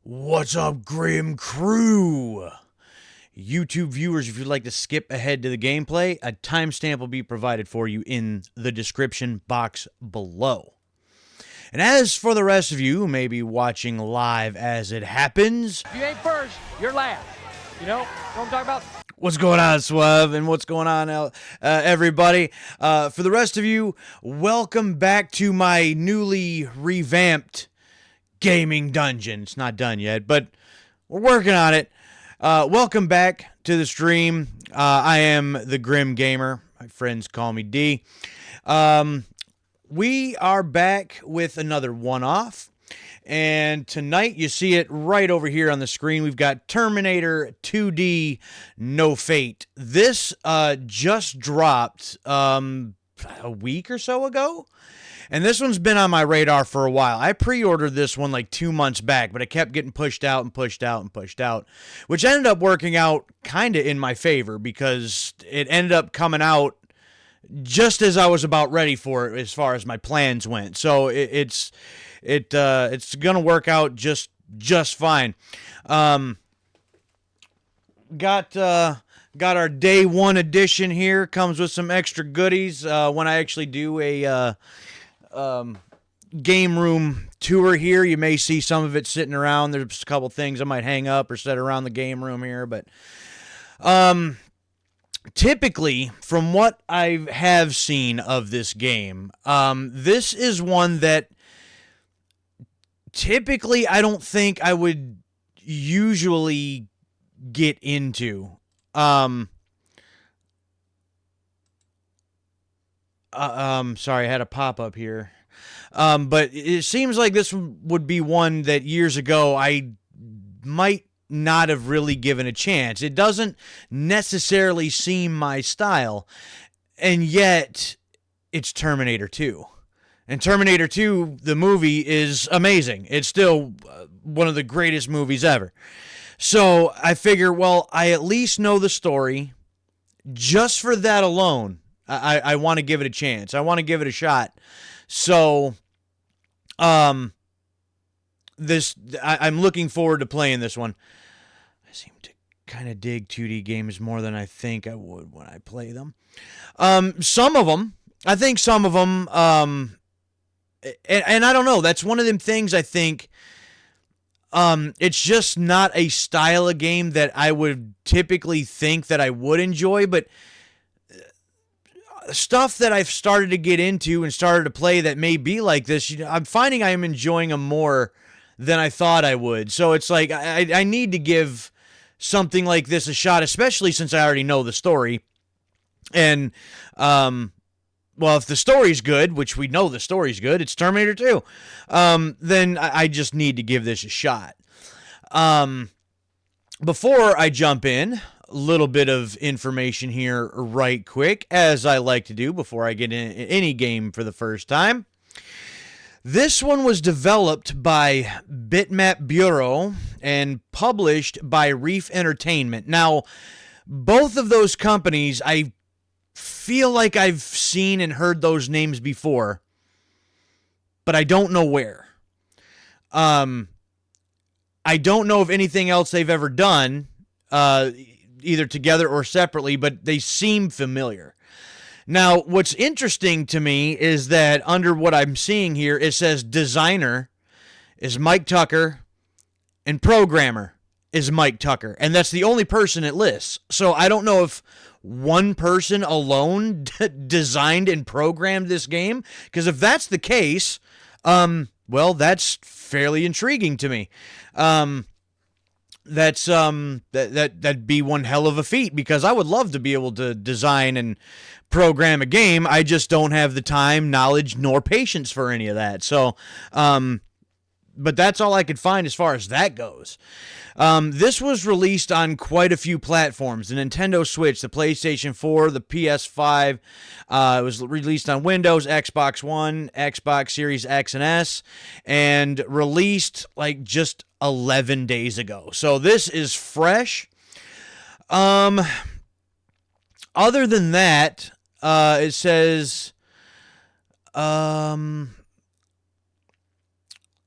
What's up, Grim Crew? YouTube viewers, if you'd like to skip ahead to the gameplay, a timestamp will be provided for you in the description box below. And as for the rest of you who may be watching live as it happens, if you ain't first, you're last. You know what I'm talking about? what's going on, Swav? And what's going on, everybody? For the rest of you, welcome back to my newly revamped gaming dungeon. It's not done yet, but we're working on it. Welcome back to the stream. I am the Grim Gamer. My friends call me D. We are back with another one-off. And tonight, you see it right over here on the screen. We've got Terminator 2D No Fate. This just dropped a week or so ago. And this one's been on my radar for a while. I pre-ordered this one like 2 months back, but it kept getting pushed out and pushed out and pushed out, which ended up working out kind of in my favor because it ended up coming out just as I was about ready for it as far as my plans went. So it's gonna work out just fine. Got our day one edition here. Comes with some extra goodies when I actually do a game room tour here. You may see some of it sitting around. There's a couple things I might hang up or set around the game room here, but typically, from what I have seen of this game, this is one that typically I don't think I would usually get into. Sorry, I had a pop-up here. But it seems like this would be one that years ago I might not have really given a chance. It doesn't necessarily seem my style, and yet it's Terminator 2. And Terminator 2, the movie, is amazing. It's still one of the greatest movies ever. So I figure, well, I at least know the story. Just for that alone, I want to give it a chance. I want to give it a shot. So, I'm looking forward to playing this one. I seem to kind of dig 2D games more than I think I would when I play them. Some of them, and I don't know, that's one of them things I think, it's just not a style of game that I would typically think that I would enjoy, but stuff that I've started to get into and started to play that may be like this, I'm finding I am enjoying them more than I thought I would. So it's like I need to give something like this a shot, especially since I already know the story. And, well, if the story's good, which we know the story's good, it's Terminator 2, then I just need to give this a shot. Before I jump in, a little bit of information here right quick, as I like to do before I get in any game for the first time. This one was developed by Bitmap Bureau and published by Reef Entertainment. Now, both of those companies, I feel like I've seen and heard those names before, but I don't know where. I don't know of anything else they've ever done, either together or separately, but they seem familiar. Now, what's interesting to me is that under what I'm seeing here, it says designer is Mike Tucker and programmer is Mike Tucker, and that's the only person it lists. So I don't know if one person alone designed and programmed this game, because if that's the case, well, that's fairly intriguing to me. That'd be one hell of a feat, because I would love to be able to design and program a game. I just don't have the time, knowledge, nor patience for any of that. So, but that's all I could find as far as that goes. This was released on quite a few platforms: the Nintendo Switch, the PlayStation 4, the PS5. It was released on Windows, Xbox One, Xbox Series X and S, and released like just 11 days ago. So this is fresh. Other than that, it says,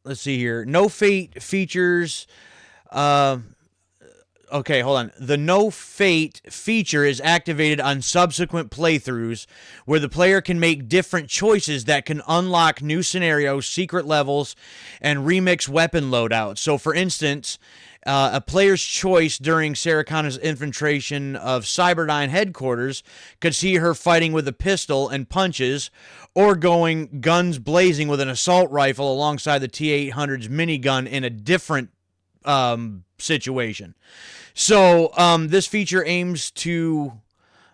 let's see here. No Fate features. Uh, okay, hold on. The No Fate feature is activated on subsequent playthroughs where the player can make different choices that can unlock new scenarios, secret levels, and remix weapon loadouts. So, for instance, a player's choice during Sarah Connor's infiltration of Cyberdyne headquarters could see her fighting with a pistol and punches, or going guns blazing with an assault rifle alongside the T-800's minigun in a different situation. So this feature aims to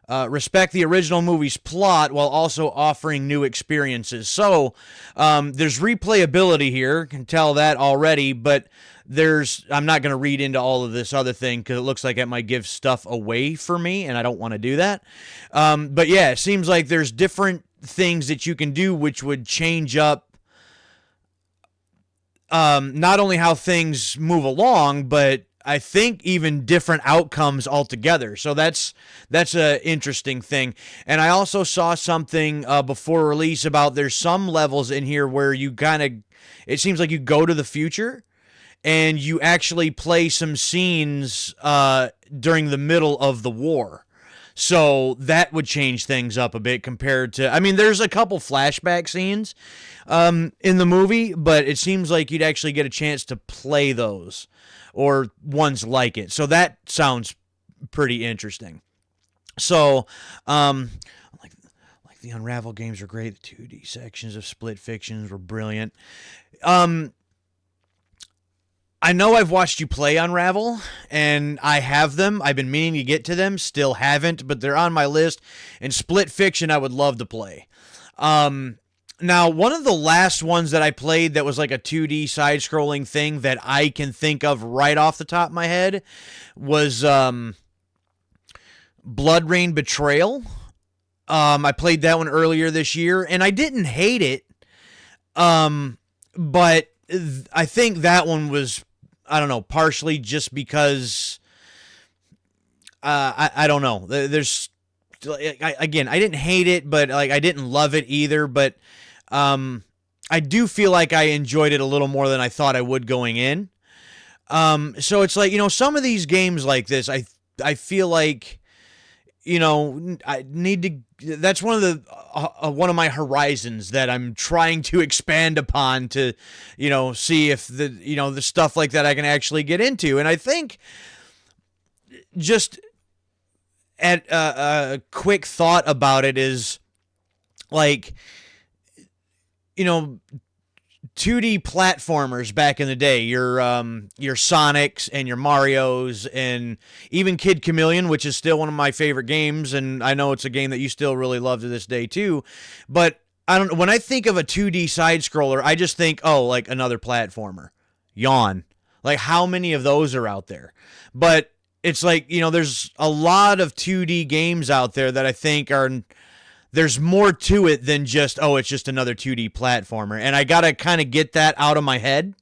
respect the original movie's plot while also offering new experiences. So there's replayability here, can tell that already, but I'm not going to read into all of this other thing because it looks like it might give stuff away for me, and I don't want to do that. But yeah, it seems like there's different things that you can do which would change up not only how things move along, but I think even different outcomes altogether. So that's an interesting thing. And I also saw something before release about there's some levels in here where you it seems like you go to the future and you actually play some scenes during the middle of the war. So that would change things up a bit compared to, I mean, there's a couple flashback scenes in the movie, but it seems like you'd actually get a chance to play those or ones like it. So that sounds pretty interesting. So, like the Unravel games were great. The 2D sections of Split Fictions were brilliant. I know I've watched you play Unravel, and I have them. I've been meaning to get to them, still haven't, but they're on my list. And Split Fiction, I would love to play. Now, one of the last ones that I played that was like a 2D side-scrolling thing that I can think of right off the top of my head was Blood Rain Betrayal. I played that one earlier this year, and I didn't hate it, but I think that one was, I don't know, partially just because I don't know. There's again, I didn't hate it, but like I didn't love it either. But I do feel like I enjoyed it a little more than I thought I would going in. So it's like, some of these games like this, I feel like, I need to. That's one of my horizons that I'm trying to expand upon to, see if the stuff like that I can actually get into. And I think just at a quick thought about it is like, 2D platformers back in the day, your Sonics and your Marios and even Kid Chameleon, which is still one of my favorite games, and I know it's a game that you still really love to this day too. But when I think of a 2D side scroller, I just think, oh, like another platformer. Yawn. Like how many of those are out there? But it's like, there's a lot of 2D games out there that I think there's more to it than just, oh, it's just another 2D platformer. And I got to kind of get that out of my head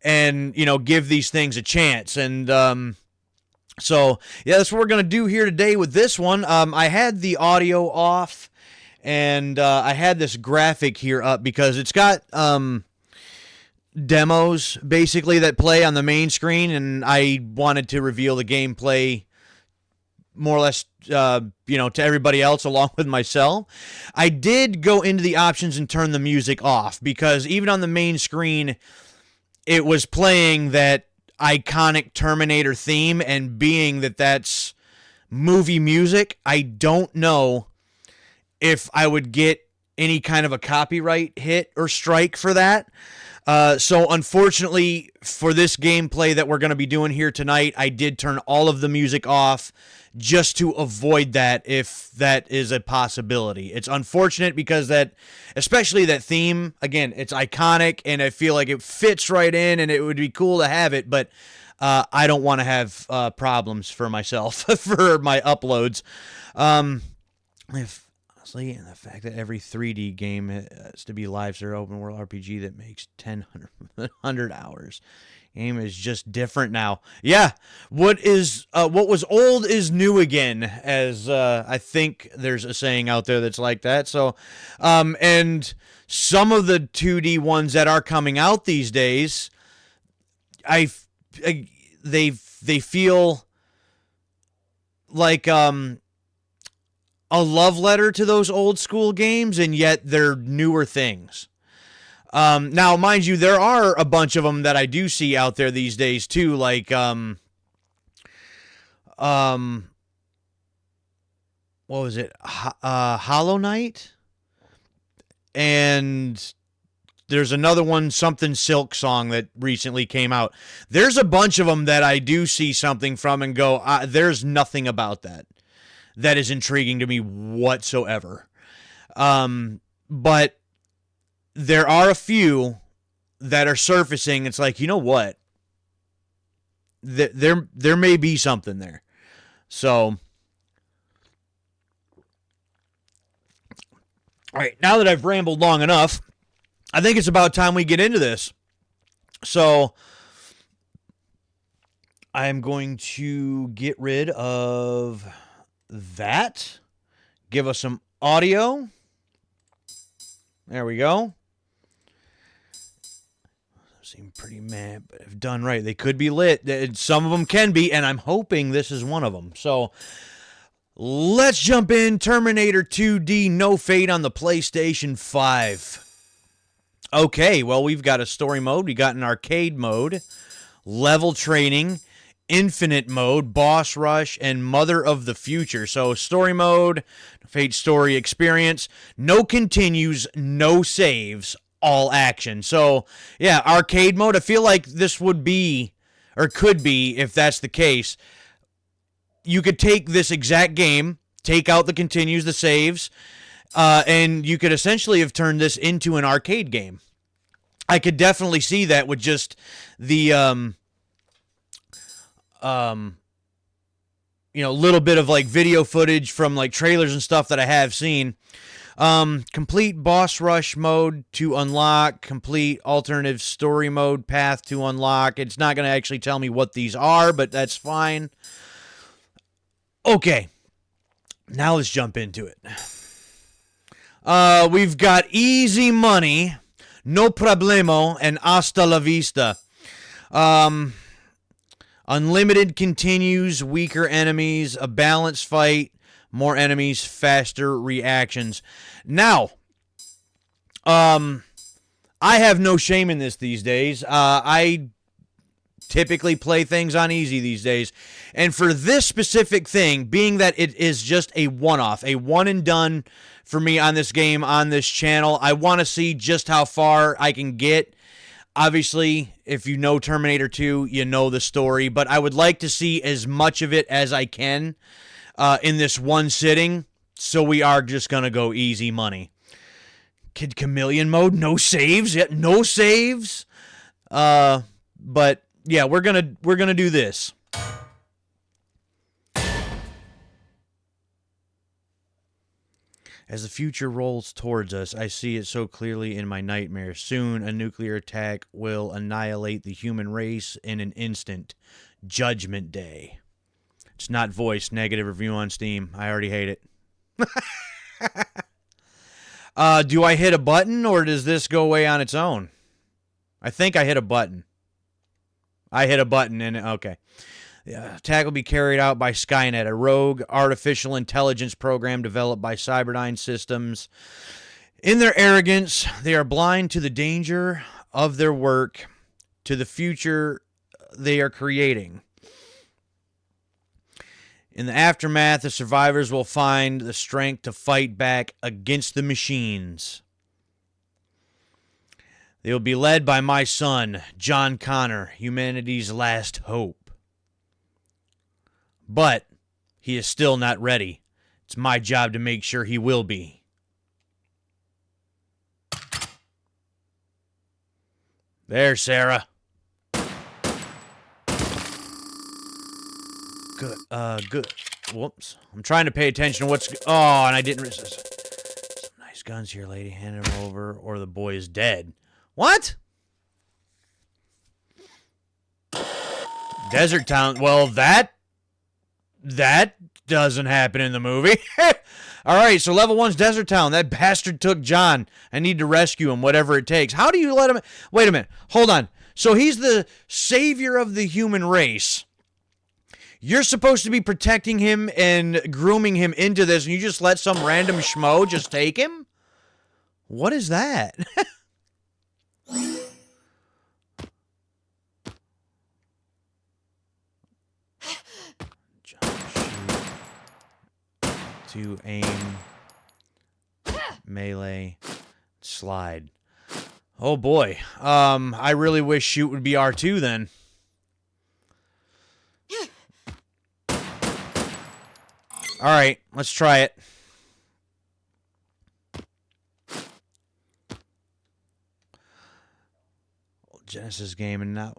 and, give these things a chance. And so, yeah, that's what we're going to do here today with this one. I had the audio off, and I had this graphic here up because it's got demos, basically, that play on the main screen, and I wanted to reveal the gameplay more or less, to everybody else along with myself. I did go into the options and turn the music off because even on the main screen, it was playing that iconic Terminator theme, and being that that's movie music, I don't know if I would get any kind of a copyright hit or strike for that. So unfortunately for this gameplay that we're going to be doing here tonight, I did turn all of the music off just to avoid that, if that is a possibility. It's unfortunate because especially that theme, again, it's iconic and I feel like it fits right in and it would be cool to have it, but I don't want to have problems for myself for my uploads. Honestly, and the fact that every 3D game has to be live server open world RPG that makes 100 hours. Game is just different now. Yeah, what was old is new again, as I think there's a saying out there that's like that. So, and some of the 2D ones that are coming out these days, they feel like a love letter to those old school games, and yet they're newer things. Now, mind you, there are a bunch of them that I do see out there these days too, like what was it, Hollow Knight, and there's another one, something Silk Song, that recently came out. There's a bunch of them that I do see something from and go, there's nothing about that is intriguing to me whatsoever. But there are a few that are surfacing. It's like, you know what? There may be something there. So, all right, now that I've rambled long enough, I think it's about time we get into this. So, I'm going to get rid of that. Give us some audio. There we go. Seem pretty mad, but if done right, they could be lit. Some of them can be, and I'm hoping this is one of them. So let's jump in. Terminator 2D No Fate on the PlayStation 5. Okay, well, we've got a story mode. We got an arcade mode, level training, infinite mode, boss rush, and mother of the future. So story mode, Fate story experience, no continues, no saves, all action. So, yeah, arcade mode. I feel like this would be, or could be, if that's the case, you could take this exact game, take out the continues, the saves, and you could essentially have turned this into an arcade game. I could definitely see that with just the, little bit of like video footage from like trailers and stuff that I have seen. Complete boss rush mode to unlock, complete alternative story mode path to unlock. It's not going to actually tell me what these are, but that's fine. Okay, now let's jump into it. We've got easy money, no problemo, and hasta la vista. Unlimited continues, weaker enemies, a balanced fight, more enemies, faster reactions. Now, I have no shame in this these days. I typically play things on easy these days. And for this specific thing, being that it is just a one-off, a one and done for me on this game, on this channel, I want to see just how far I can get. Obviously, if you know Terminator 2, you know the story, but I would like to see as much of it as I can in this one sitting, so we are just going to go easy money. Kid Chameleon mode, no saves, yet no saves. But yeah, we're going to do this. As the future rolls towards us, I see it so clearly in my nightmares. Soon, a nuclear attack will annihilate the human race in an instant. Judgment Day. It's not voiced. Negative review on Steam. I already hate it. Do I hit a button, or does this go away on its own? I think I hit a button. I hit a button, and okay. The attack will be carried out by Skynet, a rogue artificial intelligence program developed by Cyberdyne Systems. In their arrogance, they are blind to the danger of their work, to the future they are creating. In the aftermath, the survivors will find the strength to fight back against the machines. They will be led by my son, John Connor, humanity's last hope. But he is still not ready. It's my job to make sure he will be. There, Sarah. Good. Whoops. I'm trying to pay attention to what's... Oh, and I didn't resist. Some nice guns here, lady. Hand him over, or the boy is dead. What? Desert Town. Well, that doesn't happen in the movie. All right, so level 1's Desert Town. That bastard took John. I need to rescue him, whatever it takes. How do you let him... Wait a minute. Hold on. So he's the savior of the human race. You're supposed to be protecting him and grooming him into this, and you just let some random schmo just take him? What is that? Jump, shoot, to aim, melee, slide. Oh boy. I really wish shoot would be R2 then. All right, let's try it. Old Genesis game and not...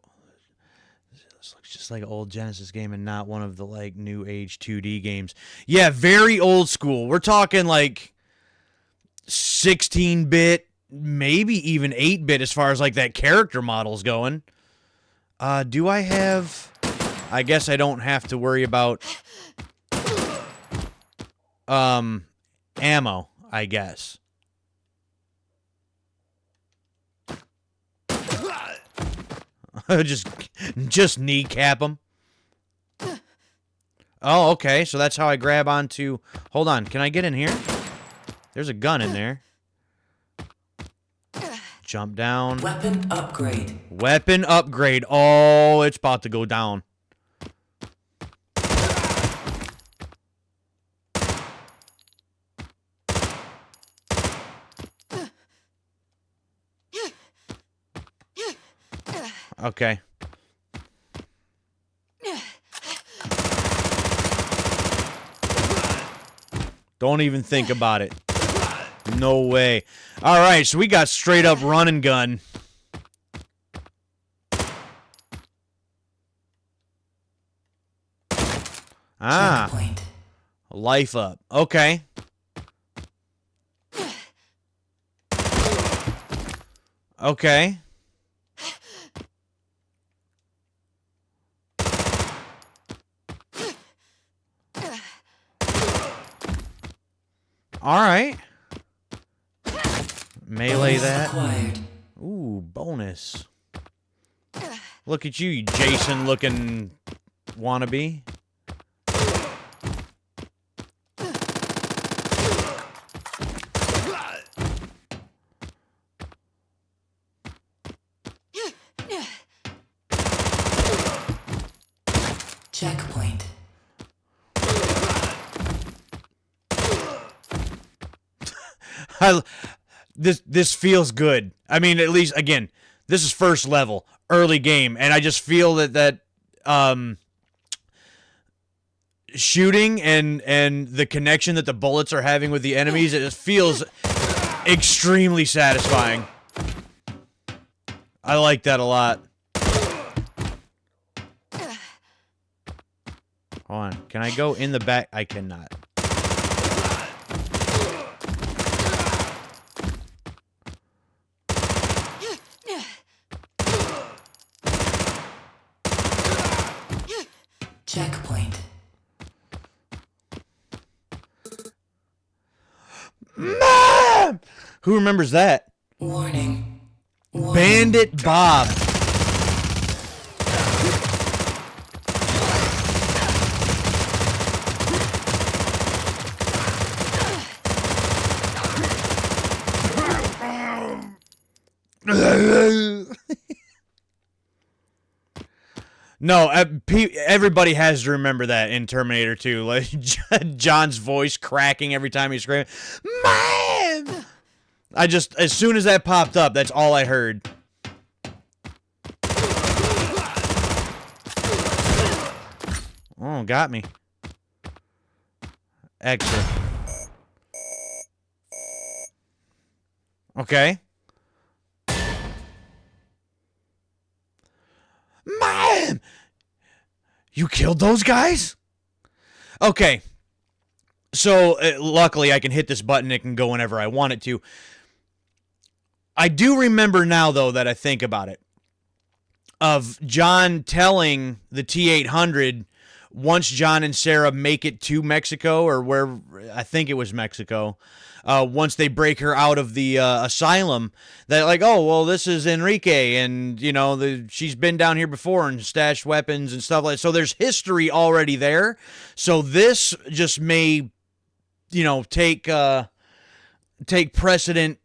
This looks just like an old Genesis game and not one of the, like, new age 2D games. Yeah, very old school. We're talking, like, 16-bit, maybe even 8-bit as far as, like, that character model's going. Do I have... I guess I don't have to worry about... ammo, I guess. just kneecap him. Oh, okay, so that's how I grab onto... Hold on, can I get in here? There's a gun in there. Jump down. Weapon upgrade. Weapon upgrade. Oh, it's about to go down. Okay. Don't even think about it. No way. All right, so we got straight up run and gun. Ah. Checkpoint. Life up. Okay. Okay. All right. Melee that. Acquired. Ooh, bonus. Look at you Jason-looking wannabe. Checkpoint. This feels good. I mean, at least, again, this is first level, early game, and I just feel that shooting and the connection that the bullets are having with the enemies, it just feels extremely satisfying. I like that a lot. Hold on. Can I go in the back? I cannot. Checkpoint. Mom! Who remembers that? Warning. Bandit Bob. No, everybody has to remember that in Terminator 2. Like John's voice cracking every time he's screaming, "Mom!" As soon as that popped up, that's all I heard. Oh, got me. Exit. Okay. Mom! You killed those guys? Okay. So, luckily, I can hit this button. It can go whenever I want it to. I do remember now, though, that I think about it. of John telling the T-800 once John and Sarah make it to Mexico, or where, I think it was Mexico, once they break her out of the asylum, that like, oh, well, this is Enrique, and, you know, she's been down here before and stashed weapons and stuff like that. So there's history already there. So this just may, you know, take precedent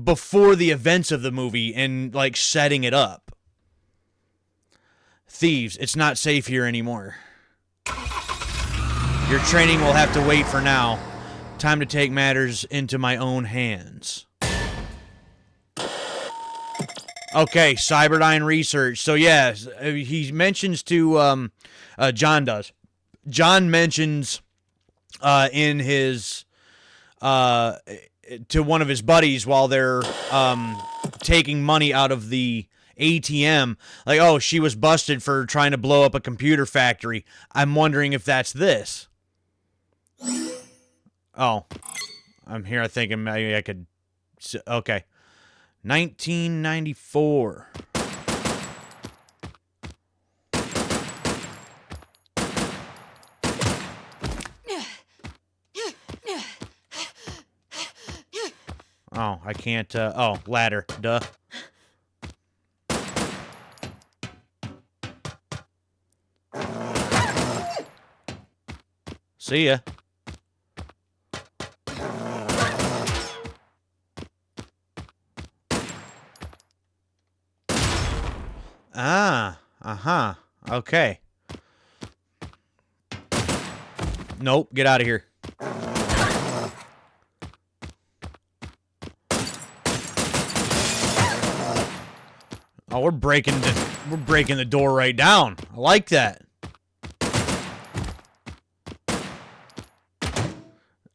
before the events of the movie and, like, setting it up. Thieves, it's not safe here anymore. Your training will have to wait for now. Time to take matters into my own hands. Okay, Cyberdyne research. So, yeah, he mentions to, John does. John mentions in his, to one of his buddies while they're taking money out of the ATM, like, oh, she was busted for trying to blow up a computer factory. I'm wondering if that's this. Oh, I'm here thinking maybe I could. Okay. 1994. Oh, I can't. Oh, ladder. Duh. See ya. Ah, uh-huh. Okay. Nope, get out of here. Oh, we're breaking the door right down. I like that.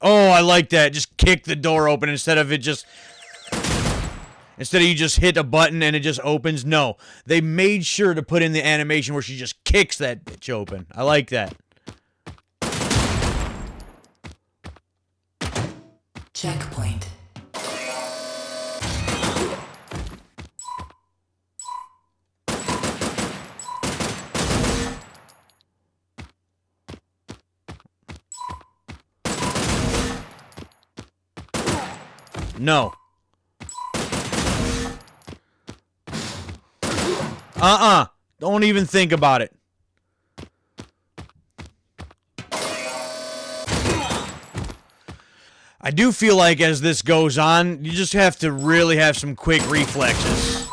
Oh, I like that. Just kick the door open instead of you just hit a button and it just opens. No, they made sure to put in the animation where she just kicks that bitch open. I like that. Checkpoint. No. Don't even think about it. I do feel like as this goes on, you just have to really have some quick reflexes.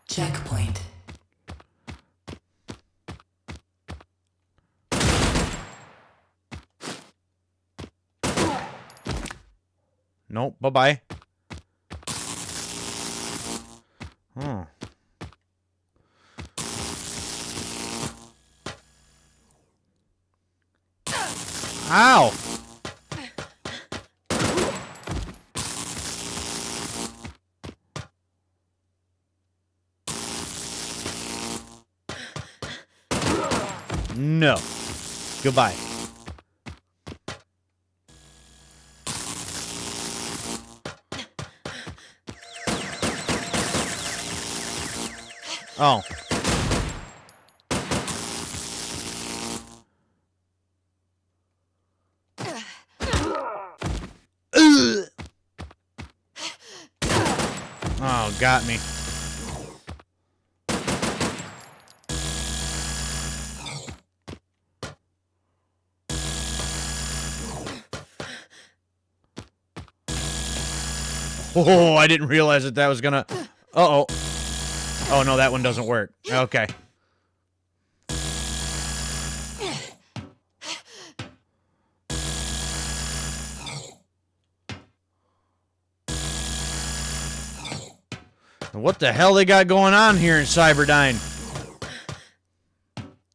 Checkpoint. Nope, bye-bye. Oh. Ow! No. Goodbye. Oh. Oh, got me. Oh, I didn't realize that was gonna... Uh-oh. Oh, no, that one doesn't work. Okay. What the hell they got going on here in Cyberdyne?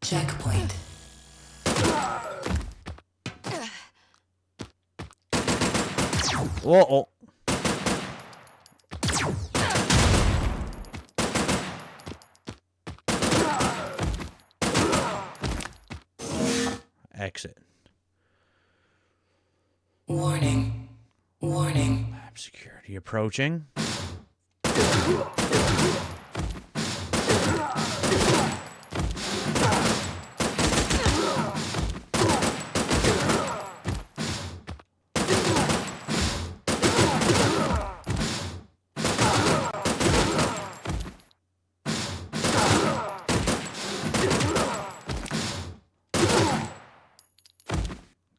Checkpoint. Whoa. exit. Warning. Warning. Lab security approaching.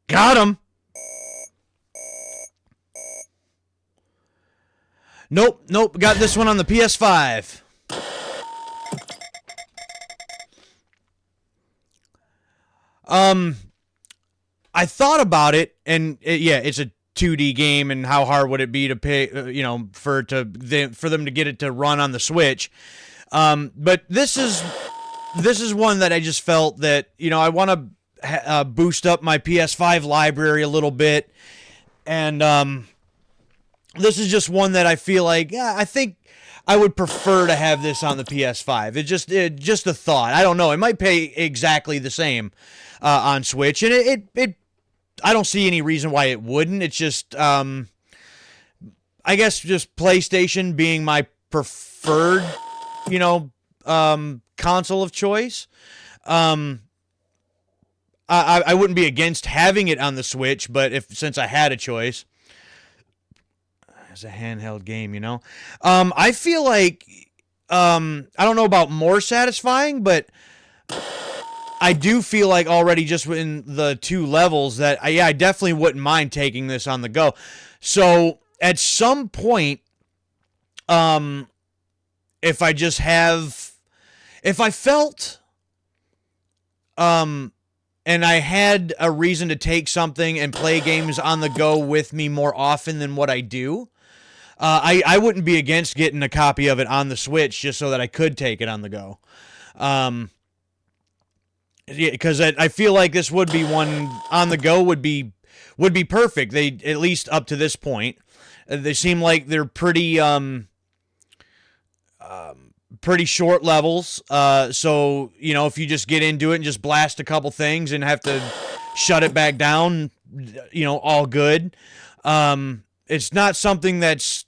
Got him. Nope. Got this one on the PS5. I thought about it, and it's a 2D game, and how hard would it be to pay, for them to get it to run on the Switch? But this is one that I just felt that I want to boost up my PS5 library a little bit, and this is just one that I feel like I think I would prefer to have this on the PS5. It's just a thought. I don't know. It might pay exactly the same on Switch, and it I don't see any reason why it wouldn't. It's just I guess just PlayStation being my preferred console of choice. I wouldn't be against having it on the Switch, but since I had a choice. As a handheld game, I feel like I don't know about more satisfying, but I do feel like already just in the 2 levels that I definitely wouldn't mind taking this on the go. So at some point, if I felt and I had a reason to take something and play games on the go with me more often than what I do, I wouldn't be against getting a copy of it on the Switch just so that I could take it on the go. Because I feel like this would be one on the go would be perfect. They, at least up to this point, they seem like they're pretty short levels. So if you just get into it and just blast a couple things and have to shut it back down, all good. It's not something that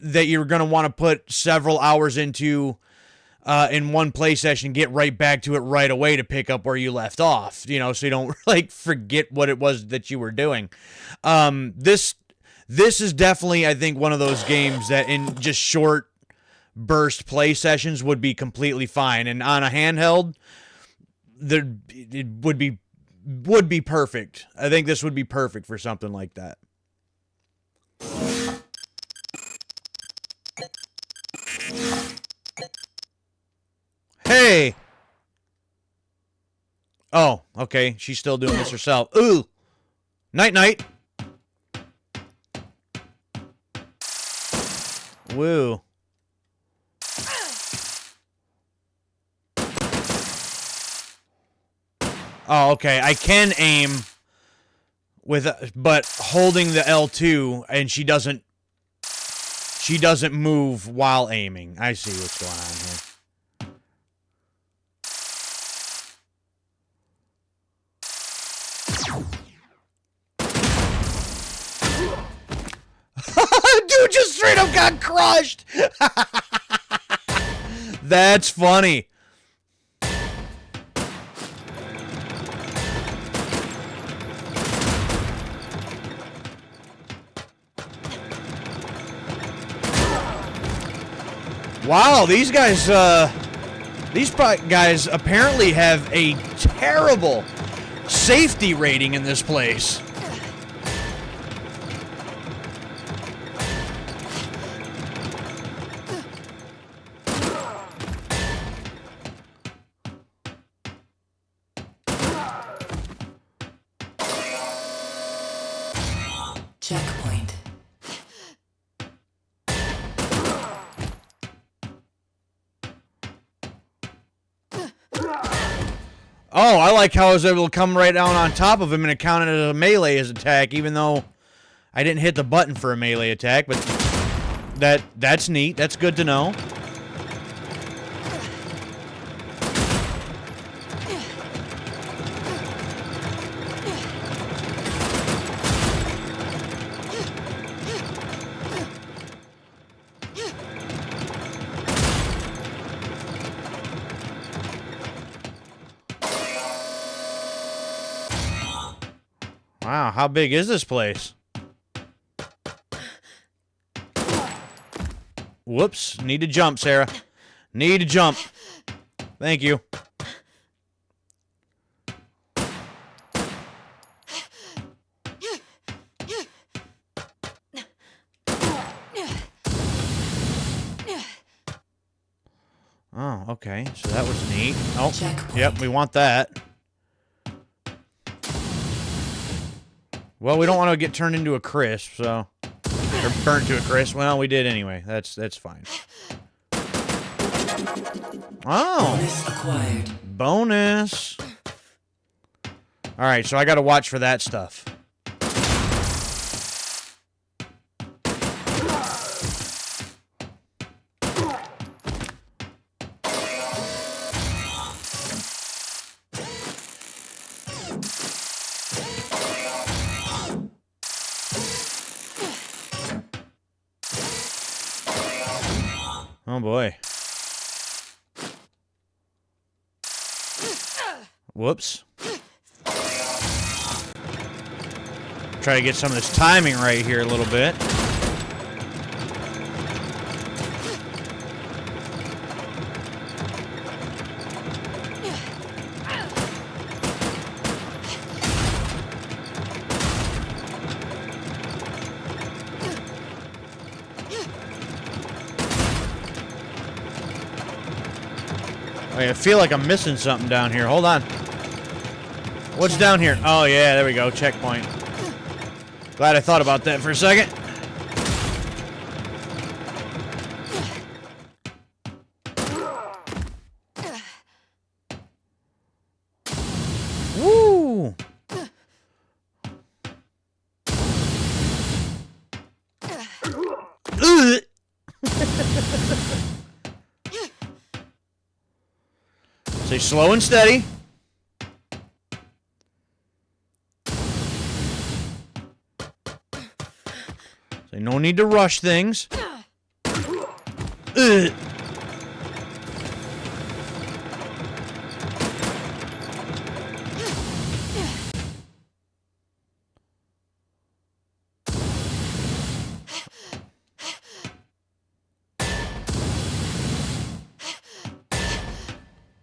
you're going to want to put several hours into in one play session, get right back to it right away to pick up where you left off, so you don't forget what it was that you were doing. This is definitely, I think, one of those games that in just short burst play sessions would be completely fine, and on a handheld, it would be perfect. I think this would be perfect for something like that. Hey! Oh, okay. She's still doing this herself. Ooh! Night-night! Woo. Oh, okay. I can aim but holding the L2, and she doesn't move while aiming. I see what's going on here. Dude just straight up got crushed. That's funny. Wow, these guys apparently have a terrible safety rating in this place. Checkpoint. Oh, I like how I was able to come right down on top of him and it counted as a melee attack, even though I didn't hit the button for a melee attack, but that's neat. That's good to know. Wow, how big is this place? Whoops. Need to jump, Sarah. Need to jump. Thank you. Oh, okay. So that was neat. Oh, Checkpoint. yep, we want that. Well, we don't want to get turned into a crisp, so... Or burnt to a crisp. Well, we did anyway. That's fine. Oh! Bonus acquired. Bonus! Alright, so I gotta watch for that stuff. Oh boy. Whoops. Try to get some of this timing right here a little bit. Wait, I feel like I'm missing something down here. Hold on. What's down here? Oh, yeah, there we go. Checkpoint. Glad I thought about that for a second. Woo! Ugh. Say slow and steady. Say no need to rush things. Ugh.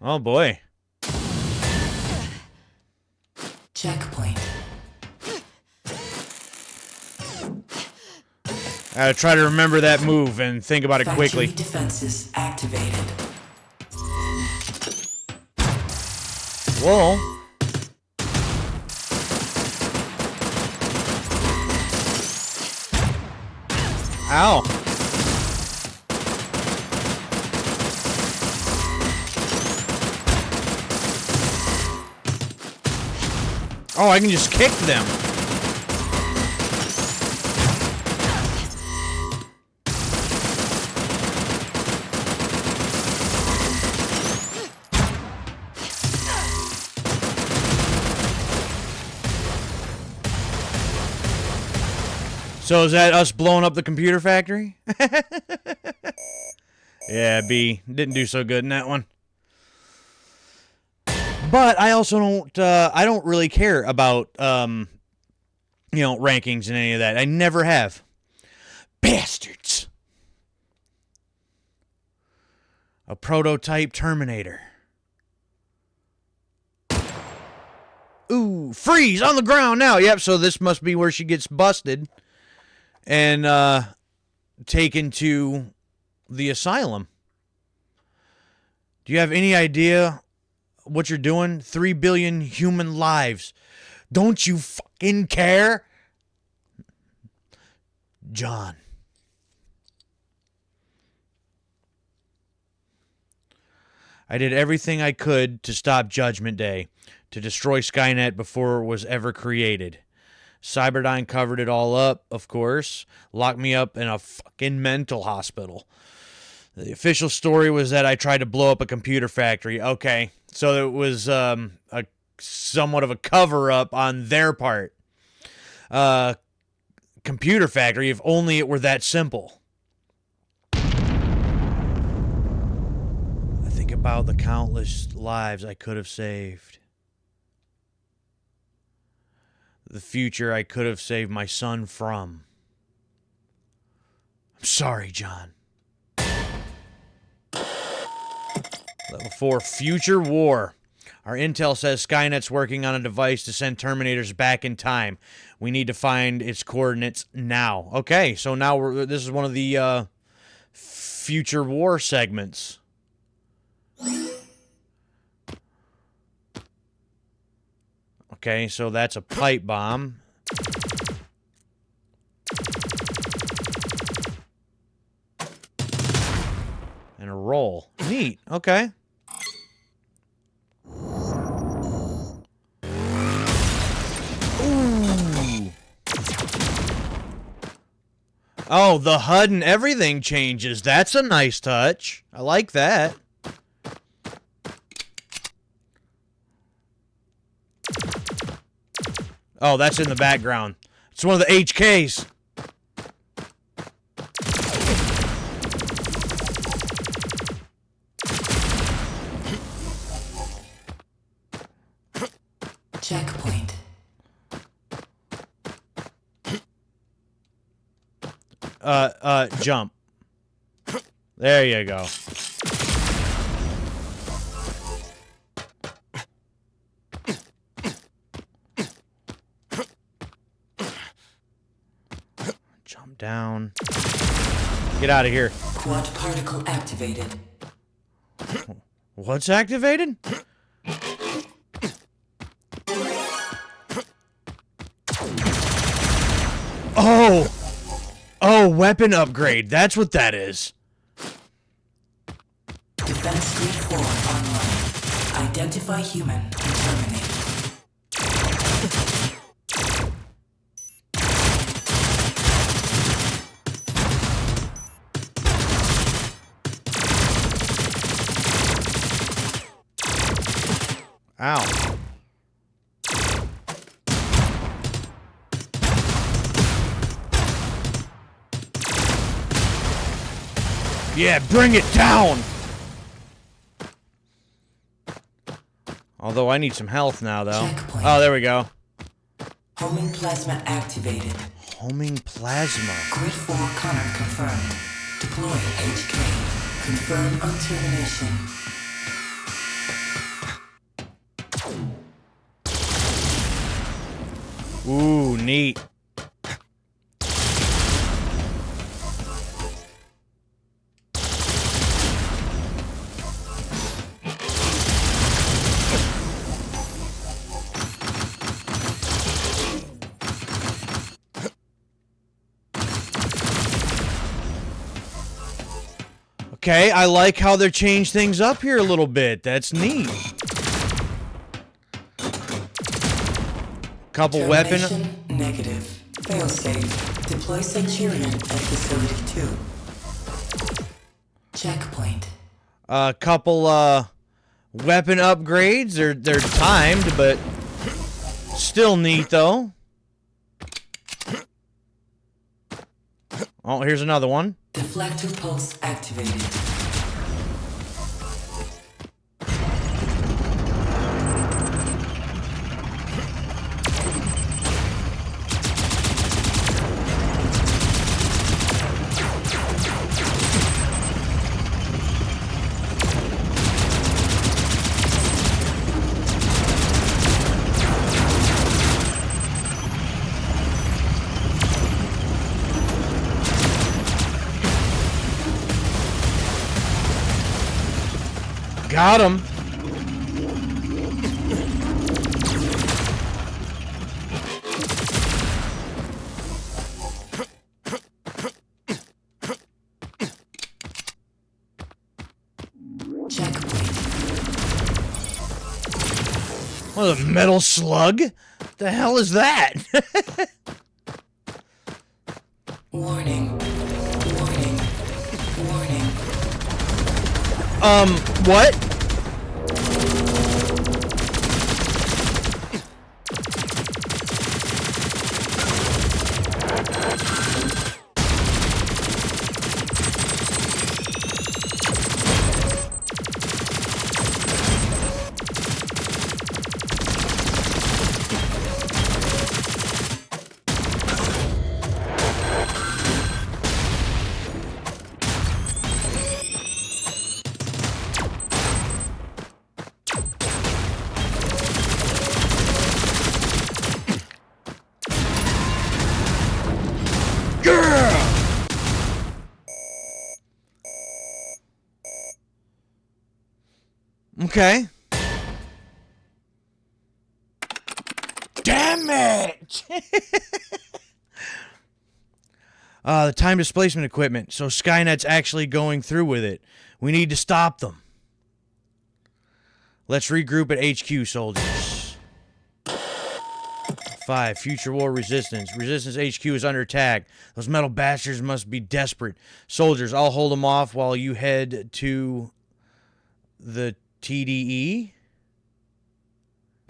Oh boy. Checkpoint. I gotta try to remember that move and think about it Factory quickly. defenses activated. Whoa. Ow. Oh, I can just kick them. So is that us blowing up the computer factory? Yeah, B. Didn't do so good in that one. But I also don't, I don't really care about, rankings and any of that. I never have. Bastards. A prototype Terminator. Ooh, freeze on the ground now. Yep, so this must be where she gets busted and, taken to the asylum. Do you have any idea what you're doing? 3 billion human lives. Don't you fucking care? John. I did everything I could to stop Judgment Day, to destroy Skynet before it was ever created. Cyberdyne covered it all up, of course. Locked me up in a fucking mental hospital. The official story was that I tried to blow up a computer factory. Okay, so it was a somewhat of a cover-up on their part. Computer factory, if only it were that simple. I think about the countless lives I could have saved. The future I could have saved my son from. I'm sorry, John. Level 4, Future War. Our intel says Skynet's working on a device to send Terminators back in time. We need to find its coordinates now. Okay, so now this is one of the Future War segments. Okay, so that's a pipe bomb. And a roll. Neat. Okay. Ooh. Oh, the HUD and everything changes. That's a nice touch. I like that. Oh, that's in the background. It's one of the HKs. Checkpoint. Jump. There you go. Jump down. Get out of here. Quad particle activated. What's activated? Oh! Oh, weapon upgrade. That's what that is. Defense Suite 4 online. Identify human and terminate. Ow. Yeah, bring it down! Although I need some health now, though. Checkpoint. Oh, there we go. Homing plasma activated. Homing plasma. Grid 4 Connor confirmed. Deploy HK. Confirm on termination. Ooh, neat. Okay, I like how they're changed things up here a little bit. That's neat. Couple weapon. Negative. Failsafe. Deploy Centurion at Facility 2. Checkpoint. A couple weapon upgrades. They're timed, but still neat though. Oh, here's another one. Deflector pulse activated. Got him. Checkpoint. What, a metal slug? The hell is that? Warning. Warning. Warning. What? Okay. Damn it! The time displacement equipment. So Skynet's actually going through with it. We need to stop them. Let's regroup at HQ, soldiers. 5. Future war resistance. Resistance HQ is under attack. Those metal bastards must be desperate. Soldiers, I'll hold them off while you head to the TDE.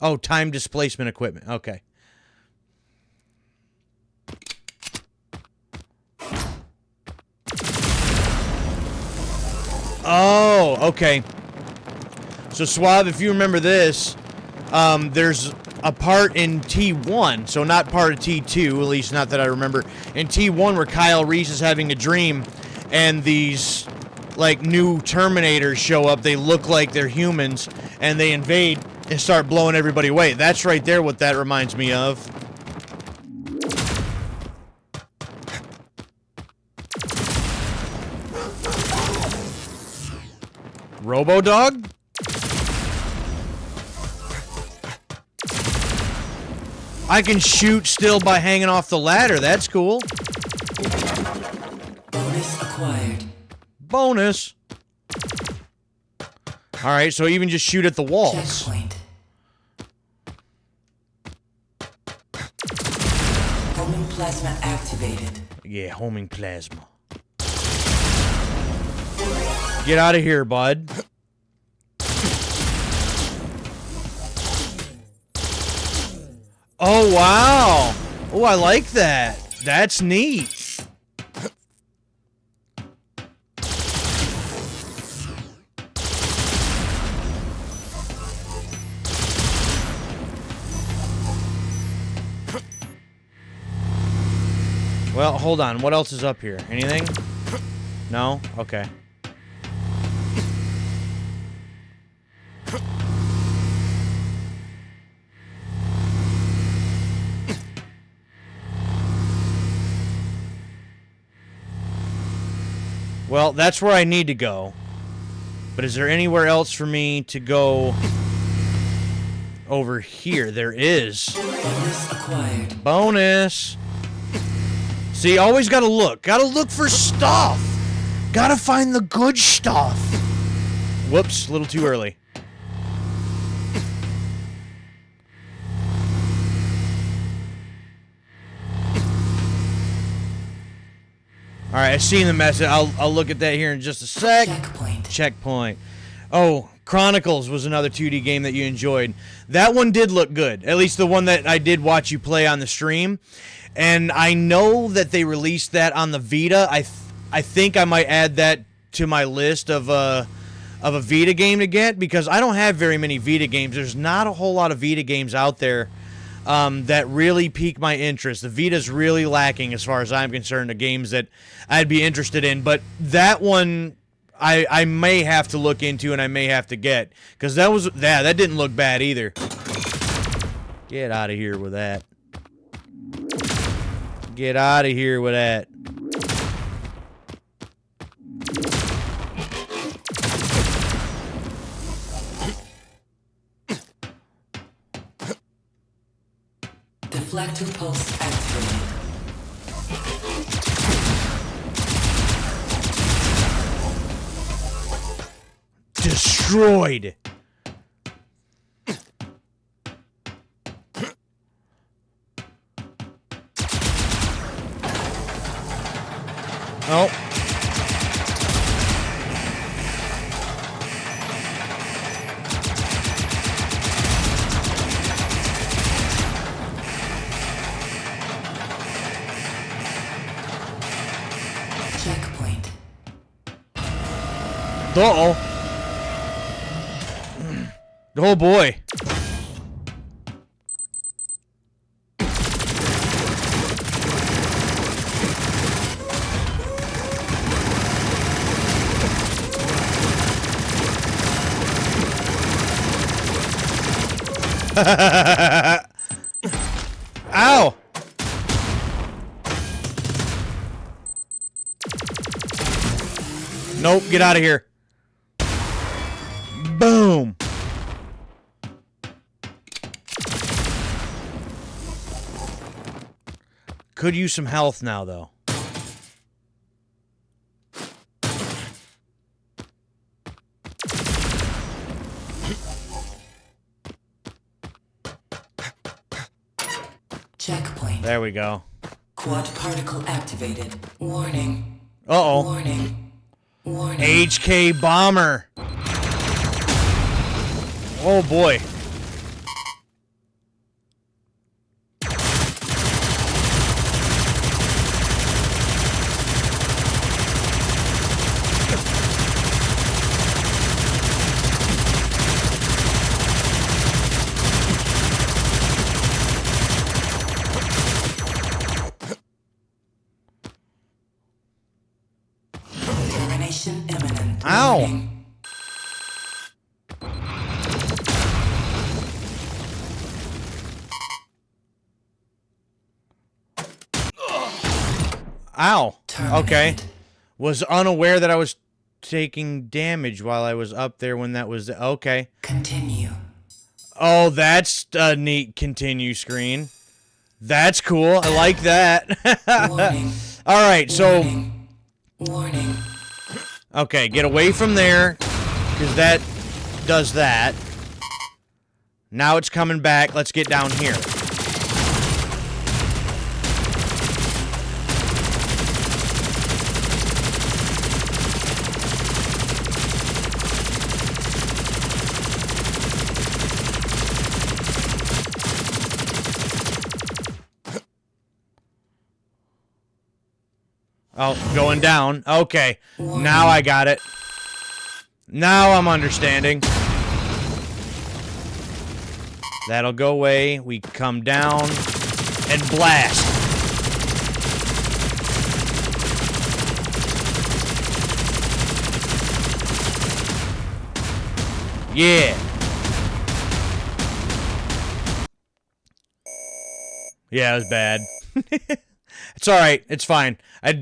Oh, time displacement equipment. Okay. Oh, okay. So, Suave, if you remember this, there's a part in T1, so not part of T2, at least not that I remember, in T1 where Kyle Reese is having a dream, and these, like, new Terminators show up. They look like they're humans, and they invade and start blowing everybody away. That's right there what that reminds me of. Robo-Dog? I can shoot still by hanging off the ladder. That's cool. Bonus acquired. Bonus. Alright, so even just shoot at the walls. Checkpoint. Homing plasma activated. Yeah, homing plasma. Get out of here, bud. Oh, wow. Oh, I like that. That's neat. Well, hold on. What else is up here? Anything? No? Okay. Well, that's where I need to go. But is there anywhere else for me to go over here? There is. Bonus acquired. Bonus. See, always gotta look. Gotta look for stuff. Gotta find the good stuff. Whoops, a little too early. Alright, I've seen the message. I'll look at that here in just a sec. Checkpoint. Checkpoint. Oh, Chronicles was another 2D game that you enjoyed. That one did look good. At least the one that I did watch you play on the stream. And I know that they released that on the Vita. I think I might add that to my list of a Vita game to get, because I don't have very many Vita games. There's not a whole lot of Vita games out there that really pique my interest. The Vita's really lacking as far as I'm concerned, the games that I'd be interested in. But that one I may have to look into and I may have to get, because that didn't look bad either. Get out of here with that. Get out of here with that. Deflector pulse activated. Destroyed. Oh. Checkpoint. Uh-oh. Oh boy. Ow! Nope, get out of here. Boom. Could use some health now, though. Checkpoint. There we go. Quad particle activated. Warning. Uh-oh. Warning. Warning. HK bomber. Oh, boy. Termination imminent. Ow. Warning. Ow. Terminated. Okay. Was unaware that I was taking damage while I was up there when that was... Okay. Continue. Oh, that's a neat continue screen. That's cool. I like that. Warning. All right, so... Warning. Warning. Okay, get away from there, because that does that. Now it's coming back. Let's get down here. Oh, going down. Okay. Now I got it. Now I'm understanding. That'll go away. We come down and blast. Yeah. Yeah, it was bad. It's alright. It's fine. I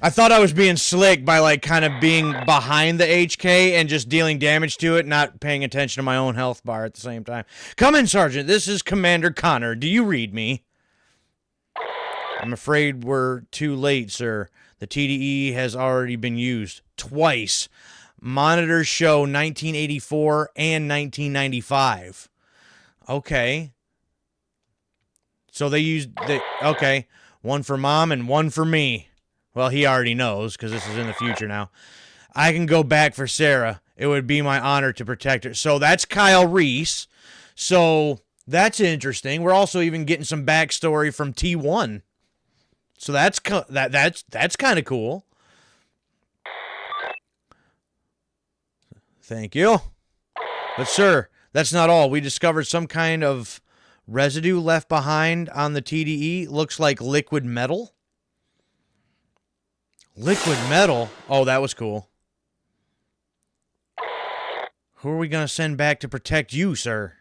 thought I was being slick by, like, kind of being behind the HK and just dealing damage to it, not paying attention to my own health bar at the same time. Come in, Sergeant. This is Commander Connor. Do you read me? I'm afraid we're too late, sir. The TDE has already been used. Twice. Monitors show 1984 and 1995. Okay. So they used... Okay. One for Mom and one for me. Well, he already knows, because this is in the future now. I can go back for Sarah. It would be my honor to protect her. So that's Kyle Reese. So that's interesting. We're also even getting some backstory from T1. So that's kind of cool. Thank you. But, sir, that's not all. We discovered some kind of residue left behind on the TDE. Looks like liquid metal. Liquid metal? Oh, that was cool. Who are we going to send back to protect you, sir?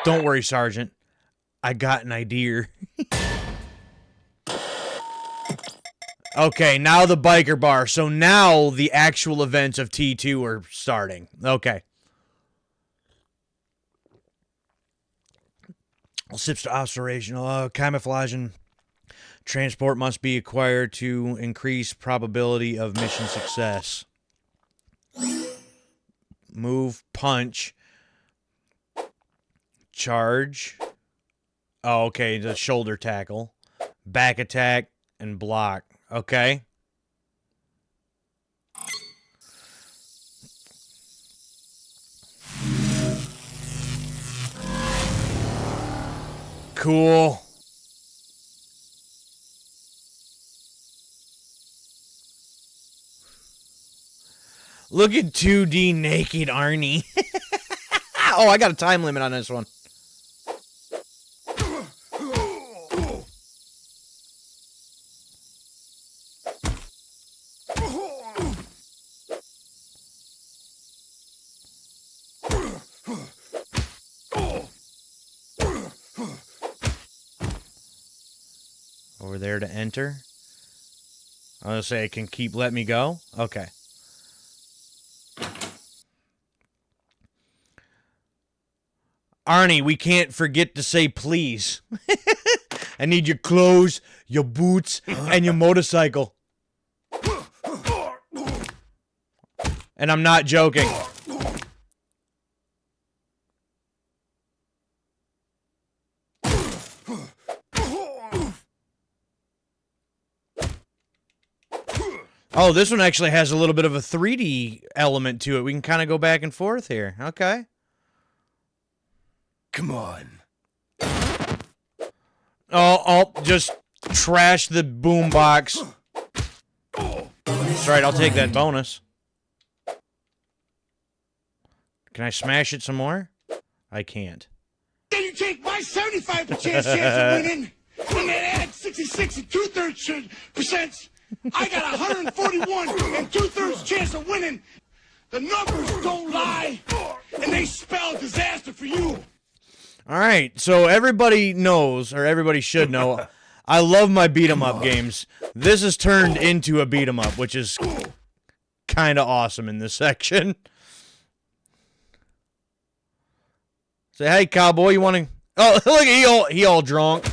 Don't worry, Sergeant. I got an idea. Okay, now the biker bar. So now the actual events of T2 are starting. Okay. Sips to observational camouflage and transport must be acquired to increase probability of mission success. Move, punch, charge. Oh, okay, the shoulder tackle, back attack, and block. Okay. Cool. Look at 2D naked Arnie. Oh, I got a time limit on this one. Over there to enter. I was gonna say it can keep let me go. Okay. Arnie, we can't forget to say please. I need your clothes, your boots, and your motorcycle. And I'm not joking. Oh, this one actually has a little bit of a 3D element to it. We can kind of go back and forth here. Okay. Come on. Oh, just trash the boombox. That's right, I'll take that bonus. Can I smash it some more? I can't. Then you take my 75% chance of winning, and then add 66 and 2/3%. I got 141 and 2/3 chance of winning. The numbers don't lie, and they spell disaster for you. All right, so everybody knows, or everybody should know, I love my beat-em-up games. This is turned into a beat-em-up, which is kind of awesome in this section. Say, hey, cowboy, you want to... Oh, look, he all drunk.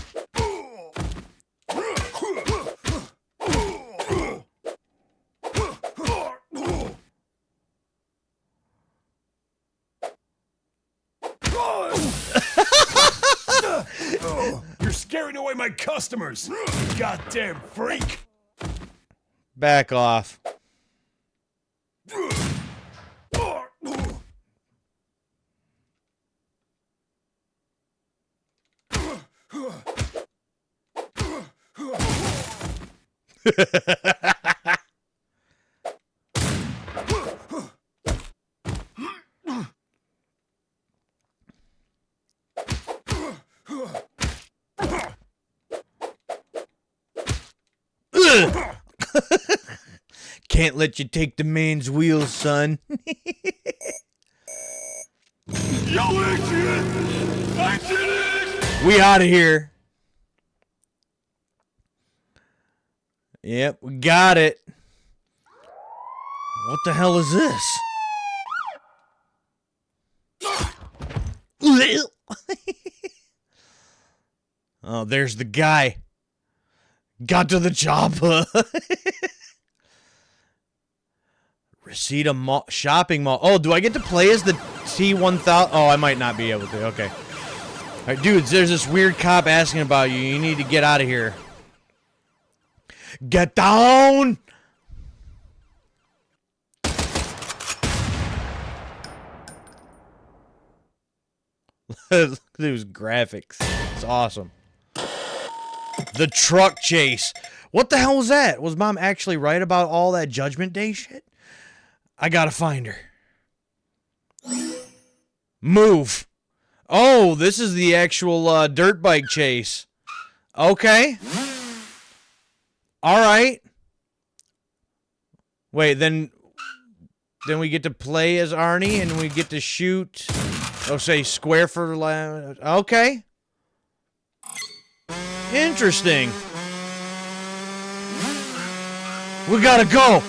You're scaring away my customers, you goddamn freak. Back off. Can't let you take the man's wheels, son. Yo, idiot! I did it! We out of here. Yep, we got it. What the hell is this? Oh, there's the guy. Got to the chopper. Reseda Mall, shopping mall. Oh, do I get to play as the T-1000? Oh, I might not be able to. Okay. All right, dudes, there's this weird cop asking about you. You need to get out of here. Get down! Look at those graphics. It's awesome. The truck chase. What the hell was that? Was Mom actually right about all that Judgment Day shit? I gotta find her. Move. Oh, this is the actual dirt bike chase. Okay. All right. Wait, then we get to play as Arnie and we get to shoot. Oh, say square for okay. Interesting. We gotta go.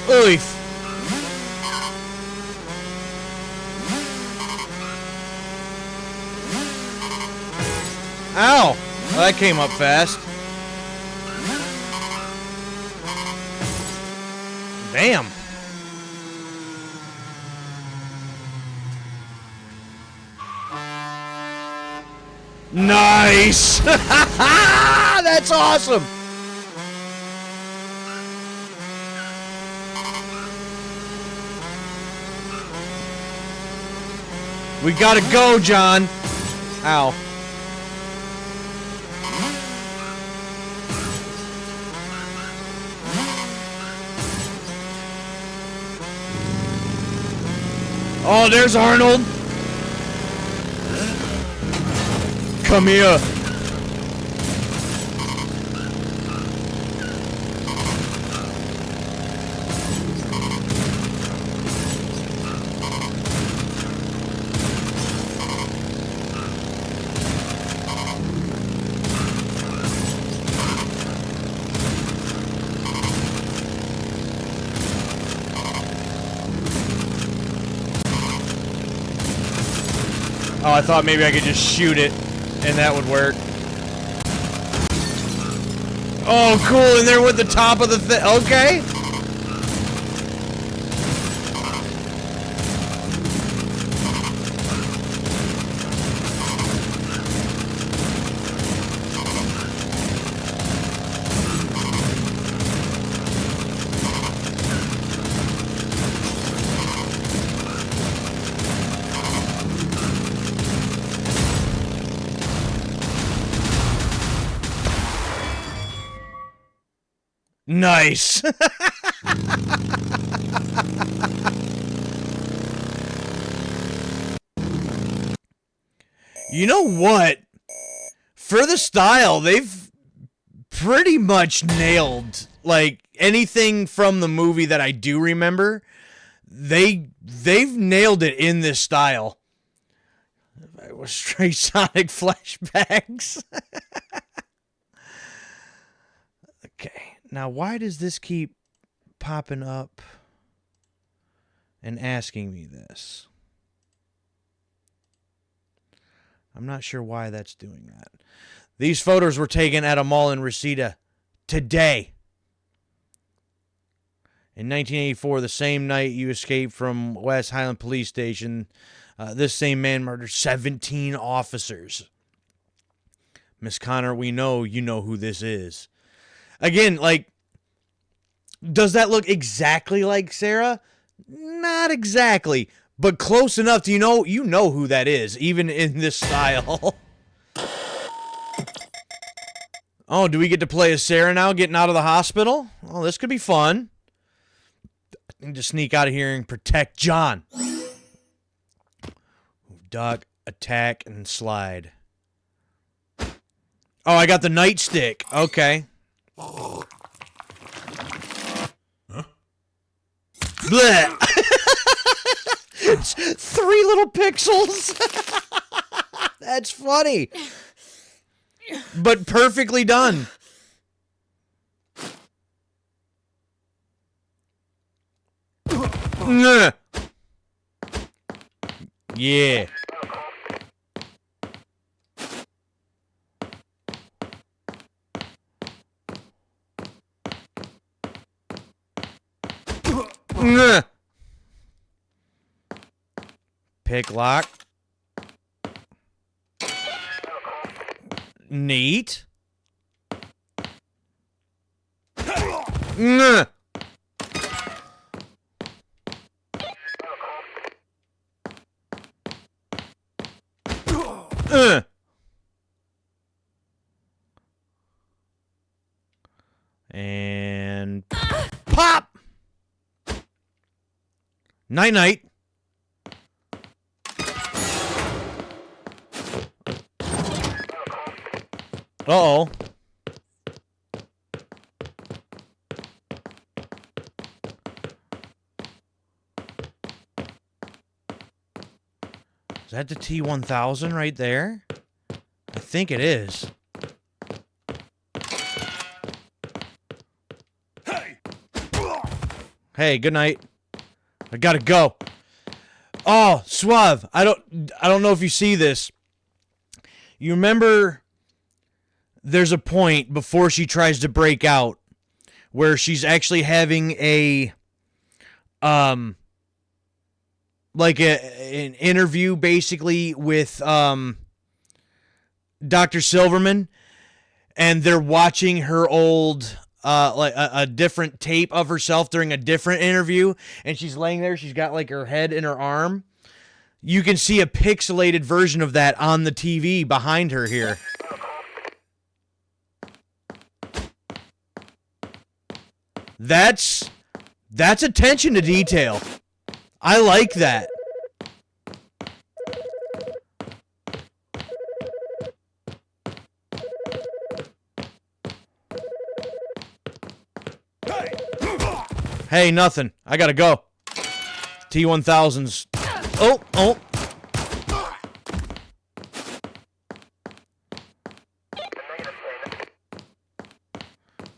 Oof. Ow! Well, that came up fast. Damn. Nice! That's awesome! We gotta go, John. Ow. Oh, there's Arnold. Come here. Oh, I thought maybe I could just shoot it, and that would work. Oh, cool, and they're with the top of the thing. Okay. Nice. You know what? For the style, they've pretty much nailed, like, anything from the movie that I do remember. They've nailed it in this style. It was straight Sonic flashbacks. Okay. Now, why does this keep popping up and asking me this? I'm not sure why that's doing that. These photos were taken at a mall in Reseda today. In 1984, the same night you escaped from West Highland Police Station, this same man murdered 17 officers. Miss Connor, we know you know who this is. Again, like, does that look exactly like Sarah? Not exactly, but close enough to you know who that is, even in this style. Oh, do we get to play as Sarah now, getting out of the hospital? Oh, this could be fun. I need to sneak out of here and protect John. Duck, attack, and slide. Oh, I got the nightstick. Okay. Huh? Blech. It's 3 little pixels. That's funny. But perfectly done. Yeah. Pick lock. Neat. And pop. Night night. Uh-oh. Is that the T-1000 right there? I think it is. Hey, good night. I gotta go. Oh, Suave. I don't know if you see this. You remember there's a point before she tries to break out where she's actually having a like an interview basically with Dr. Silverman, and they're watching her old like a different tape of herself during a different interview, and she's laying there, she's got like her head in her arm. You can see a pixelated version of that on the TV behind her here. That's attention to detail. I like that. Hey, nothing. I gotta go. T-1000's. Oh.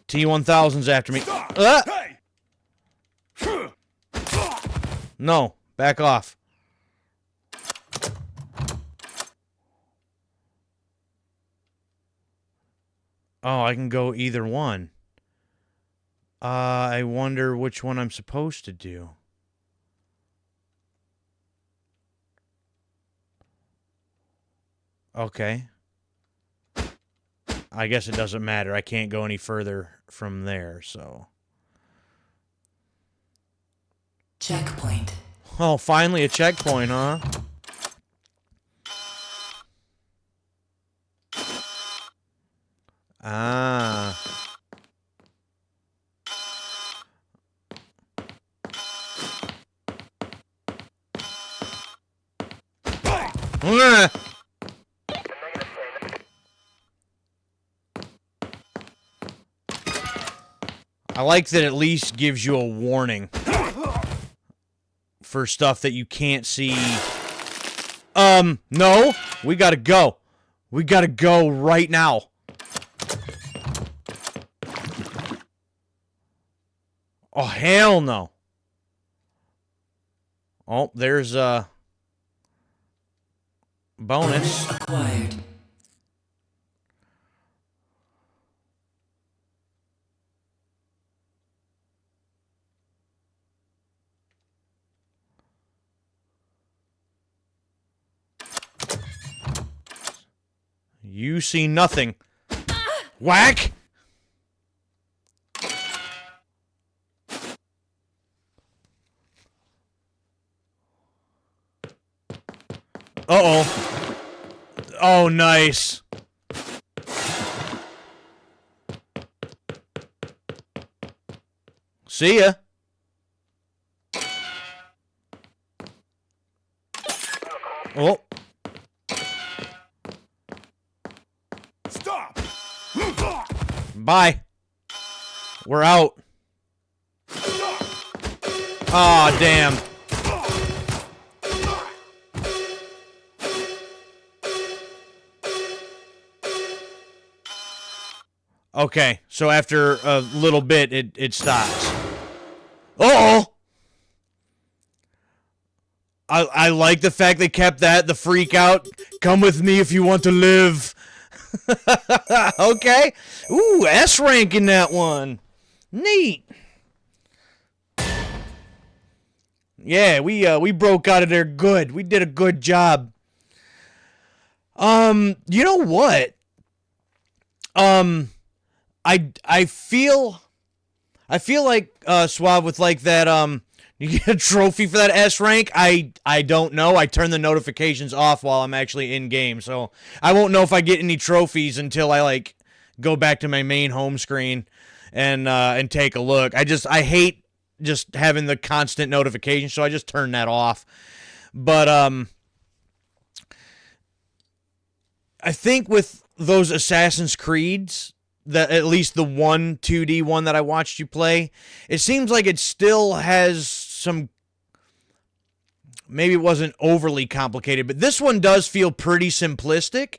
T-1000's after me. No, back off. Oh, I can go either one. I wonder which one I'm supposed to do. Okay. I guess it doesn't matter. I can't go any further from there, so. Checkpoint. Oh, finally a checkpoint, huh? Ah. Ah. I like that at least gives you a warning for stuff that you can't see. No. We gotta go. We gotta go right now. Oh, hell no. Oh, there's a bonus. Acquired. You see nothing. Whack! Uh-oh. Oh, nice. See ya. Oh. Stop! Bye. We're out. Aw, damn. Okay, so after a little bit, it stops. Uh-oh! I like the fact they kept that, the freak out. Come with me if you want to live. Okay. Ooh, S rank in that one. Neat. Yeah, we broke out of there good. We did a good job. You know what? I feel like Suave with like that you get a trophy for that S rank. I don't know. I turn the notifications off while I'm actually in game, so I won't know if I get any trophies until I like go back to my main home screen and take a look. I hate just having the constant notification, so I just turn that off. But I think with those Assassin's Creeds, that at least the 2D one that I watched you play, it seems like it still has some, maybe it wasn't overly complicated, but this one does feel pretty simplistic,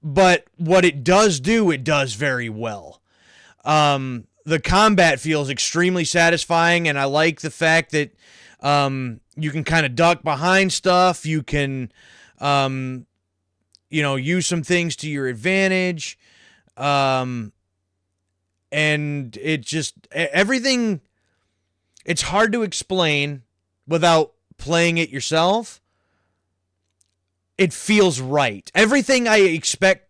but what it does do, it does very well. The combat feels extremely satisfying, and I like the fact that you can kind of duck behind stuff. You can, use some things to your advantage. And it just, everything, it's hard to explain without playing it yourself. It feels right. Everything I expect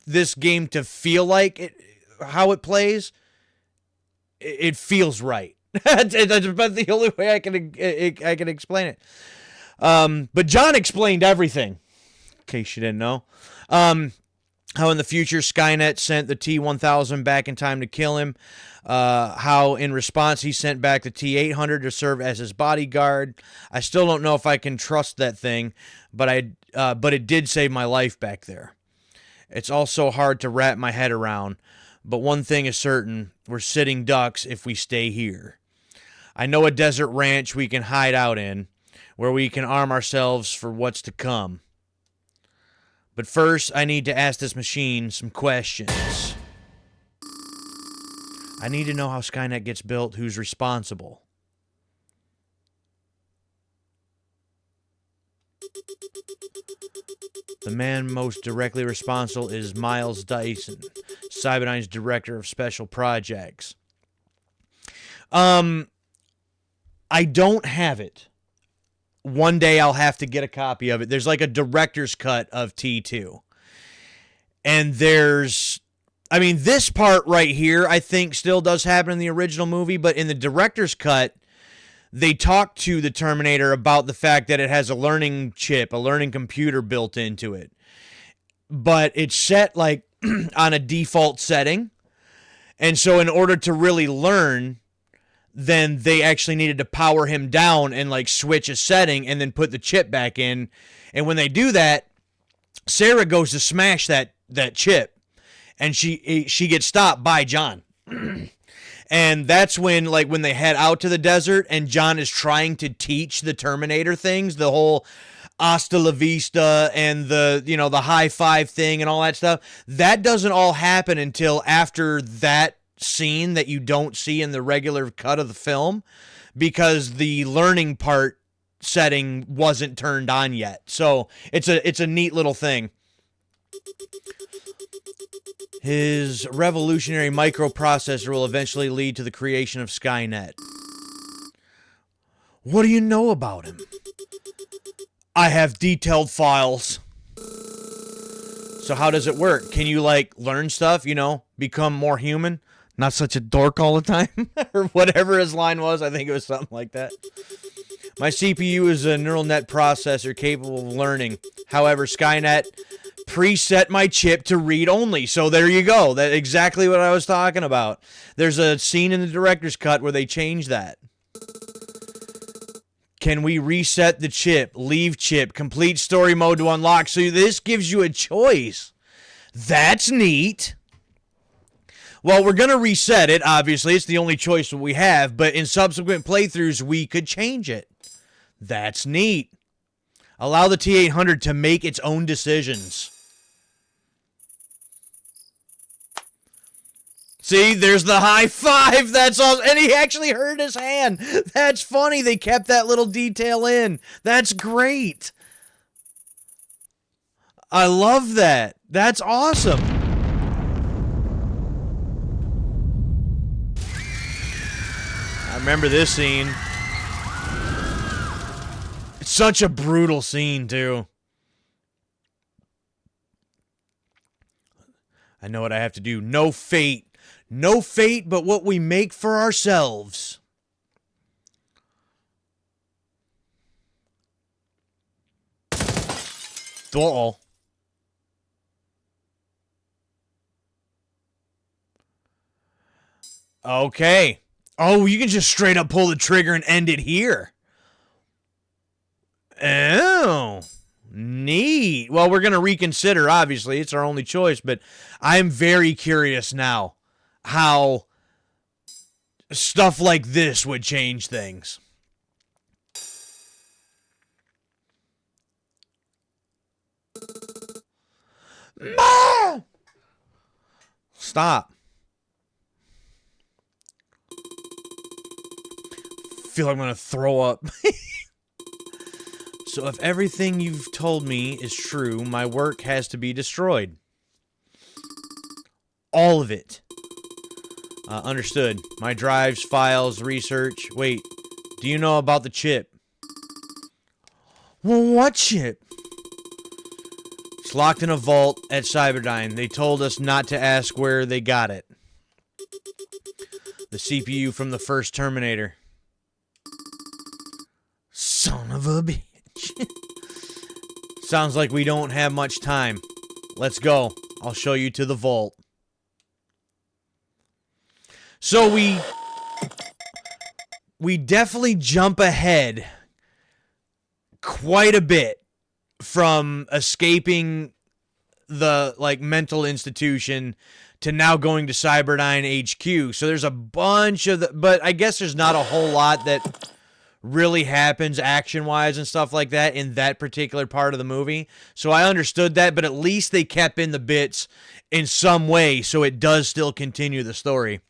this game to feel like, how it plays, it feels right. That's about the only way I can explain it. But John explained everything, in case you didn't know. How in the future Skynet sent the T-1000 back in time to kill him. How in response he sent back the T-800 to serve as his bodyguard. I still don't know if I can trust that thing, but it did save my life back there. It's also hard to wrap my head around, but one thing is certain, we're sitting ducks if we stay here. I know a desert ranch we can hide out in, where we can arm ourselves for what's to come. But first, I need to ask this machine some questions. I need to know how Skynet gets built, who's responsible. The man most directly responsible is Miles Dyson, Cyberdyne's director of special projects. I don't have it. One day I'll have to get a copy of it. There's like a director's cut of T2. And this part right here, I think still does happen in the original movie, but in the director's cut, they talk to the Terminator about the fact that it has a learning chip, a learning computer built into it. But it's set like on a default setting. And so in order to really learn, then they actually needed to power him down and like switch a setting and then put the chip back in. And when they do that, Sarah goes to smash that chip, and she gets stopped by John. And that's when they head out to the desert and John is trying to teach the Terminator things, the whole hasta la vista and the high five thing and all that stuff. That doesn't all happen until after that scene that you don't see in the regular cut of the film, because the learning part setting wasn't turned on yet. So it's a neat little thing. His revolutionary microprocessor will eventually lead to the creation of Skynet. What do you know about him? I have detailed files. So how does it work? Can you learn stuff, become more human? Not such a dork all the time? Or whatever his line was. I think it was something like that. My CPU is a neural net processor capable of learning. However, Skynet preset my chip to read only. So there you go. That's exactly what I was talking about. There's a scene in the director's cut where they change that. Can we reset the chip, leave chip, complete story mode to unlock? So this gives you a choice. That's neat. Well, we're going to reset it, obviously. It's the only choice that we have. But in subsequent playthroughs, we could change it. That's neat. Allow the T-800 to make its own decisions. See, there's the high five. That's awesome. And he actually hurt his hand. That's funny. They kept that little detail in. That's great. I love that. That's awesome. I remember this scene. It's such a brutal scene, too. I know what I have to do. No fate. No fate but what we make for ourselves. Uh-oh. Okay. Oh, you can just straight up pull the trigger and end it here. Oh, neat. Well, we're going to reconsider, obviously. It's our only choice, but I'm very curious now how stuff like this would change things. Ma! Stop. Feel like I'm going to throw up. So if everything you've told me is true, my work has to be destroyed. All of it. Understood. My drives, files, research. Wait, do you know about the chip? Well, what chip? It's locked in a vault at Cyberdyne. They told us not to ask where they got it. The CPU from the first Terminator. Son of a bitch. Sounds like we don't have much time. Let's go. I'll show you to the vault. So we definitely jump ahead quite a bit from escaping the mental institution to now going to Cyberdyne HQ. So there's a bunch of but I guess there's not a whole lot that really happens action-wise and stuff like that in that particular part of the movie. So I understood that, but at least they kept in the bits in some way so it does still continue the story.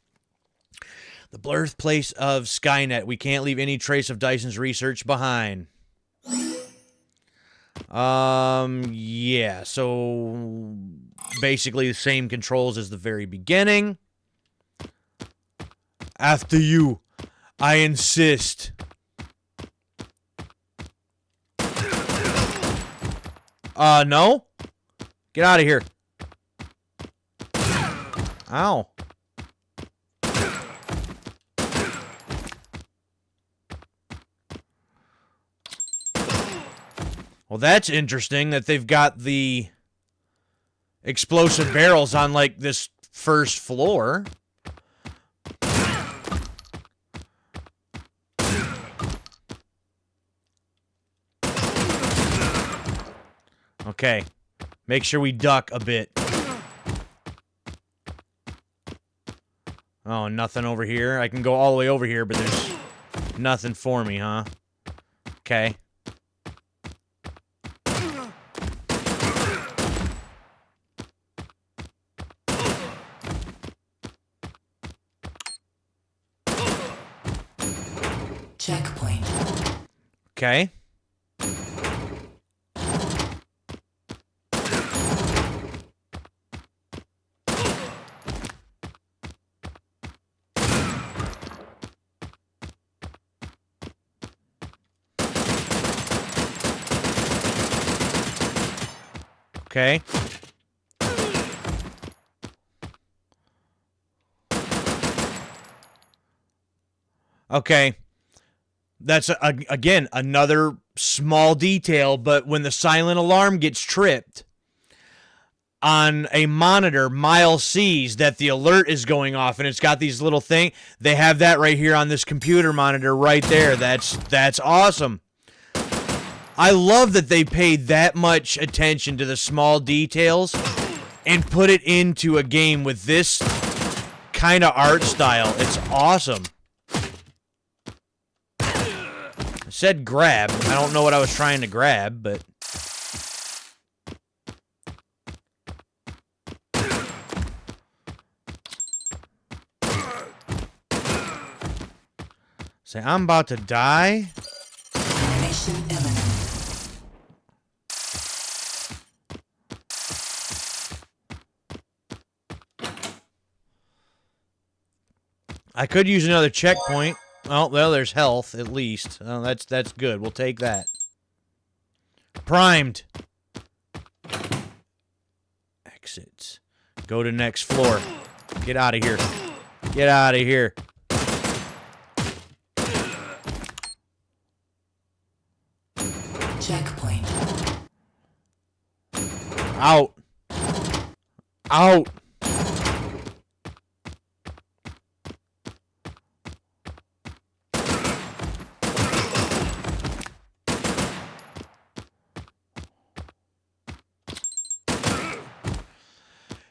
The birthplace of Skynet. We can't leave any trace of Dyson's research behind. Yeah, so basically the same controls as the very beginning. After you, I insist. No? Get out of here. Ow. Well, that's interesting that they've got the explosive barrels on, like, this first floor. Okay. Make sure we duck a bit. Oh, nothing over here. I can go all the way over here, but there's nothing for me, huh? Okay. Checkpoint. Okay. Okay. Okay. That's, again, another small detail, but when the silent alarm gets tripped, on a monitor, Miles sees that the alert is going off, and it's got these little thing. They have that right here on this computer monitor right there. That's awesome. I love that they paid that much attention to the small details and put it into a game with this kind of art style. It's awesome. I said grab. I don't know what I was trying to grab, but... Say, I'm about to die. Animation imminent. I could use another checkpoint. Oh, well, there's health, at least. Oh, that's good. We'll take that. Primed. Exits. Go to next floor. Get out of here. Get out of here. Checkpoint. Out. Out.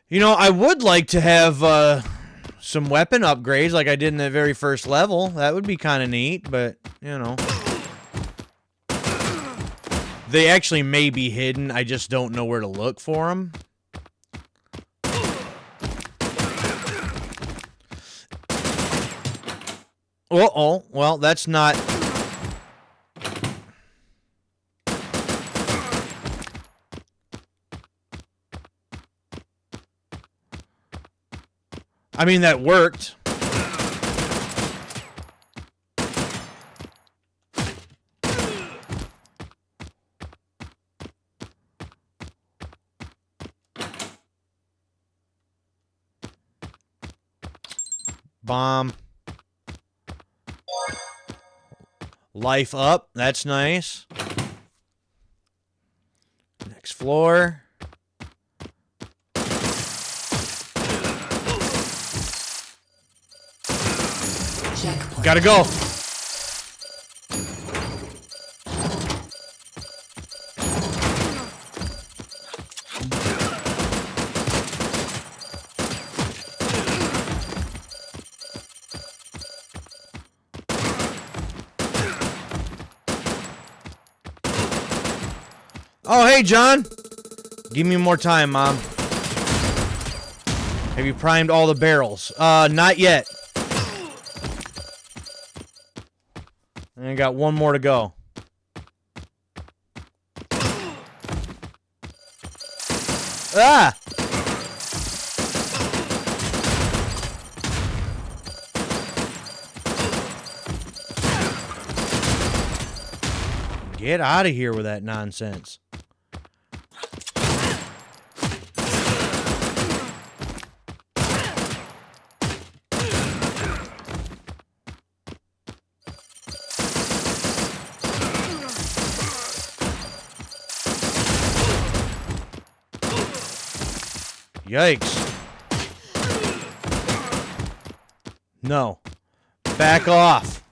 You know, I would like to have some weapon upgrades like I did in the very first level. That would be kind of neat, but, you know. They actually may be hidden. I just don't know where to look for them. Uh-oh. Well, that's not... I mean, that worked. Bomb. Life up. That's nice. Next floor. Checkpoint. Gotta go. Oh, hey, John. Give me more time, Mom. Have you primed all the barrels? Not yet. I got one more to go. Ah! Get out of here with that nonsense. Yikes. No. Back off.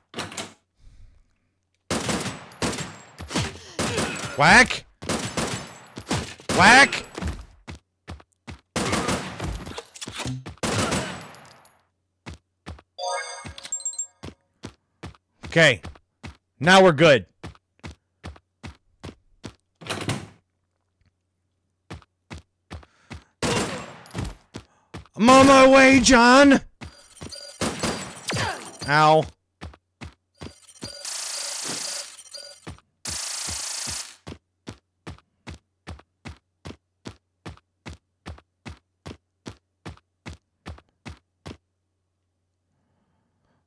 Whack. Whack. Okay. Now we're good. I'm on my way, John. Ow.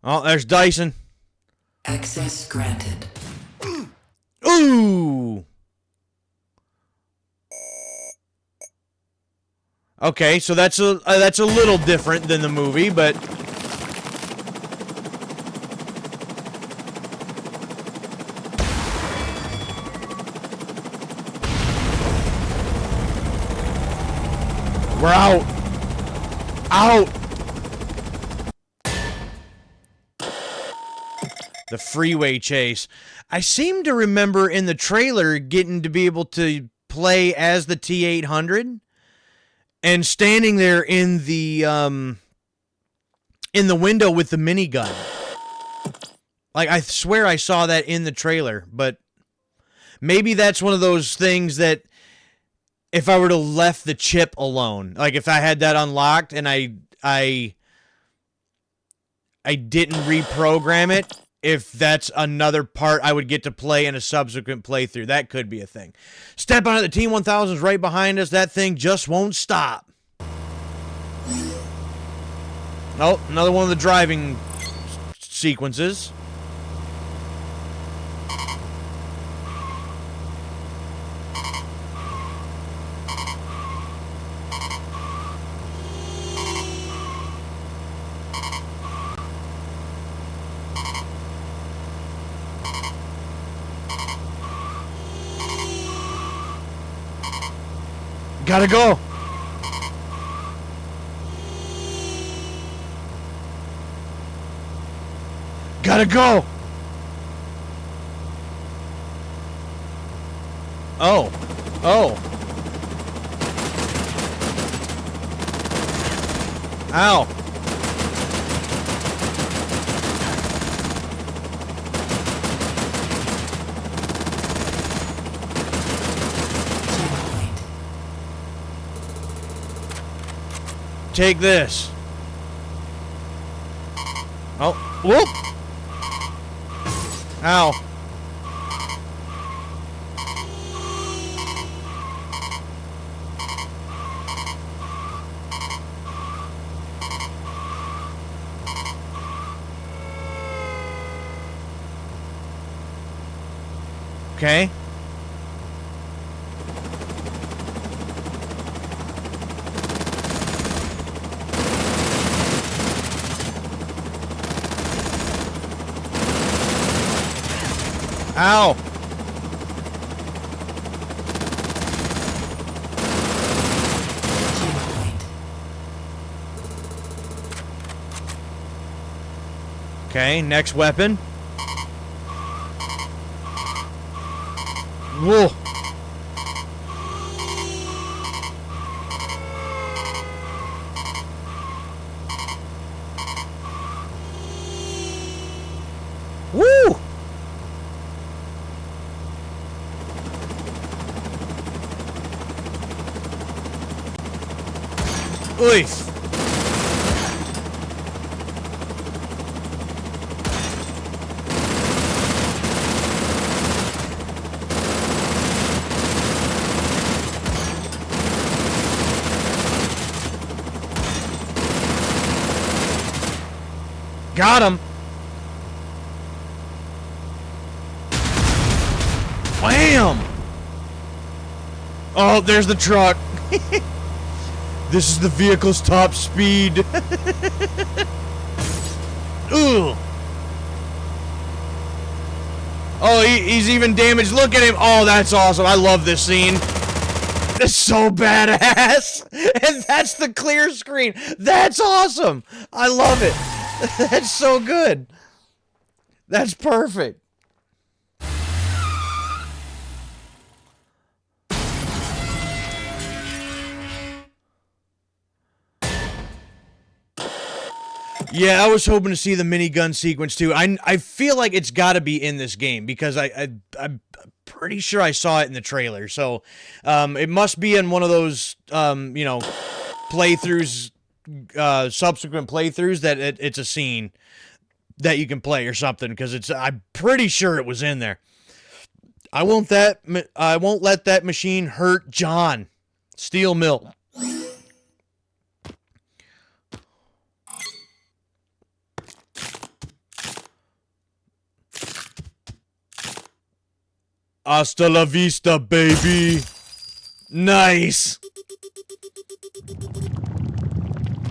Oh, there's Dyson. Access granted. Ooh. Okay, so that's a little different than the movie, but we're out. Out. The freeway chase. I seem to remember in the trailer getting to be able to play as the T-800 and standing there in the window with the minigun. Like, I swear I saw that in the trailer, but maybe that's one of those things that if I were to left the chip alone, like if I had that unlocked and I didn't reprogram it, if that's another part I would get to play in a subsequent playthrough. That could be a thing. Step on it, the T-1000's right behind us. That thing just won't stop. Oh, another one of the driving sequences. Gotta go. Gotta go. Oh. Oh. Ow. Take this. Oh, whoop! Ow. Okay. Ow! Okay, next weapon. Whoa! Woo! Oof. Got him. Wham! Oh, there's the truck. This is the vehicle's top speed. Ooh. Oh, he's even damaged. Look at him. Oh, that's awesome. I love this scene. It's so badass. And that's the clear screen. That's awesome. I love it. That's so good. That's perfect. Yeah, I was hoping to see the minigun sequence too. I feel like it's got to be in this game because I'm pretty sure I saw it in the trailer. So it must be in one of those you know, playthroughs, subsequent playthroughs that it's a scene that you can play or something, because I'm pretty sure it was in there. I won't let that machine hurt John. Steel Mill. Hasta la vista, baby. Nice.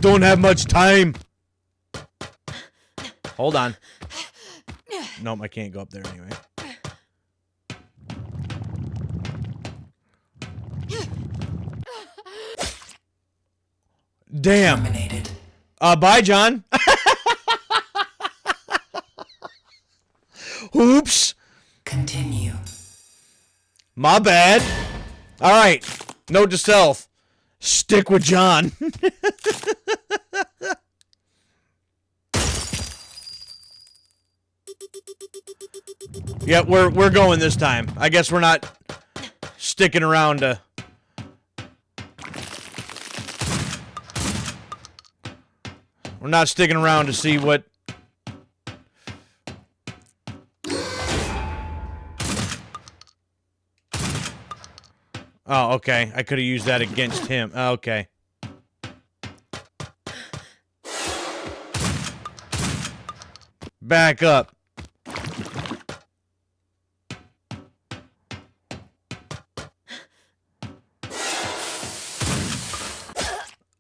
Don't have much time. Hold on. Nope, I can't go up there anyway. Damn. Terminated. Bye, John. Oops. Continue. My bad. All right. Note to self. Stick with John. Yeah, we're going this time. I guess we're not sticking around to... We're not sticking around to see what... Oh, okay. I could have used that against him. Okay. Back up.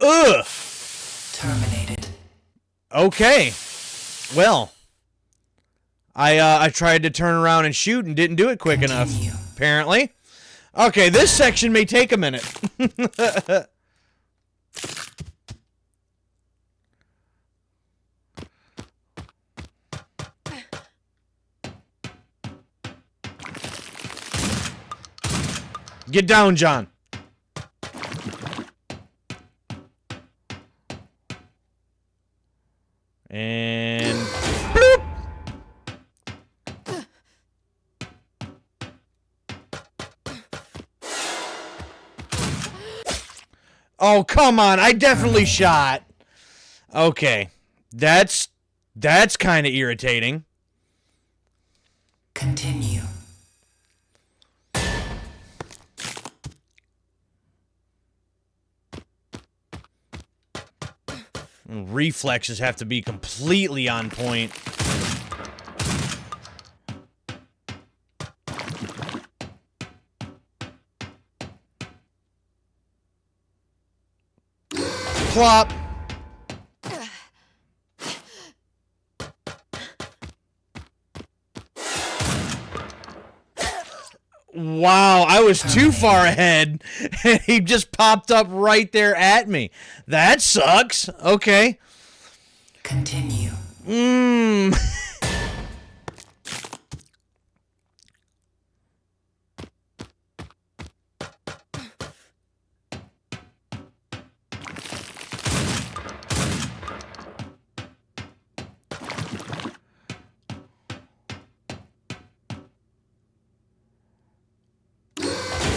Ugh! Terminated. Okay. Well. I tried to turn around and shoot and didn't do it quick enough. Apparently. Okay, this section may take a minute. Get down, John. And... bloop. Oh, come on. I definitely shot. Okay. That's kind of irritating. Continue. Reflexes have to be completely on point. Plop. Wow, I was too far ahead, and he just popped up right there at me. That sucks. Okay. Continue.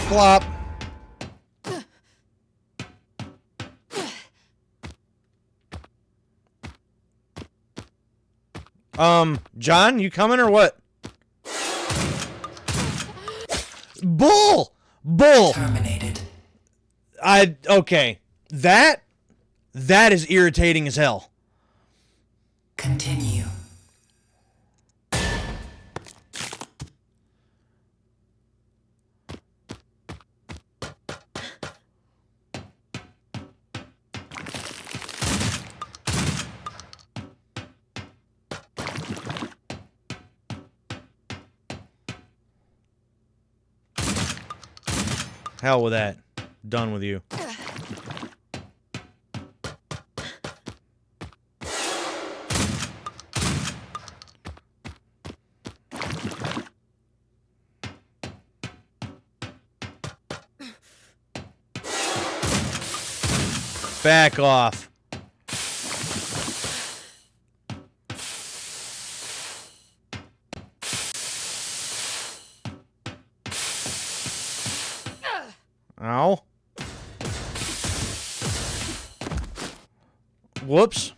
Flop. John, you coming or what? Bull! Bull! Terminated. Okay. That is irritating as hell. Continue. Hell with that. Done with you. Back off. Ow. Whoops.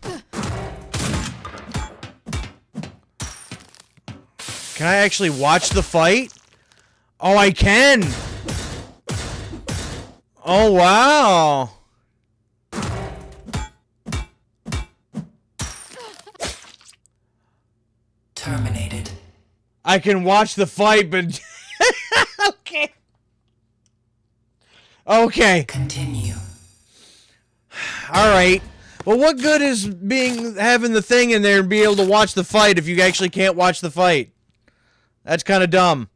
Can I actually watch the fight? Oh, I can. Oh, wow. Terminated. I can watch the fight, but... Okay. Okay. Continue. Alright. Well, what good is having the thing in there and be able to watch the fight if you actually can't watch the fight? That's kind of dumb.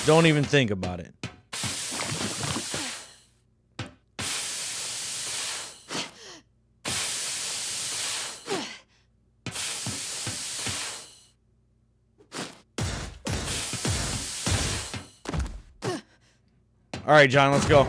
Don't even think about it. All right, John, let's go.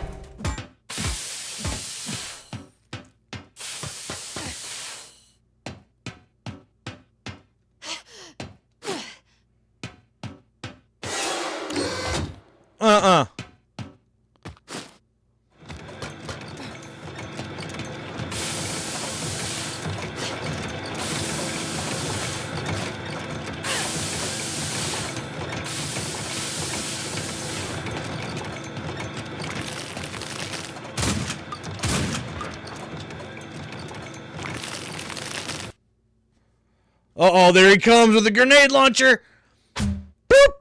Uh-oh, there he comes with a grenade launcher. Boop.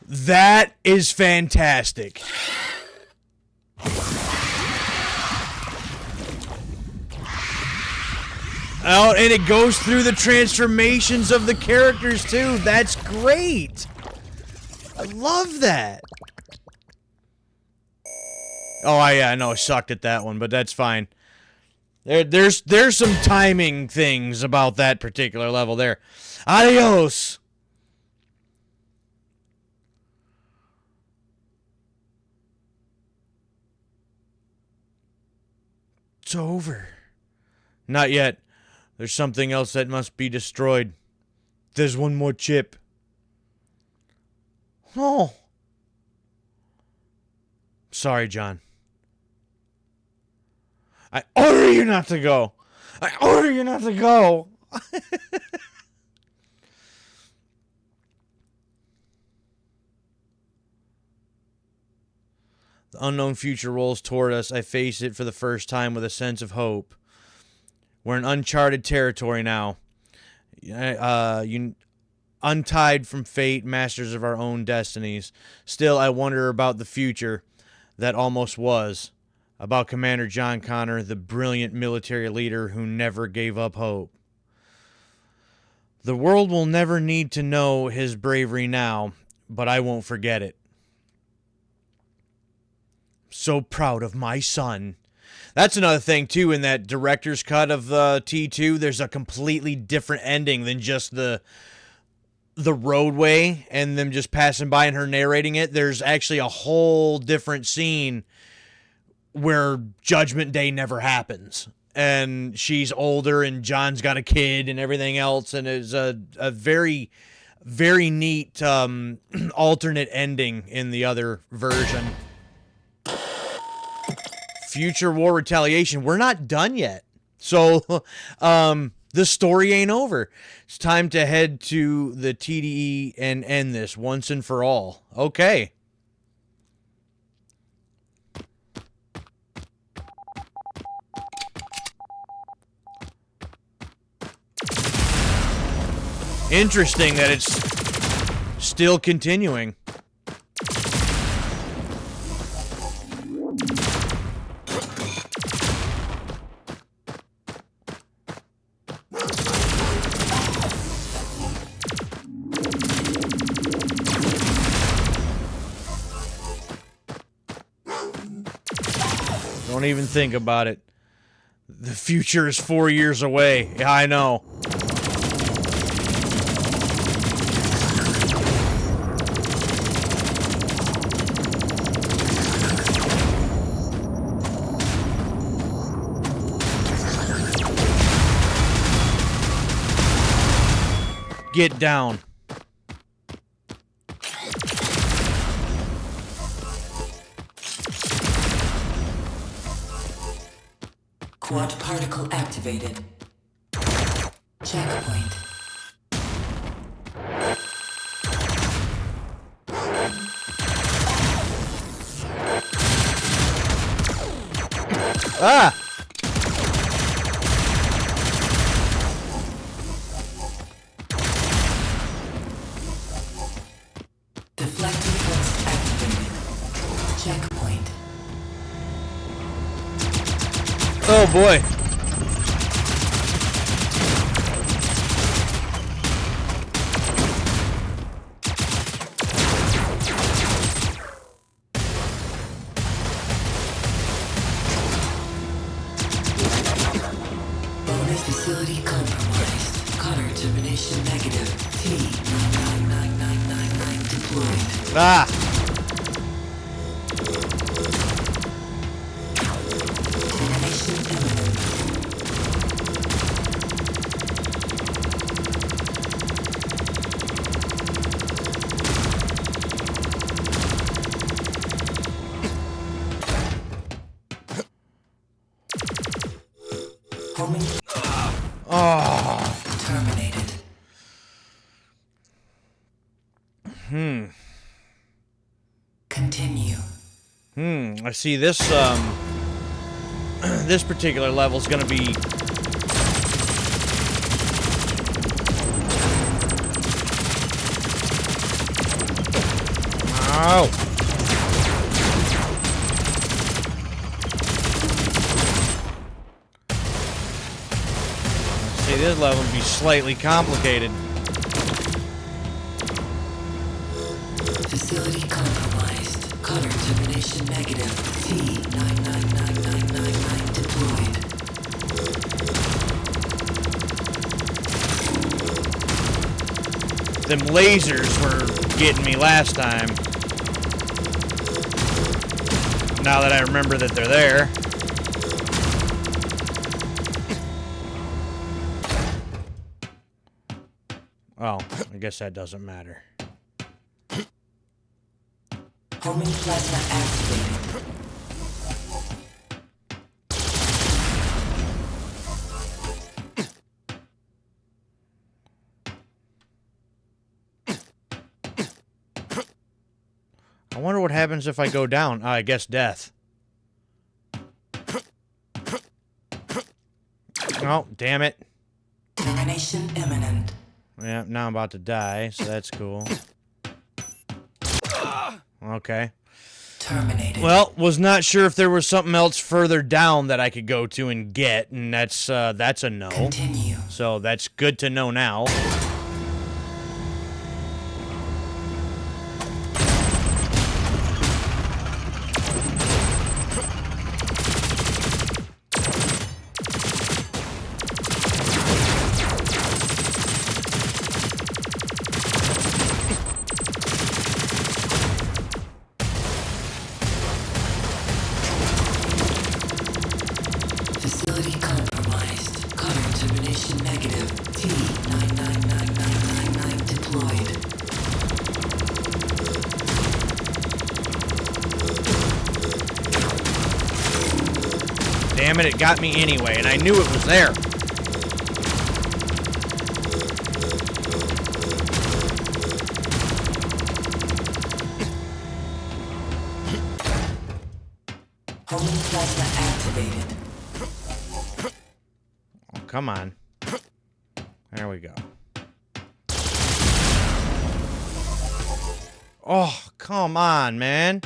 That is fantastic. Oh, and it goes through the transformations of the characters, too. That's great. I love that. Oh, I know I sucked at that one, but that's fine. There's some timing things about that particular level there. Adios. It's over. Not yet. There's something else that must be destroyed. There's one more chip. Oh. Sorry, John. I order you not to go. I order you not to go. The unknown future rolls toward us. I face it for the first time with a sense of hope. We're in uncharted territory now. Untied from fate, masters of our own destinies. Still, I wonder about the future that almost was. About Commander John Connor, the brilliant military leader who never gave up hope. The world will never need to know his bravery now, but I won't forget it. So proud of my son. That's another thing, too, in that director's cut of T2, there's a completely different ending than just the roadway and them just passing by and her narrating it. There's actually a whole different scene where Judgment Day never happens. And she's older and John's got a kid and everything else. And it's a very, very neat alternate ending in the other version. Future War Retaliation. We're not done yet. So, the story ain't over. It's time to head to the TDE and end this once and for all. Okay. Interesting that it's still continuing. Don't even think about it. The future is 4 years away. Yeah, I know. Get down. Quad particle activated. Checkpoint. Ah! Deflecting force activated. Checkpoint. Oh boy. Bonus facility compromised. Cutter termination negative. T-999999 deployed. Ah! Termination imminent. Homing. Terminated. Continue. I see this, this particular level's gonna be... Ow! See, this level will be slightly complicated. Facility compromised. Cutter termination negative. T-999999 deployed. Them lasers were getting me last time. Now that I remember that they're there. Oh, I guess that doesn't matter. Homing plasma activated. I wonder what happens if I go down. I guess death. Oh, damn it. Termination imminent. Yeah, now I'm about to die, so that's cool. Okay. Terminated. Well, was not sure if there was something else further down that I could go to and get, and that's a no. Continue. So that's good to know now. Facility compromised. Cutter termination negative. T-999999 deployed. Damn it, it got me anyway, and I knew it was there. Homing plasma activated. Oh, come on. There we go. Oh, come on, man.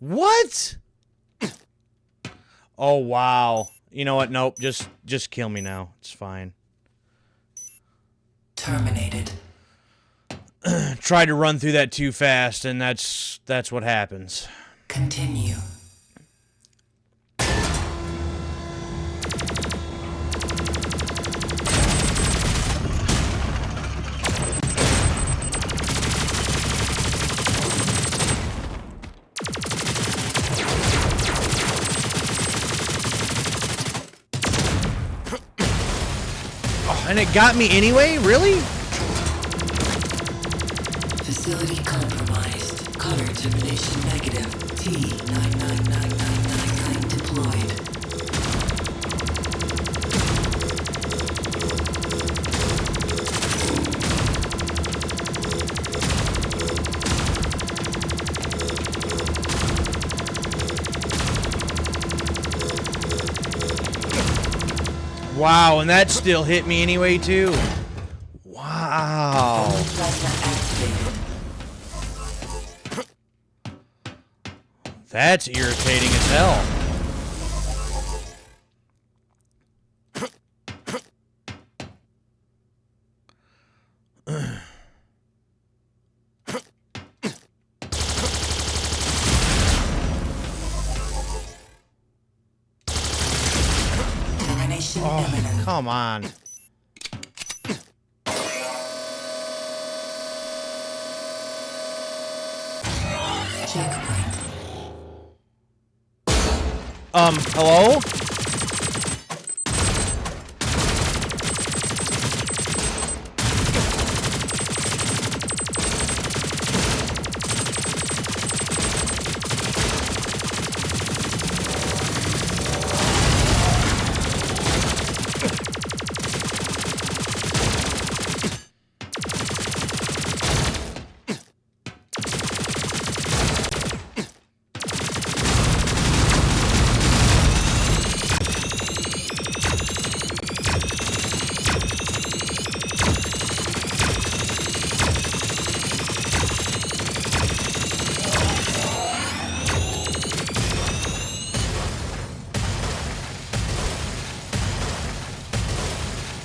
What? Oh, wow. You know what? Nope. Just kill me now. It's fine. Terminated. Tried to run through that too fast, and that's what happens. Continue. Oh, and it got me anyway? Really? Facility compromised. Color termination negative. T999999 deployed. Wow, and that still hit me anyway, too. Wow. Plasma activated. That's irritating as hell. Termination Oh, imminent. come on. Checkpoint. Hello?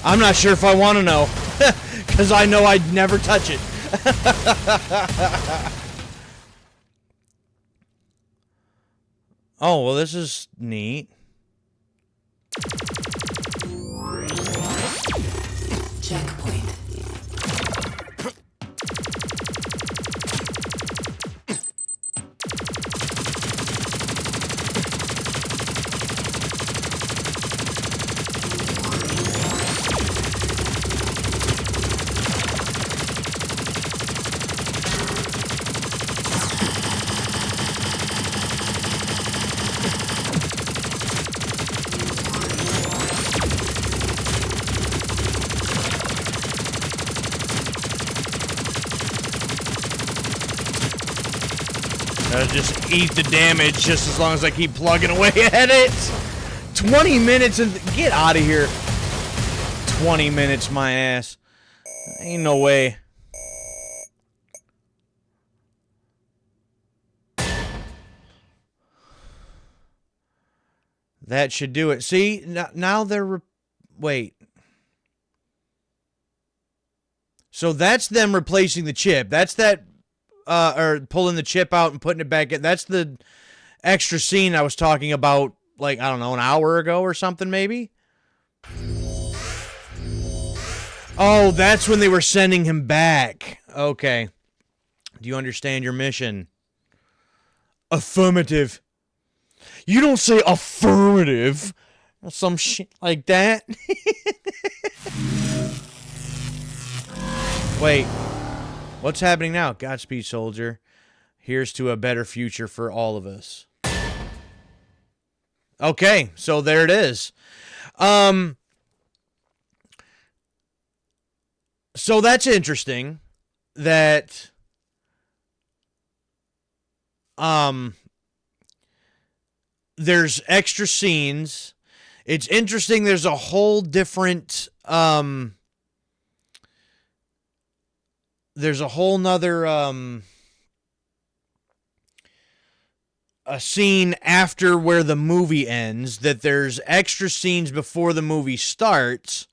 I'm not sure if I want to know. Because I know I'd never touch it. Oh, well, this is neat. Checkpoint. Just eat the damage just as long as I keep plugging away at it. 20 minutes and get out of here. 20 minutes, my ass. Ain't no way. That should do it. See, now they're... Wait. So that's them replacing the chip. That's that... or pulling the chip out and putting it back in. That's the extra scene I was talking about, like, I don't know, an hour ago or something, maybe? Oh, that's when they were sending him back. Okay. Do you understand your mission? Affirmative. You don't say affirmative. Some shit like that. Wait. What's happening now? Godspeed, soldier. Here's to a better future for all of us. Okay, so there it is. So So that's interesting that there's extra scenes. It's interesting there's a whole different there's a whole nother a scene after where the movie ends, that there's extra scenes before the movie starts,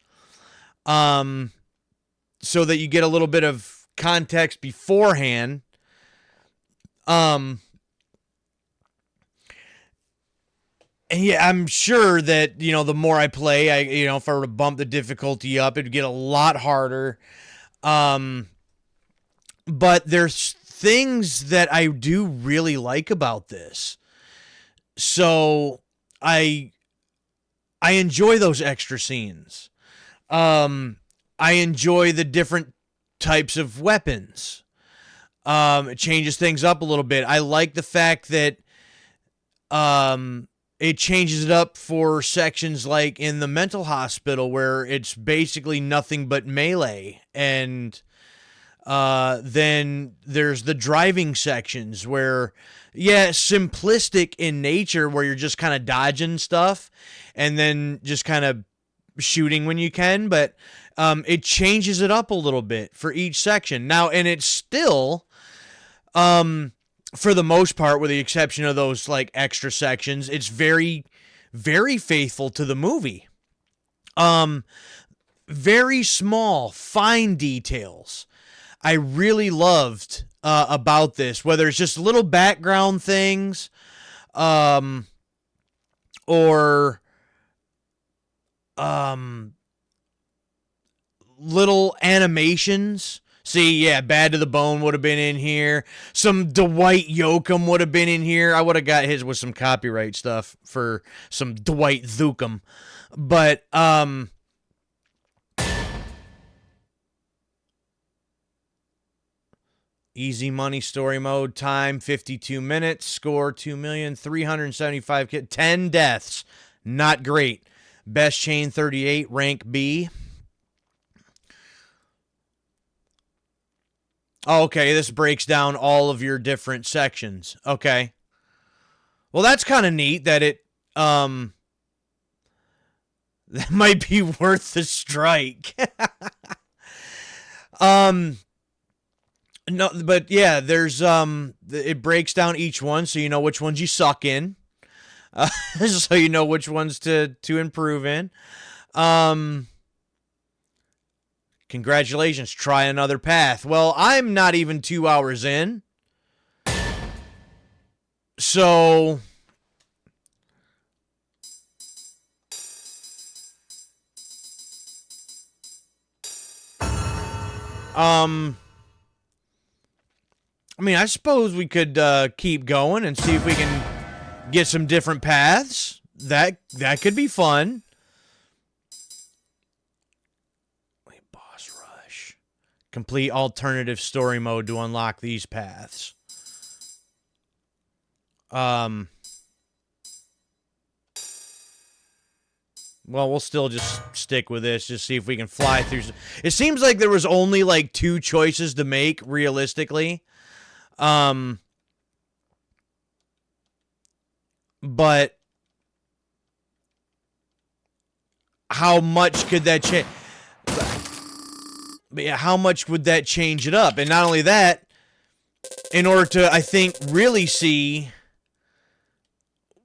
so that you get a little bit of context beforehand. And yeah, I'm sure that, the more I play, if I were to bump the difficulty up, it'd get a lot harder. But there's things that I do really like about this. So I enjoy those extra scenes. I enjoy the different types of weapons. It changes things up a little bit. I like the fact that it changes it up for sections like in the mental hospital where it's basically nothing but melee. And then there's the driving sections where, simplistic in nature, where you're just kind of dodging stuff and then just kind of shooting when you can, but it changes it up a little bit for each section. Now, and it's still, for the most part, with the exception of those like extra sections, it's very, very faithful to the movie. Very small, fine details I really loved about this, whether it's just little background things, or little animations. See, Bad to the Bone would have been in here. Some Dwight Yoakam would have been in here. I would have got his with some copyright stuff for some Dwight Thookum. But, easy money story mode, time 52 minutes, score 2,375,000, 10 deaths. Not great. Best chain 38, rank B. Okay, this breaks down all of your different sections. Okay. Well, that's kind of neat that it that might be worth the strike. No, but yeah, there's it breaks down each one so you know which ones you suck in. So you know which ones to improve in. Congratulations, try another path. Well, I'm not even 2 hours in. So I suppose we could keep going and see if we can get some different paths. That could be fun. Wait, boss rush. Complete alternative story mode to unlock these paths. Well, we'll still just stick with this, just see if we can fly through. It seems like there was only like 2 choices to make, realistically. But how much could that change? But yeah, how much would that change it up? And not only that, in order to, I think, really see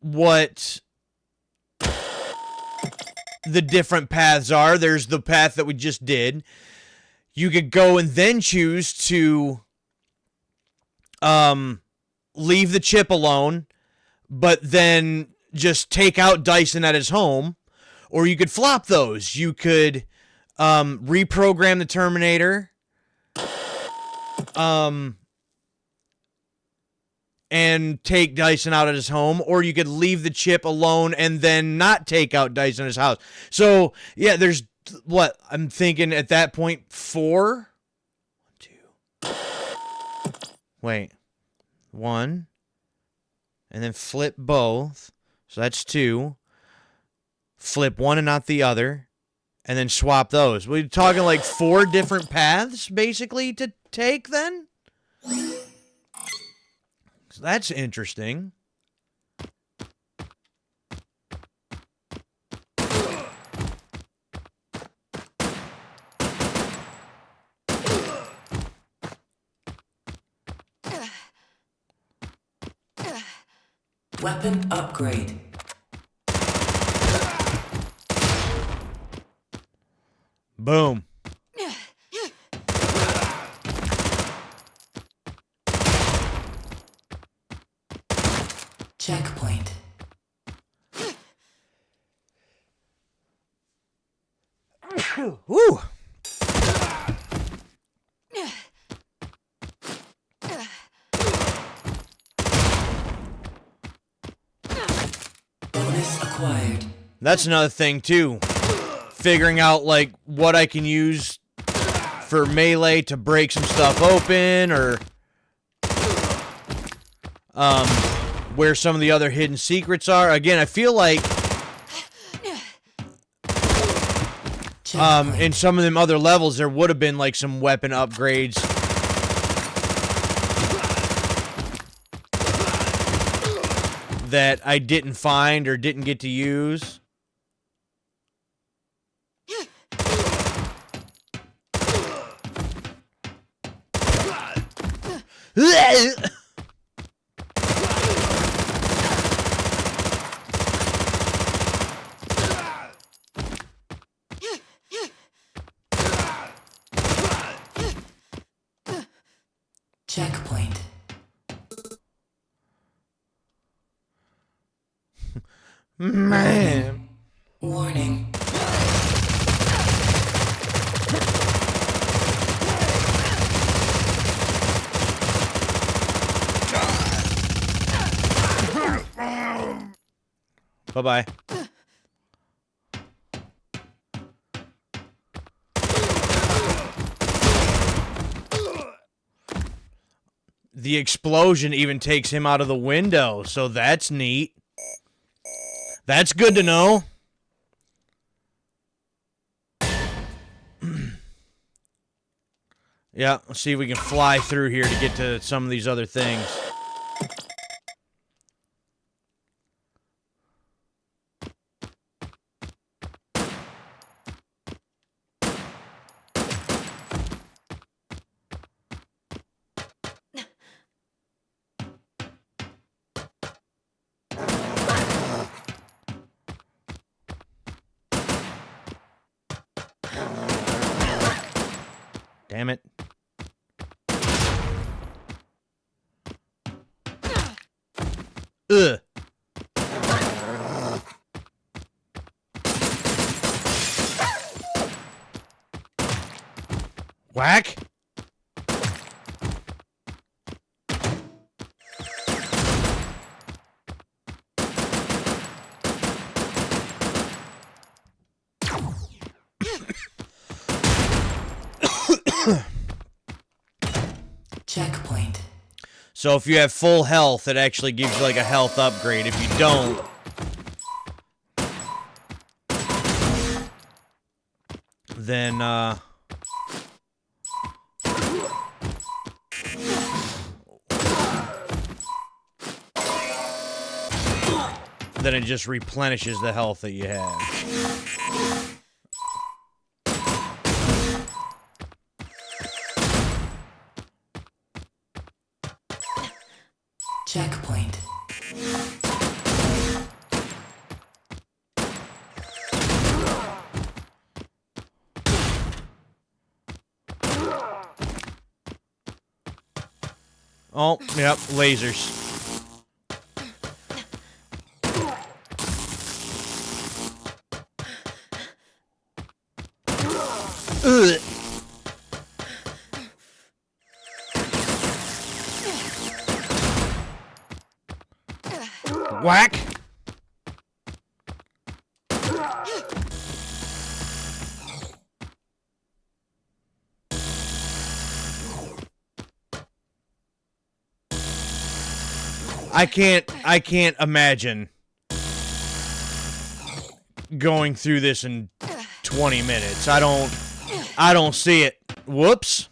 what the different paths are, there's the path that we just did. You could go and then choose to leave the chip alone, but then just take out Dyson at his home, or you could flop those. You could reprogram the Terminator, and take Dyson out at his home, or you could leave the chip alone and then not take out Dyson at his house. So yeah, there's what I'm thinking at that point 4. 1, 2. Wait, 1, and then flip both. So that's 2. Flip one and not the other, and then swap those. We're talking like 4 different paths, basically, to take then? So that's interesting. Weapon upgrade. Boom. Checkpoint. Woo! Bonus acquired. That's another thing, too. Figuring out, like, what I can use for melee to break some stuff open, or where some of the other hidden secrets are. Again, I feel like in some of them other levels there would have been like some weapon upgrades that I didn't find or didn't get to use. Checkpoint. Man. Warning. Bye-bye. The explosion even takes him out of the window, so that's neat. That's good to know. Yeah, let's see if we can fly through here to get to some of these other things. Damn it. Ugh. Whack. Checkpoint. So if you have full health, it actually gives you like a health upgrade. If you don't, then then it just replenishes the health that you have. Checkpoint. Oh, yep, lasers. Ugh. Whack. I can't imagine going through this in 20 minutes. I don't see it. Whoops.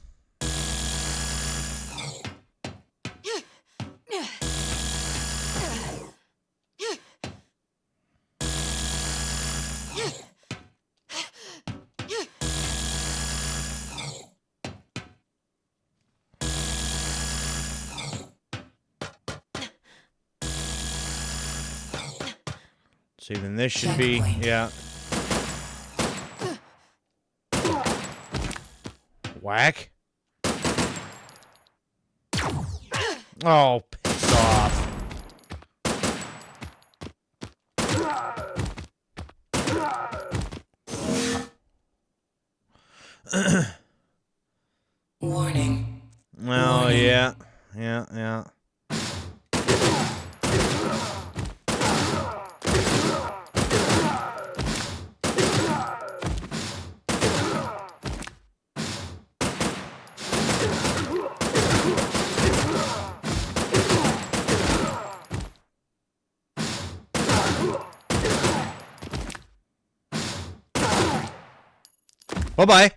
So even this should be, yeah. Whack. Oh, piss off. Warning. Oh, Warning. yeah. Bye-bye.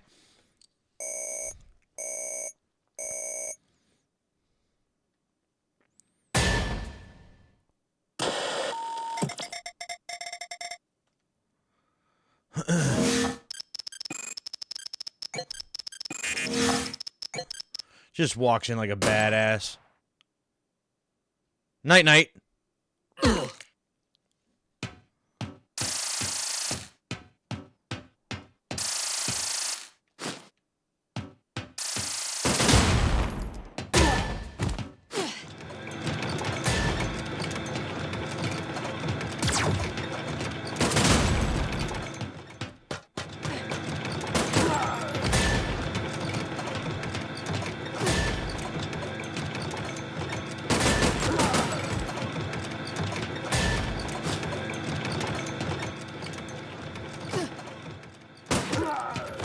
Just walks in like a badass. Night night.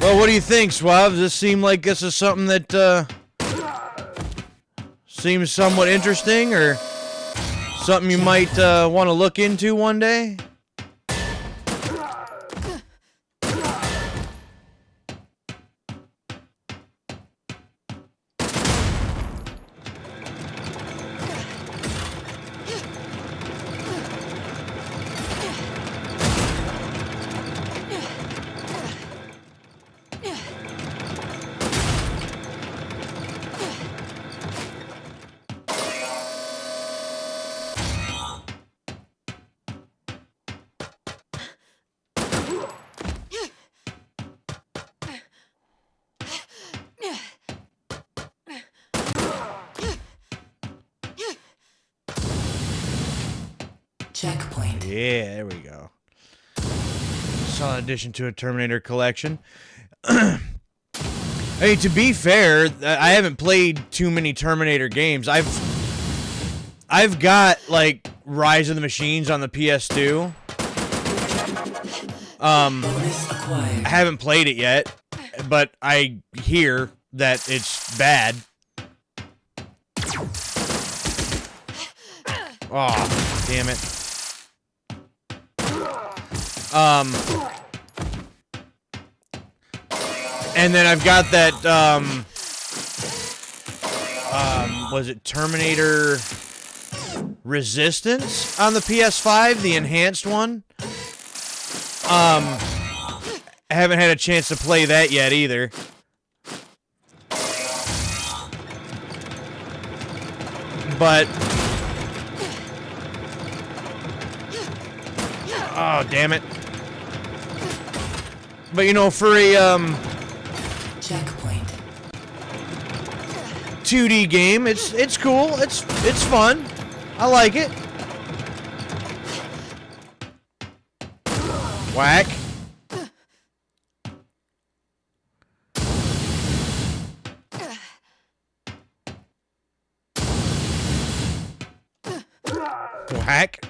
Well, what do you think, Swab? Does this seem like this is something that seems somewhat interesting, or something you might want to look into one day? Checkpoint. Yeah, there we go. Solid addition to a Terminator collection. Hey, to be fair, I haven't played too many Terminator games. I've got like Rise of the Machines on the PS2. Bonus acquired. I haven't played it yet, but I hear that it's bad. Oh, damn it. And then I've got that, was it Terminator Resistance on the PS5, the enhanced one? I haven't had a chance to play that yet either. But oh, damn it. But you know, for a Checkpoint. 2D game, it's cool. It's fun. I like it. Whack. Whack.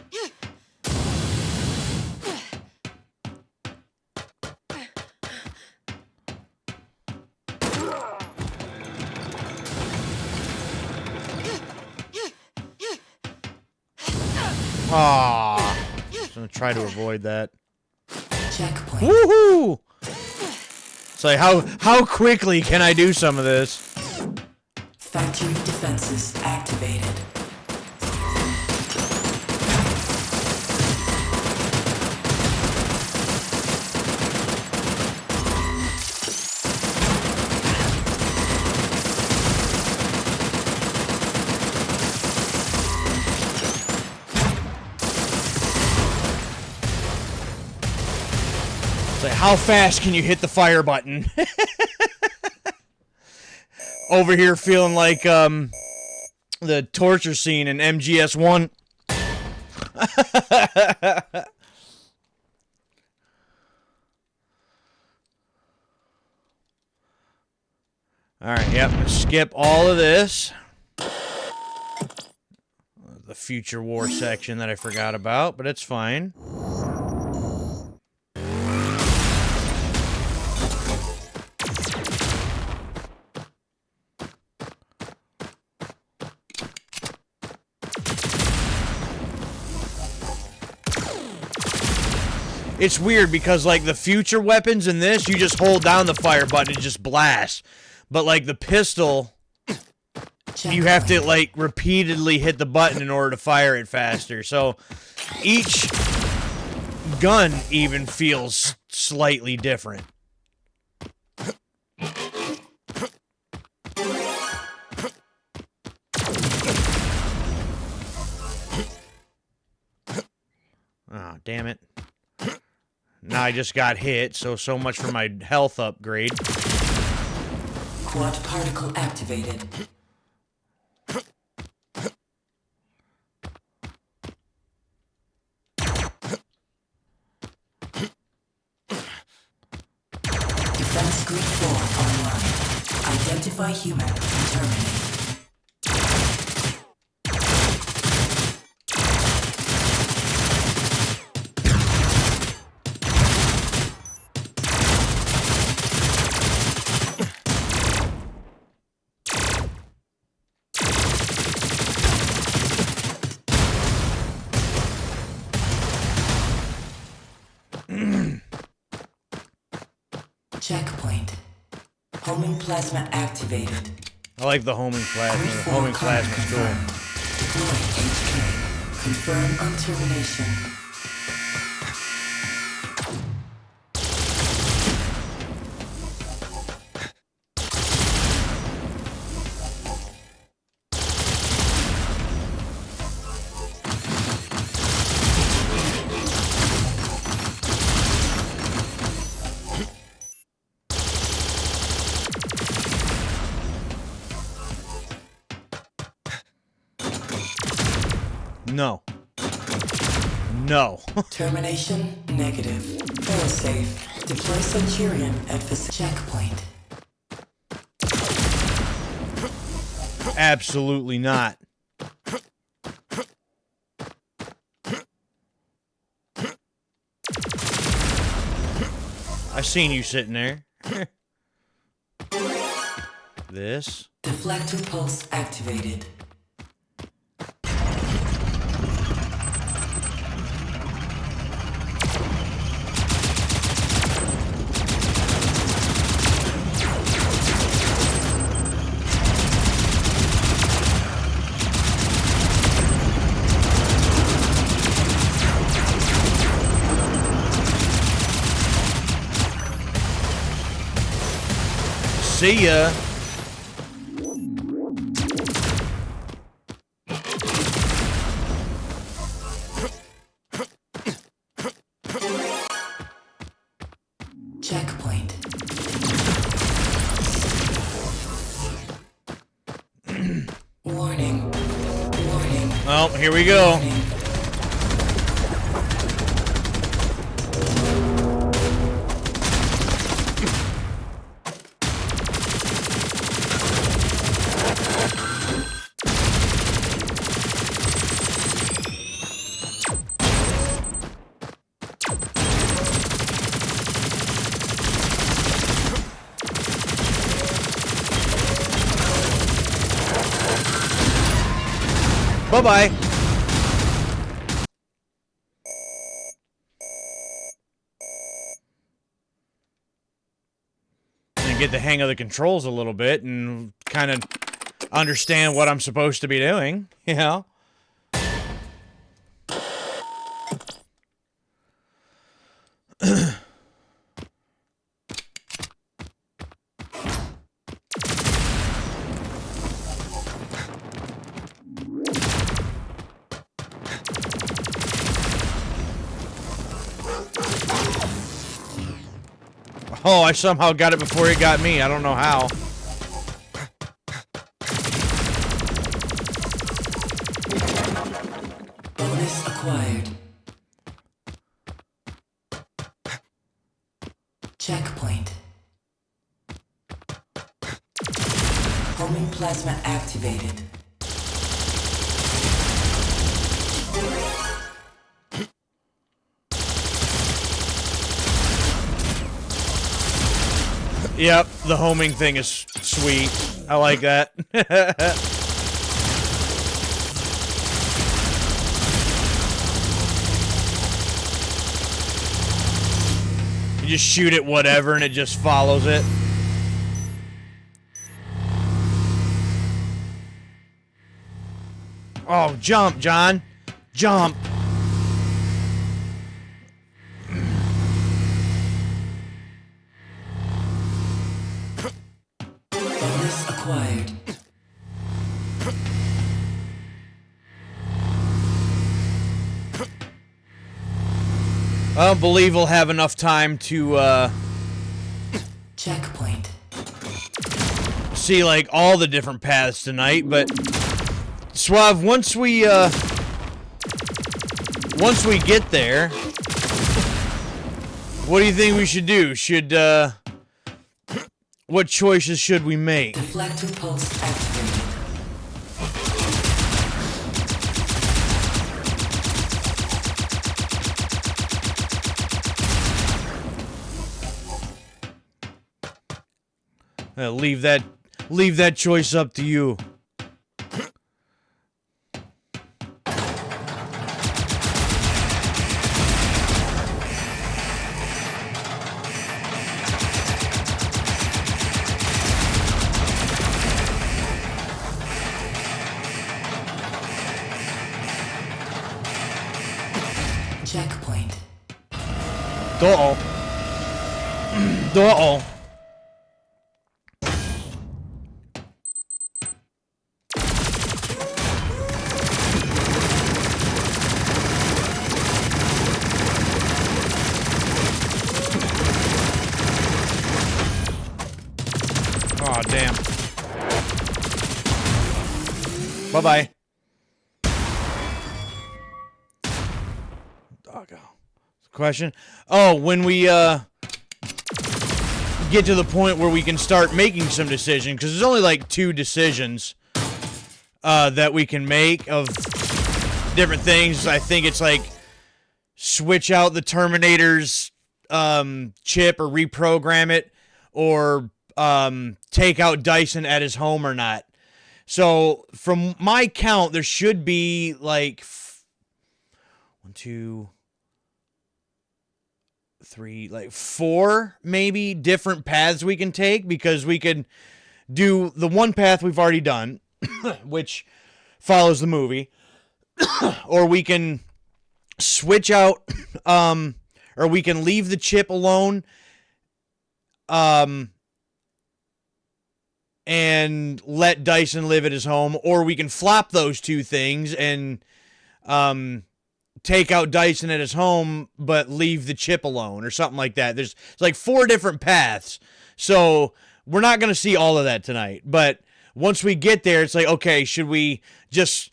Aww. Just gonna try to avoid that. Checkpoint. Woohoo! It's like, how quickly can I do some of this? Factory defenses activated. It's like, how fast can you hit the fire button? Over here feeling like the torture scene in MGS1. Alright, yep, skip all of this. The future war section that I forgot about, but it's fine. It's weird because, like, the future weapons in this, you just hold down the fire button and just blast. But, like, the pistol, you have to, like, repeatedly hit the button in order to fire it faster. So, each gun even feels slightly different. Oh, damn it. Now I just got hit, so much for my health upgrade. Quad particle activated. Defense grid 4 online. Identify human and terminate. Checkpoint. Homing plasma activated. I like the homing plasma. The homing plasma is cool. Deploy HK. Confirm on termination. No. No. Termination negative. Failsafe. Deploy Centurion at the checkpoint. Absolutely not. I seen you sitting there. This. Deflector pulse activated. See ya. Checkpoint. Warning. Warning. Oh, here we go. Warning. Bye-bye. and get the hang of the controls a little bit and kind of understand what I'm supposed to be doing, you know? Oh, I somehow got it before it got me. I don't know how. Bonus acquired. Checkpoint. Homing plasma activated. Yep, the homing thing is sweet. I like that. You just shoot it whatever and it just follows it. Oh, jump, John. Jump. Bonus acquired. I don't believe we'll have enough time to, Checkpoint. see, like, all the different paths tonight, but... Suave, once we get there... What do you think we should do? Should, what choices should we make? Deflector pulse activated. Leave that choice up to you. Checkpoint. Uh-oh. Uh-oh. Oh, damn. Bye-bye. Doggo. Question? Oh, when we, get to the point where we can start making some decisions, because there's only, like, 2 decisions, that we can make of different things. I think it's, like, switch out the Terminator's, chip or reprogram it, or, take out Dyson at his home or not. So, from my count, there should be, like, 1, 2, 3, like 4, maybe, different paths we can take, because we could do the one path we've already done, which follows the movie, or we can switch out, or we can leave the chip alone, and let Dyson live at his home, or we can flop those 2 things and take out Dyson at his home but leave the chip alone, or something like that. There's like 4 different paths, so we're not going to see all of that tonight, but once we get there, it's like, okay, should we just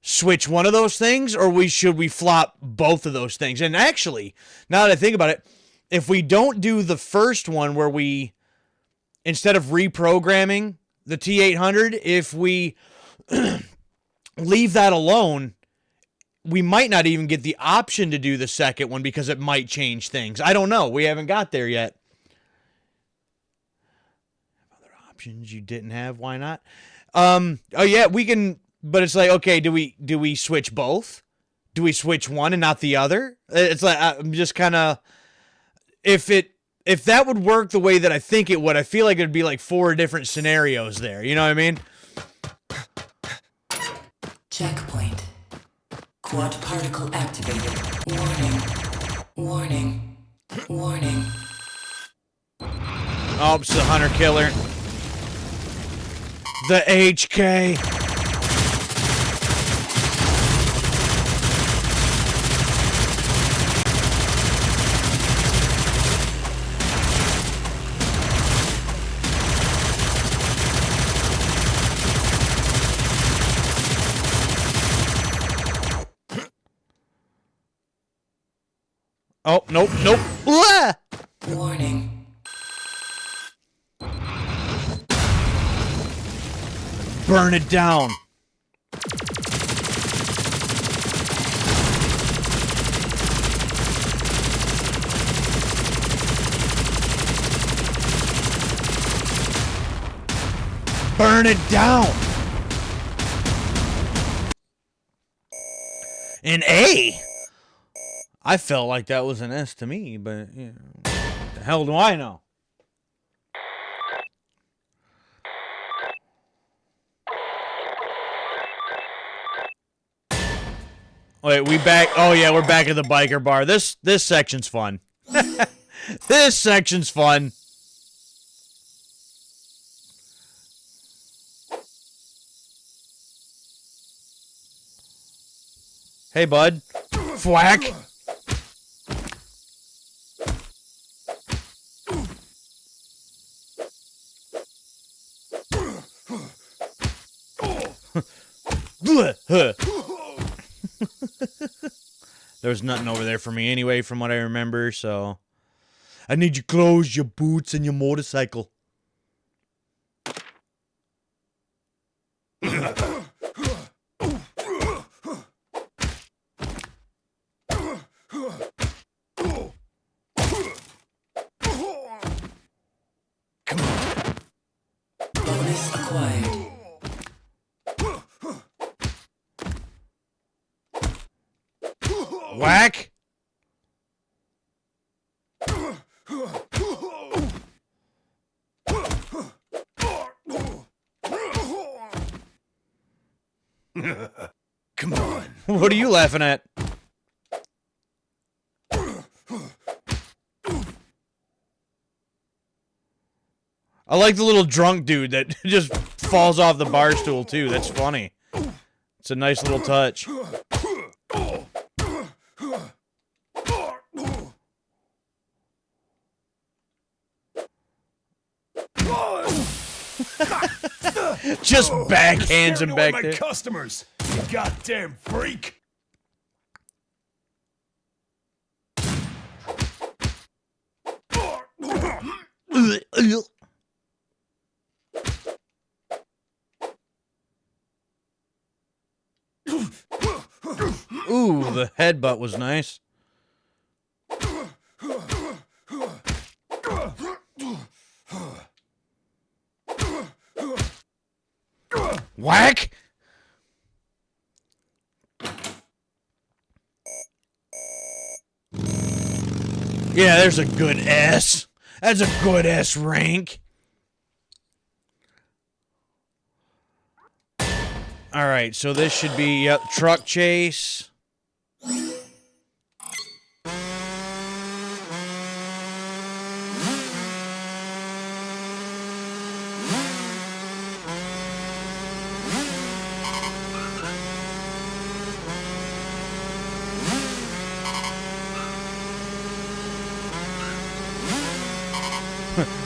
switch one of those things, or should we flop both of those things? And actually, now that I think about it, if we don't do the first one where we, instead of reprogramming the T800, if we leave that alone, we might not even get the option to do the second one, because it might change things. I don't know. We haven't got there yet. Other options you didn't have, why not? Oh yeah, we can, but it's like, okay, do we switch both? Do we switch one and not the other? It's like, I'm just kind of, if it if that would work the way that I think it would, I feel like it'd be like 4 different scenarios there. You know what I mean? Checkpoint. Quad particle activated. Warning. Warning. Warning. Oh, it's the hunter killer. The HK. Oh, nope, nope. Blah! Warning. Burn it down. Burn it down. An A. I felt like that was an S to me, but you know, the hell do I know? Wait, we back? Oh yeah, we're back at the biker bar. This section's fun. This section's fun. Hey, bud. Thwack. There's nothing over there for me anyway, from what I remember, so... I need your clothes, your boots, and your motorcycle. Bonus acquired. Whack! Come on. What are you laughing at? I like the little drunk dude that just falls off the bar stool too. That's funny. It's a nice little touch. Just backhands him back my there. customers, you goddamn freak. Ooh, the headbutt was nice. Whack! Yeah, there's a good S. That's a good S rank. Alright, so this should be, yep, truck chase.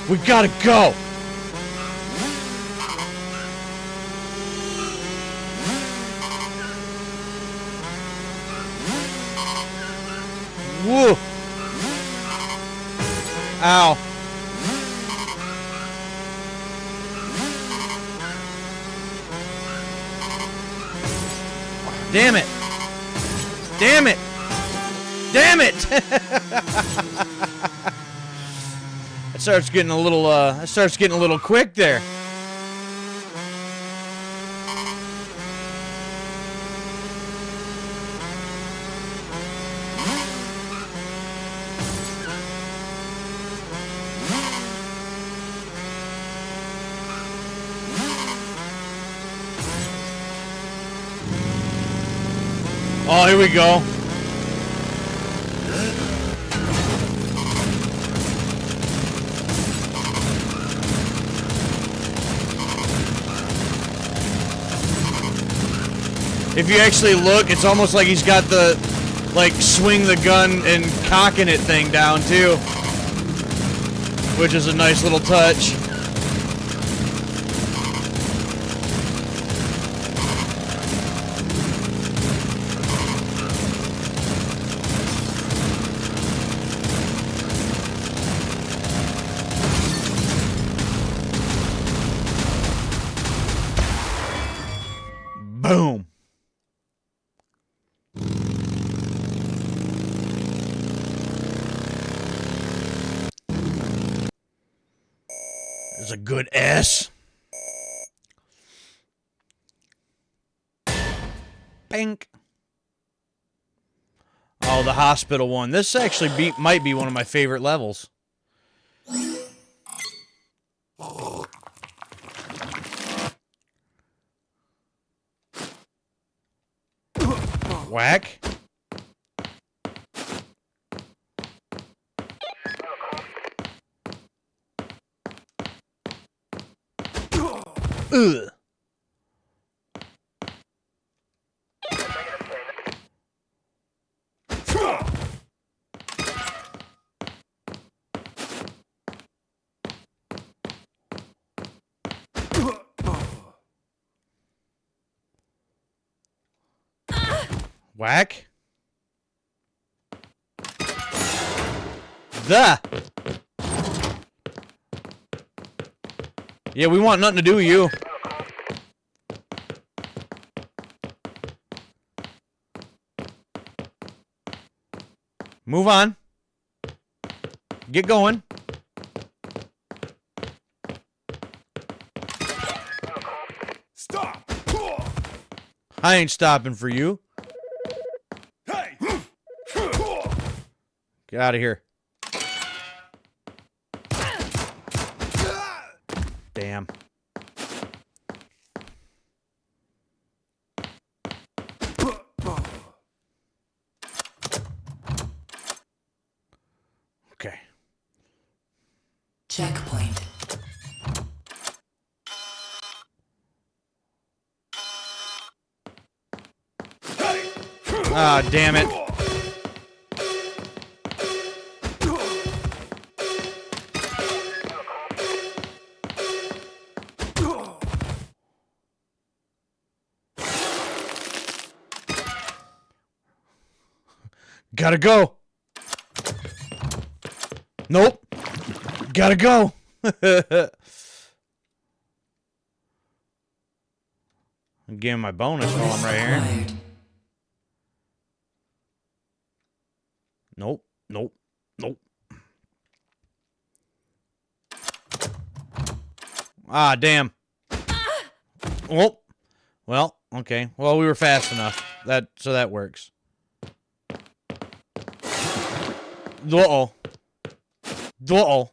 We gotta go! Whoa! Ow. Damn it! Damn it! Damn it! It starts getting a little quick there. Oh, here we go. If you actually look, it's almost like he's got the, like, swing the gun and cocking it thing down, too. Which is a nice little touch. Boom. There's a good S. Pink. Oh, the hospital one. This actually might be one of my favorite levels. Whack. Ugh. Whack. The. Yeah, we want nothing to do with you. Move on. Get going. Stop! I ain't stopping for you. Hey! Get out of here. Damn. Okay. Checkpoint. Ah, damn it. Gotta go. Nope. Gotta go. I'm getting my bonus while I'm right here. Acquired. Nope. Nope. Nope. Ah, damn. Oh. Well, okay. Well, we were fast enough. So that works. Uh-oh. Uh-oh.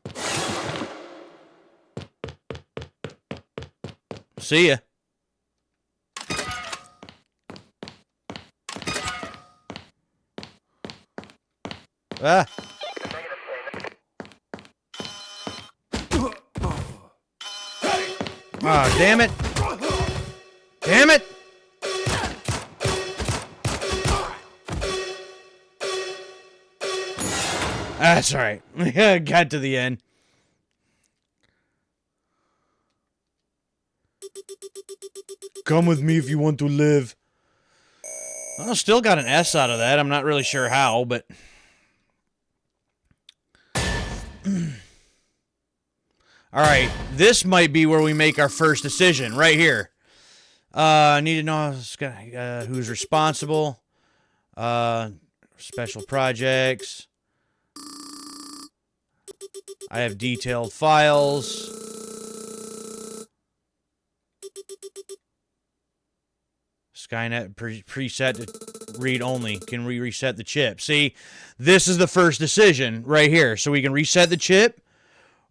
See ya. Ah. Ah, damn it. Damn it. That's all right. Got to the end. Come with me if you want to live. Well, still got an S out of that. I'm not really sure how, but... Alright, this might be where we make our first decision, right here. I need to know who's responsible. Special projects. I have detailed files. Skynet preset to read only. Can we reset the chip? See, this is the first decision right here. So we can reset the chip,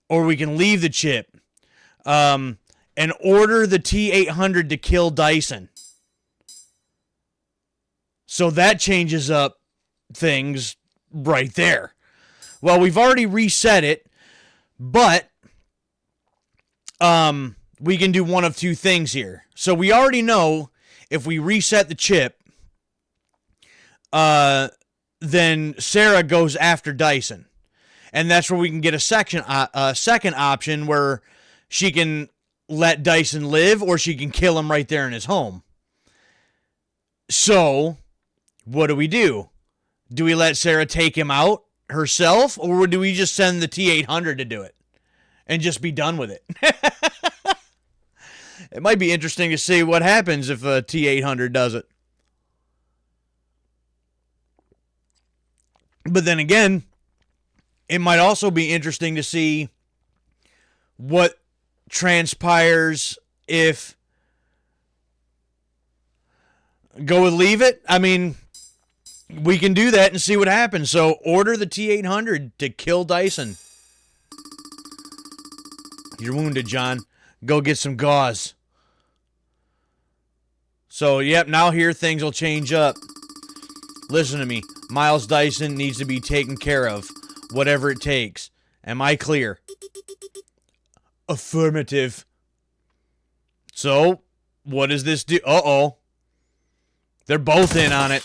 or we can leave the chip. And order the T-800 to kill Dyson. So that changes up things right there. Well, we've already reset it, but we can do one of two things here. So we already know if we reset the chip, then Sarah goes after Dyson. And that's where we can get a second option where she can let Dyson live or she can kill him right there in his home. So, what do? Do we let Sarah take him out herself, or do we just send the T-800 to do it and just be done with it? It might be interesting to see what happens if a T-800 does it. But then again, it might also be interesting to see what transpires if go with leave it. I mean, we can do that and see what happens. So order the T-800 to kill Dyson. You're wounded, John. Go get some gauze. So, yep, now here things will change up. Listen to me. Miles Dyson needs to be taken care of. Whatever it takes. Am I clear? Affirmative. So, what does this do? Uh-oh. They're both in on it.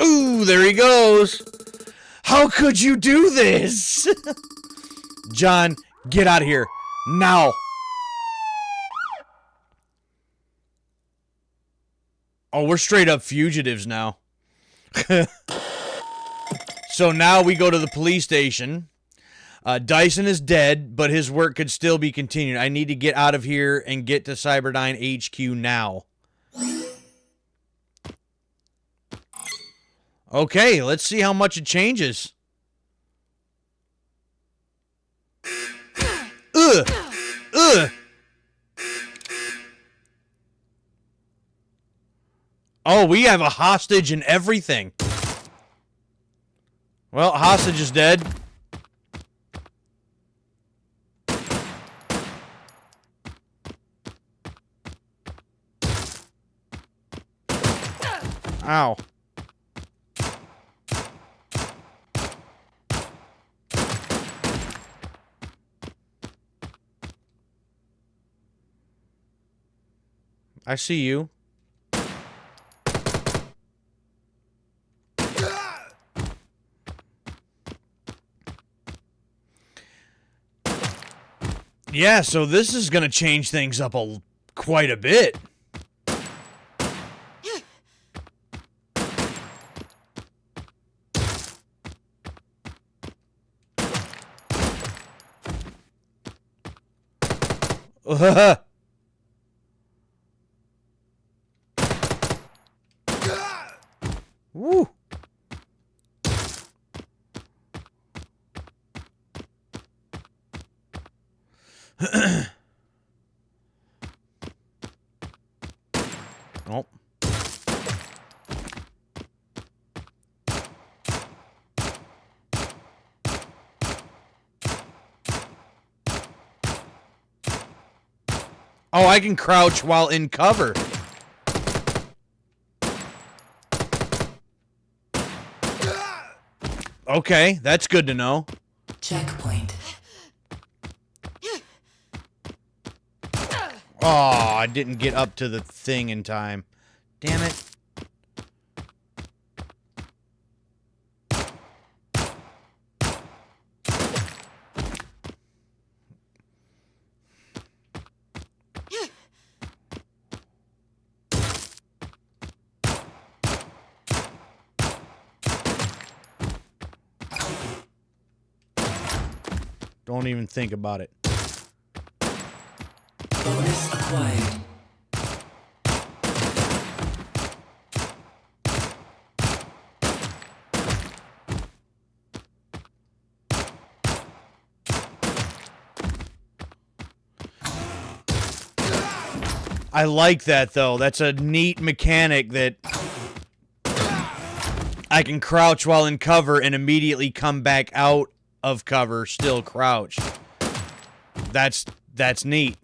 Ooh, there he goes. How could you do this? John, get out of here. Now. Oh, we're straight up fugitives now. So now we go to the police station. Dyson is dead, but his work could still be continued. I need to get out of here and get to Cyberdyne HQ now. Okay, let's see how much it changes. Ugh! Ugh! Oh, we have a hostage and everything. Well, hostage is dead. Ow. I see you. Yeah, so this is going to change things up quite a bit. Woo. Nope. Oh, I can crouch while in cover. Okay, that's good to know. Checkpoint. Oh, I didn't get up to the thing in time. Damn it. Don't even think about it. Bonus acquired. I like that, though. That's a neat mechanic that I can crouch while in cover and immediately come back out of cover, still crouched. That's neat.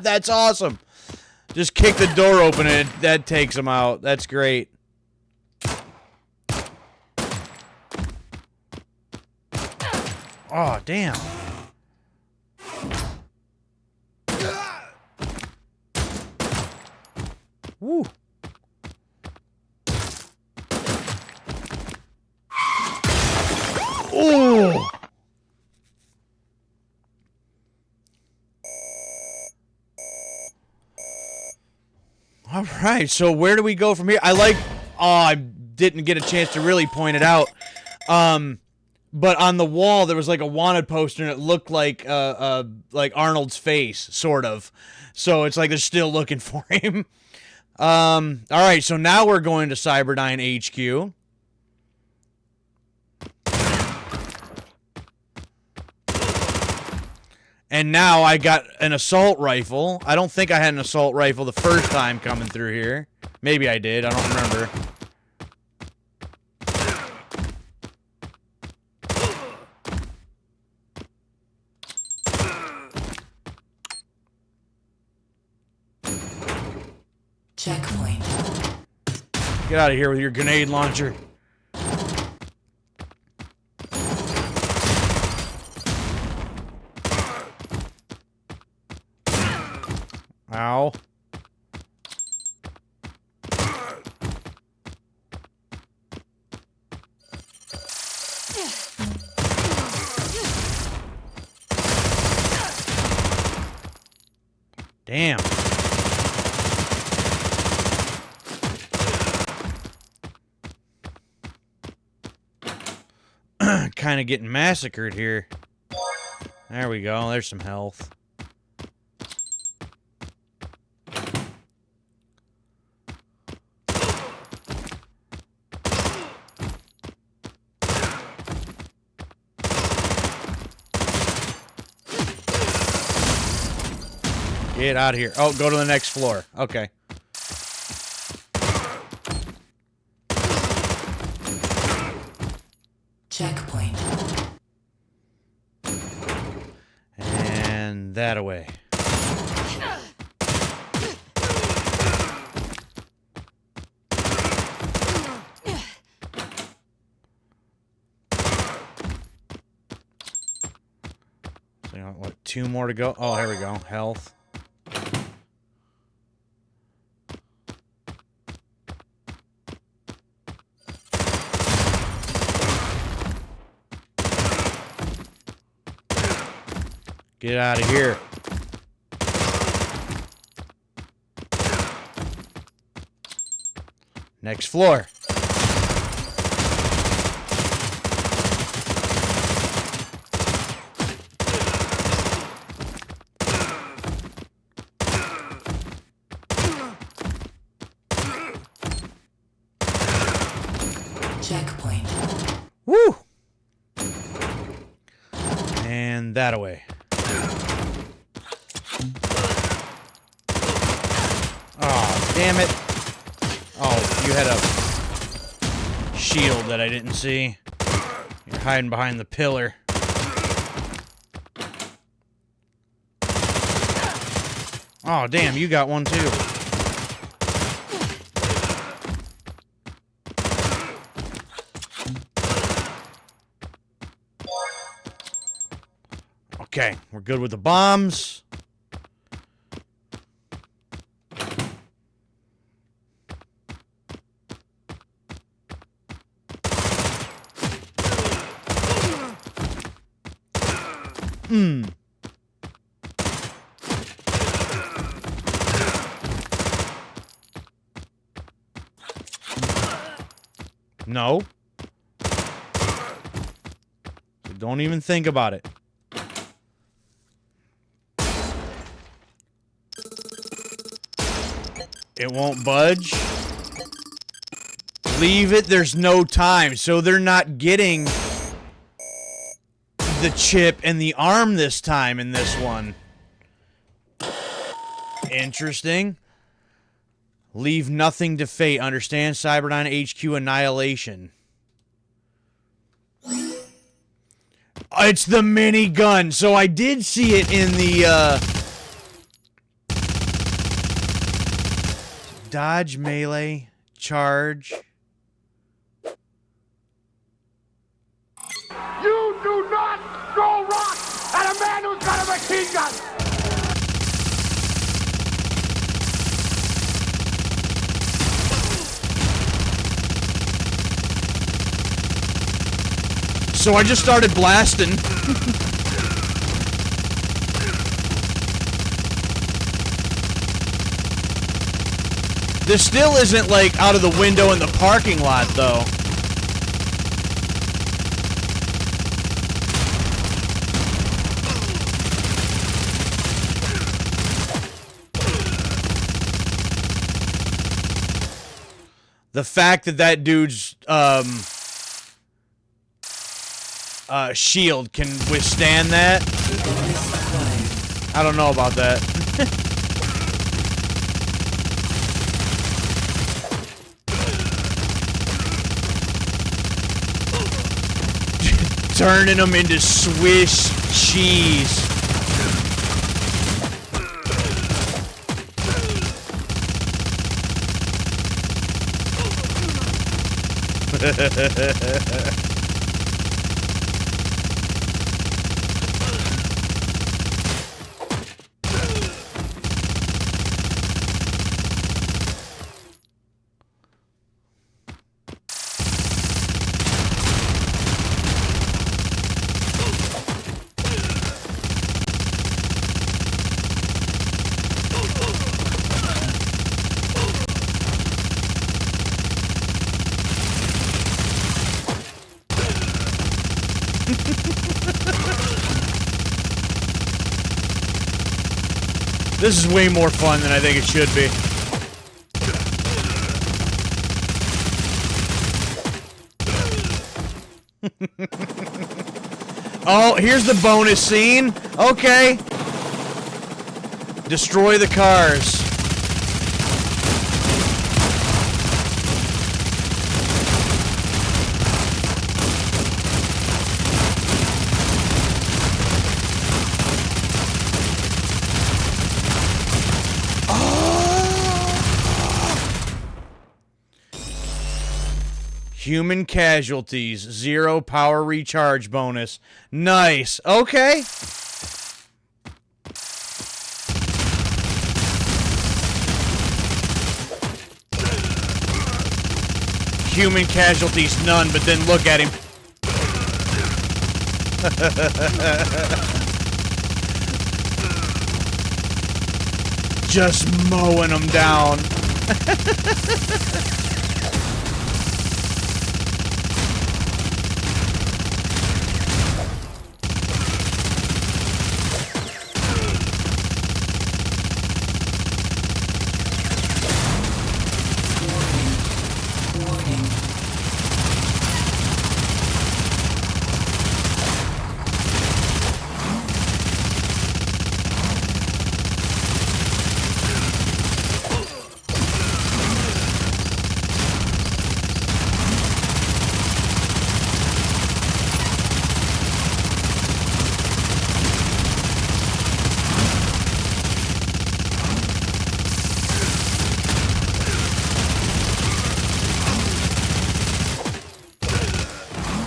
That's awesome. Just kick the door open and that takes him out. That's great. Oh, damn. Woo. Oh. All right, so where do we go from here? I like... Oh, I didn't get a chance to really point it out. But on the wall, there was like a wanted poster, and it looked like Arnold's face, sort of. So it's like they're still looking for him. All right, so now we're going to Cyberdyne HQ. And now I got an assault rifle. I don't think I had an assault rifle the first time coming through here. Maybe I did. I don't remember. Checkpoint. Get out of here with your grenade launcher. Ow. Damn. Kind of getting massacred here. There we go. There's some health. Get out of here. Oh, go to the next floor. Okay. Checkpoint. And that away. So, what, 2 more to go? Oh, here we go. Health. Get out of here. Next floor. Checkpoint. Woo! And that away. Oh, damn it. Oh, you had a shield that I didn't see. You're hiding behind the pillar. Oh, damn, you got one too. Okay, we're good with the bombs. No. So don't even think about it. It won't budge. Leave it. There's no time. So they're not getting the chip and the arm this time in this one. Interesting. Leave nothing to fate. Understand? Cyberdyne HQ annihilation. It's the minigun. So I did see it in the dodge, melee, charge. You do not throw rocks at a man who's got a machine gun! So I just started blasting. This still isn't like out of the window in the parking lot though. The fact that that dude's shield can withstand that, I don't know about that. Turning them into Swiss cheese. This is way more fun than I think it should be. Oh, here's the bonus scene. Okay. Destroy the cars. Human casualties, 0 power recharge bonus. Nice. Okay. Human casualties, none, but then look at him. Just mowing them down.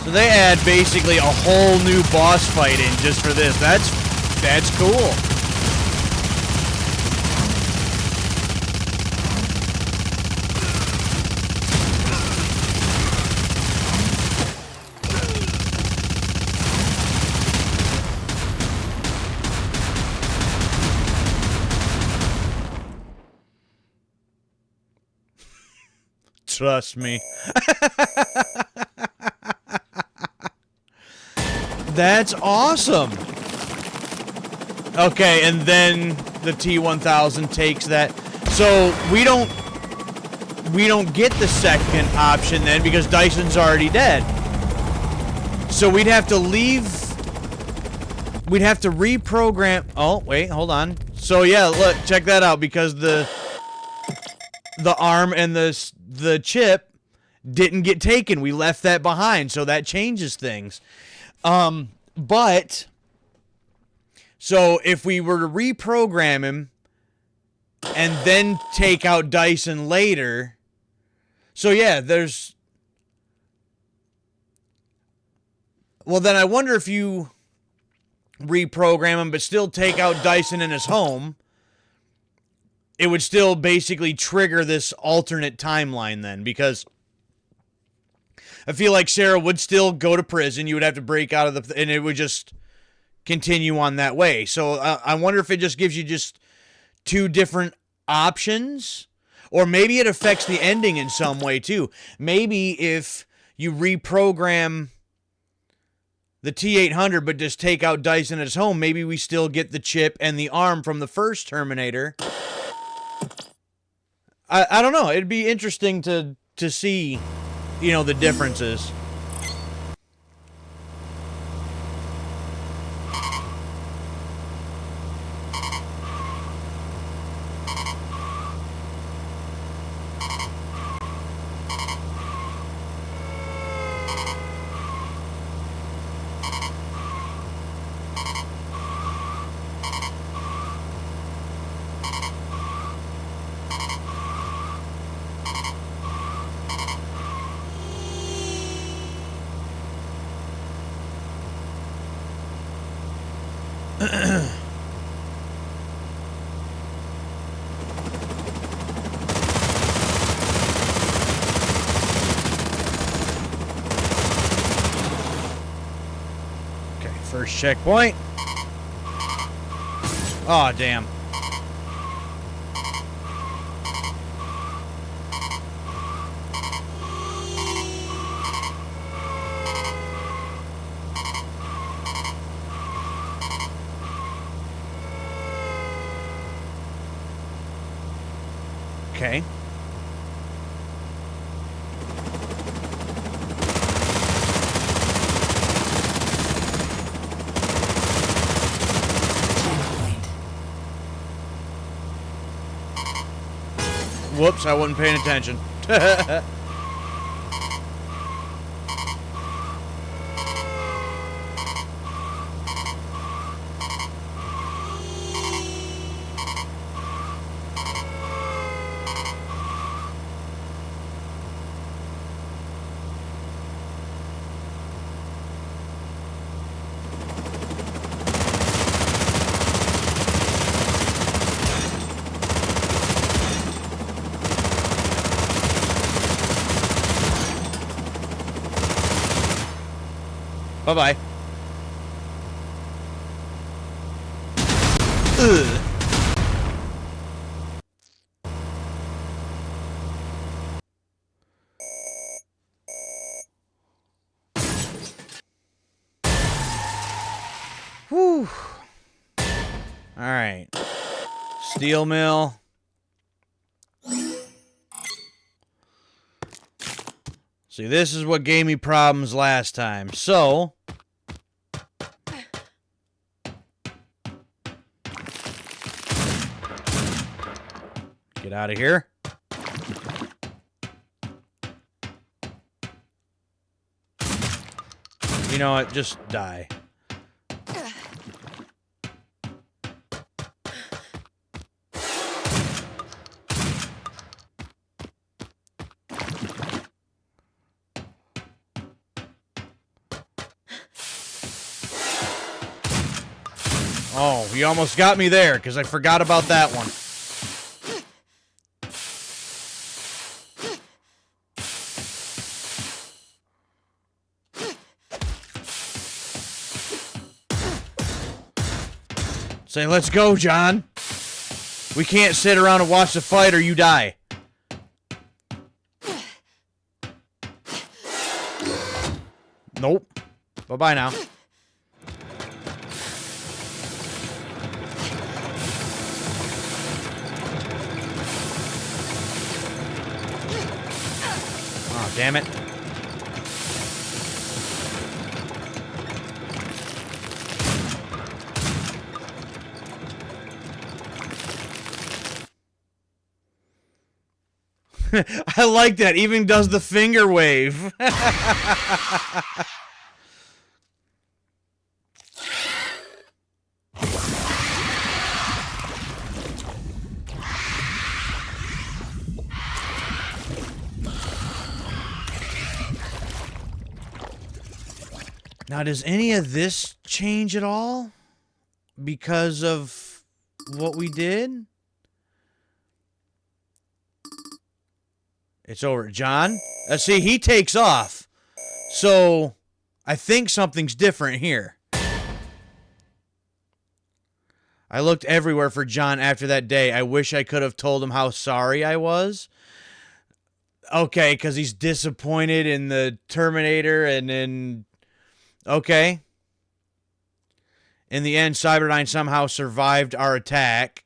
So they add basically a whole new boss fight in just for this. That's cool. Trust me. That's awesome. Okay, and then the T-1000 takes that. So we don't get the second option then because Dyson's already dead. So we'd have to leave. We'd have to reprogram. Oh, wait, hold on. So yeah, look, check that out because the arm and the chip didn't get taken. We left that behind, so that changes things. But, so if we were to reprogram him and then take out Dyson later, so yeah, there's... Well, then I wonder if you reprogram him but still take out Dyson in his home, it would still basically trigger this alternate timeline then, because I feel like Sarah would still go to prison. You would have to break out of and it would just continue on that way. So I wonder if it just gives you just two different options, or maybe it affects the ending in some way too. Maybe if you reprogram the T-800 but just take out Dyson at his home, maybe we still get the chip and the arm from the first Terminator. I don't know. It'd be interesting to see, you know, the differences. Okay, first checkpoint. Oh, damn. Okay. Checkpoint. Whoops, I wasn't paying attention. Bye-bye. Ugh. Whew. All right. Steel mill. See, this is what gave me problems last time. So, get out of here. You know what? Just die. Oh, he almost got me there because I forgot about that one. Say, let's go, John. We can't sit around and watch the fight or you die. Nope. Bye-bye now. Oh, damn it. I like that. Even does the finger wave. Now, does any of this change at all because of what we did? It's over. John? See, he takes off. So, I think something's different here. I looked everywhere for John after that day. I wish I could have told him how sorry I was. Okay, because he's disappointed in the Terminator and then... Okay. In the end, Cyberdyne somehow survived our attack.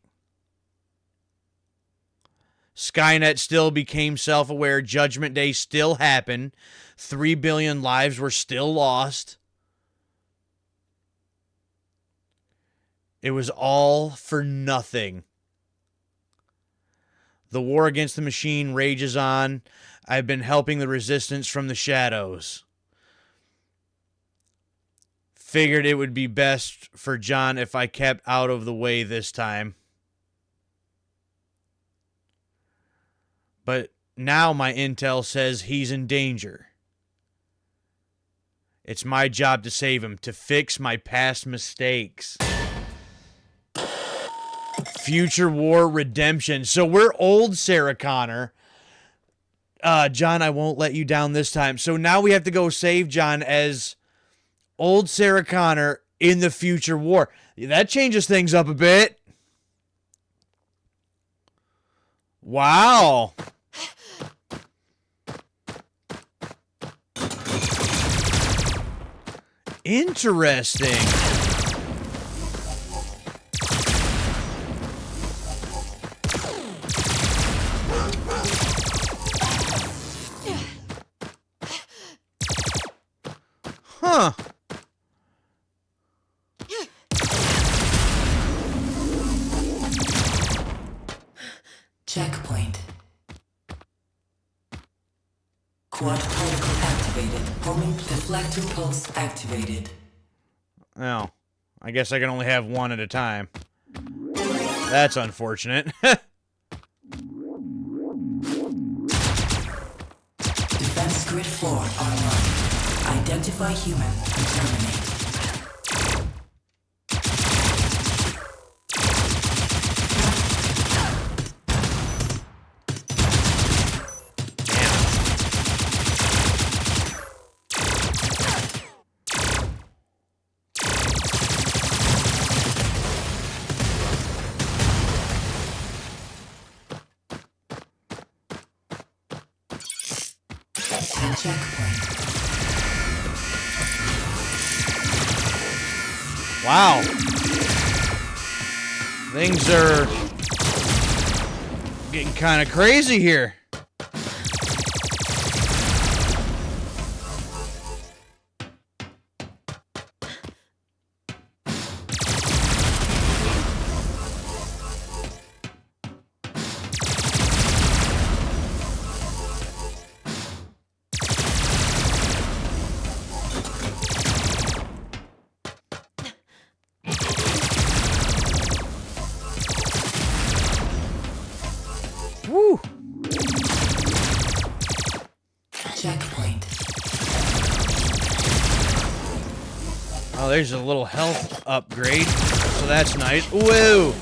Skynet still became self-aware. Judgment Day still happened. 3 billion lives were still lost. It was all for nothing. The war against the machine rages on. I've been helping the resistance from the shadows. Figured it would be best for John if I kept out of the way this time. But now my intel says he's in danger. It's my job to save him, to fix my past mistakes. Future War Redemption. So we're old Sarah Connor. John, I won't let you down this time. So now we have to go save John as old Sarah Connor in the future war. That changes things up a bit. Wow. Interesting. Huh. Checkpoint. Quad particle activated. Homing deflector pulse activated. Oh, I guess I can only have one at a time. That's unfortunate. Defense grid 4 online. Identify human and terminate. Checkpoint. Wow. Things are getting kind of crazy here. Woo. Checkpoint. Oh, there's a little health upgrade. So that's nice. Whoa.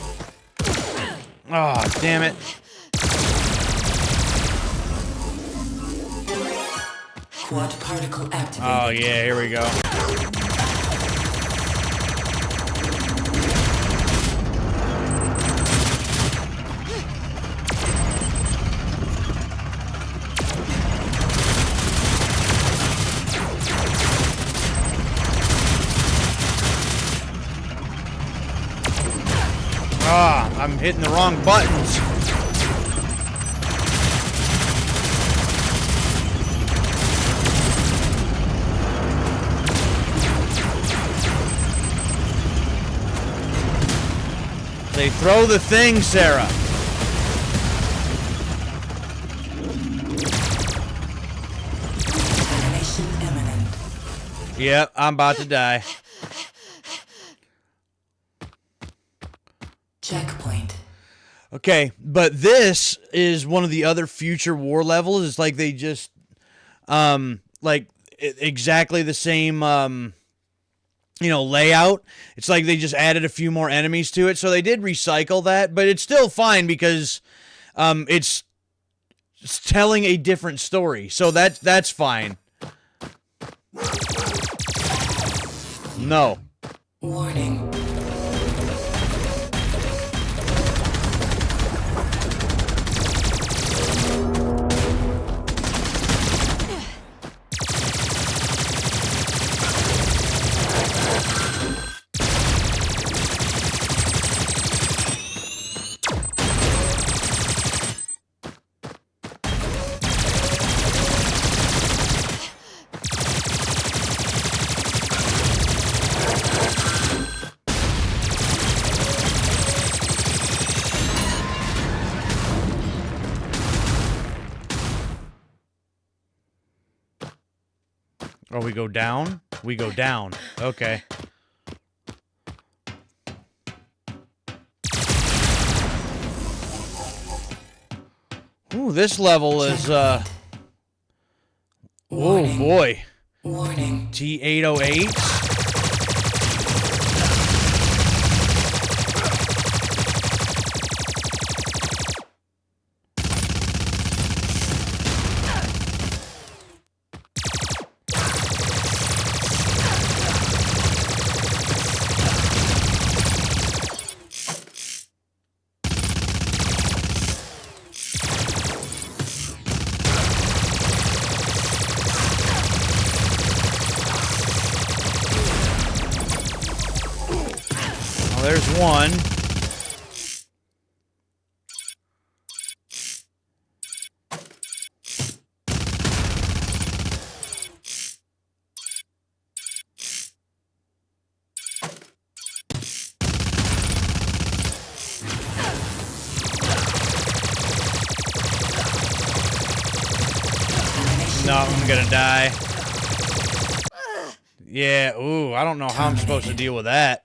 Oh, damn it. Quad particle activated. Oh, yeah, here we go. Ah, I'm hitting the wrong buttons. They throw the thing, Sarah. Termination imminent. Yep, I'm about to die. Checkpoint. Okay, but this is one of the other future war levels. It's like they just, exactly the same, layout. It's like they just added a few more enemies to it. So they did recycle that, but it's still fine because it's telling a different story. So that's fine. No. Warning. Oh, we go down? We go down. Okay. Ooh, this level is, oh boy. Warning. T808. There's one. No, I'm gonna die. Yeah, ooh, I don't know how I'm supposed to deal with that.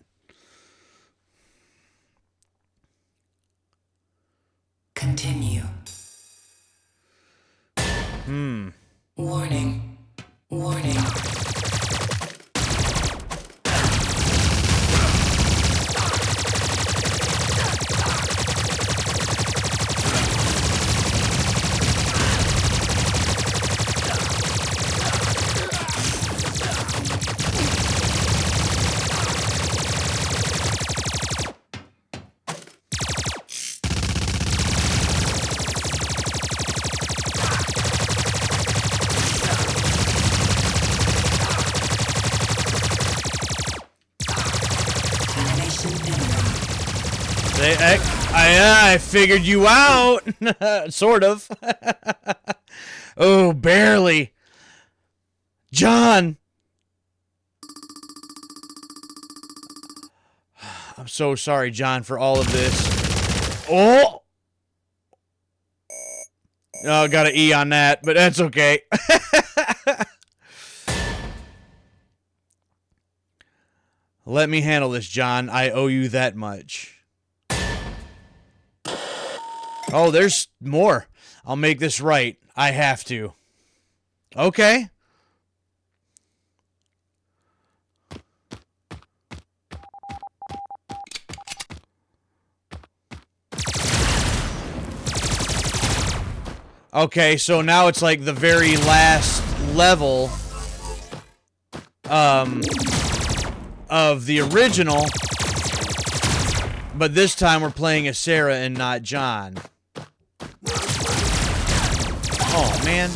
Continue. Warning. Warning. I figured you out. Sort of. Oh, barely. John. I'm so sorry, John, for all of this. Oh. Oh, got an E on that, but that's okay. Let me handle this, John. I owe you that much. Oh, there's more. I'll make this right. I have to. Okay. Okay, so now it's like the very last level of the original, but this time we're playing as Sarah and not John. Oh, man.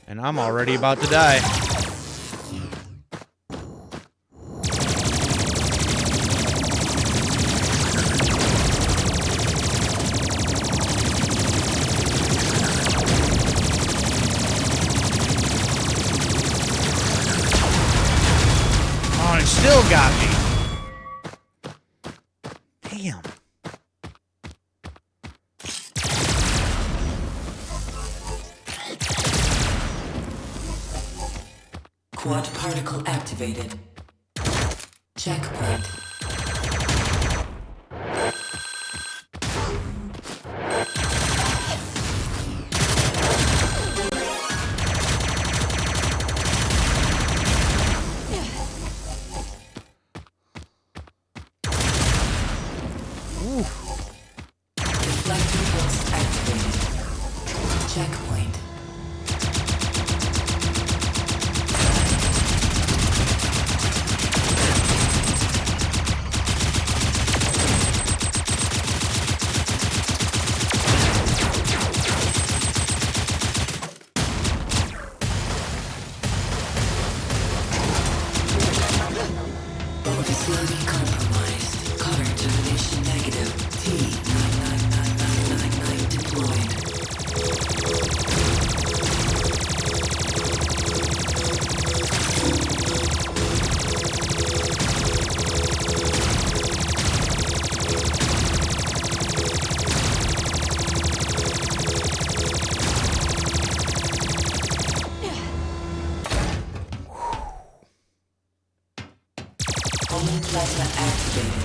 And I'm already about to die. Still got me. Damn. Quad particle activated. Checkpoint. Facility compromised. Current termination negative. T-999999 deployed. Hollow plasma activated.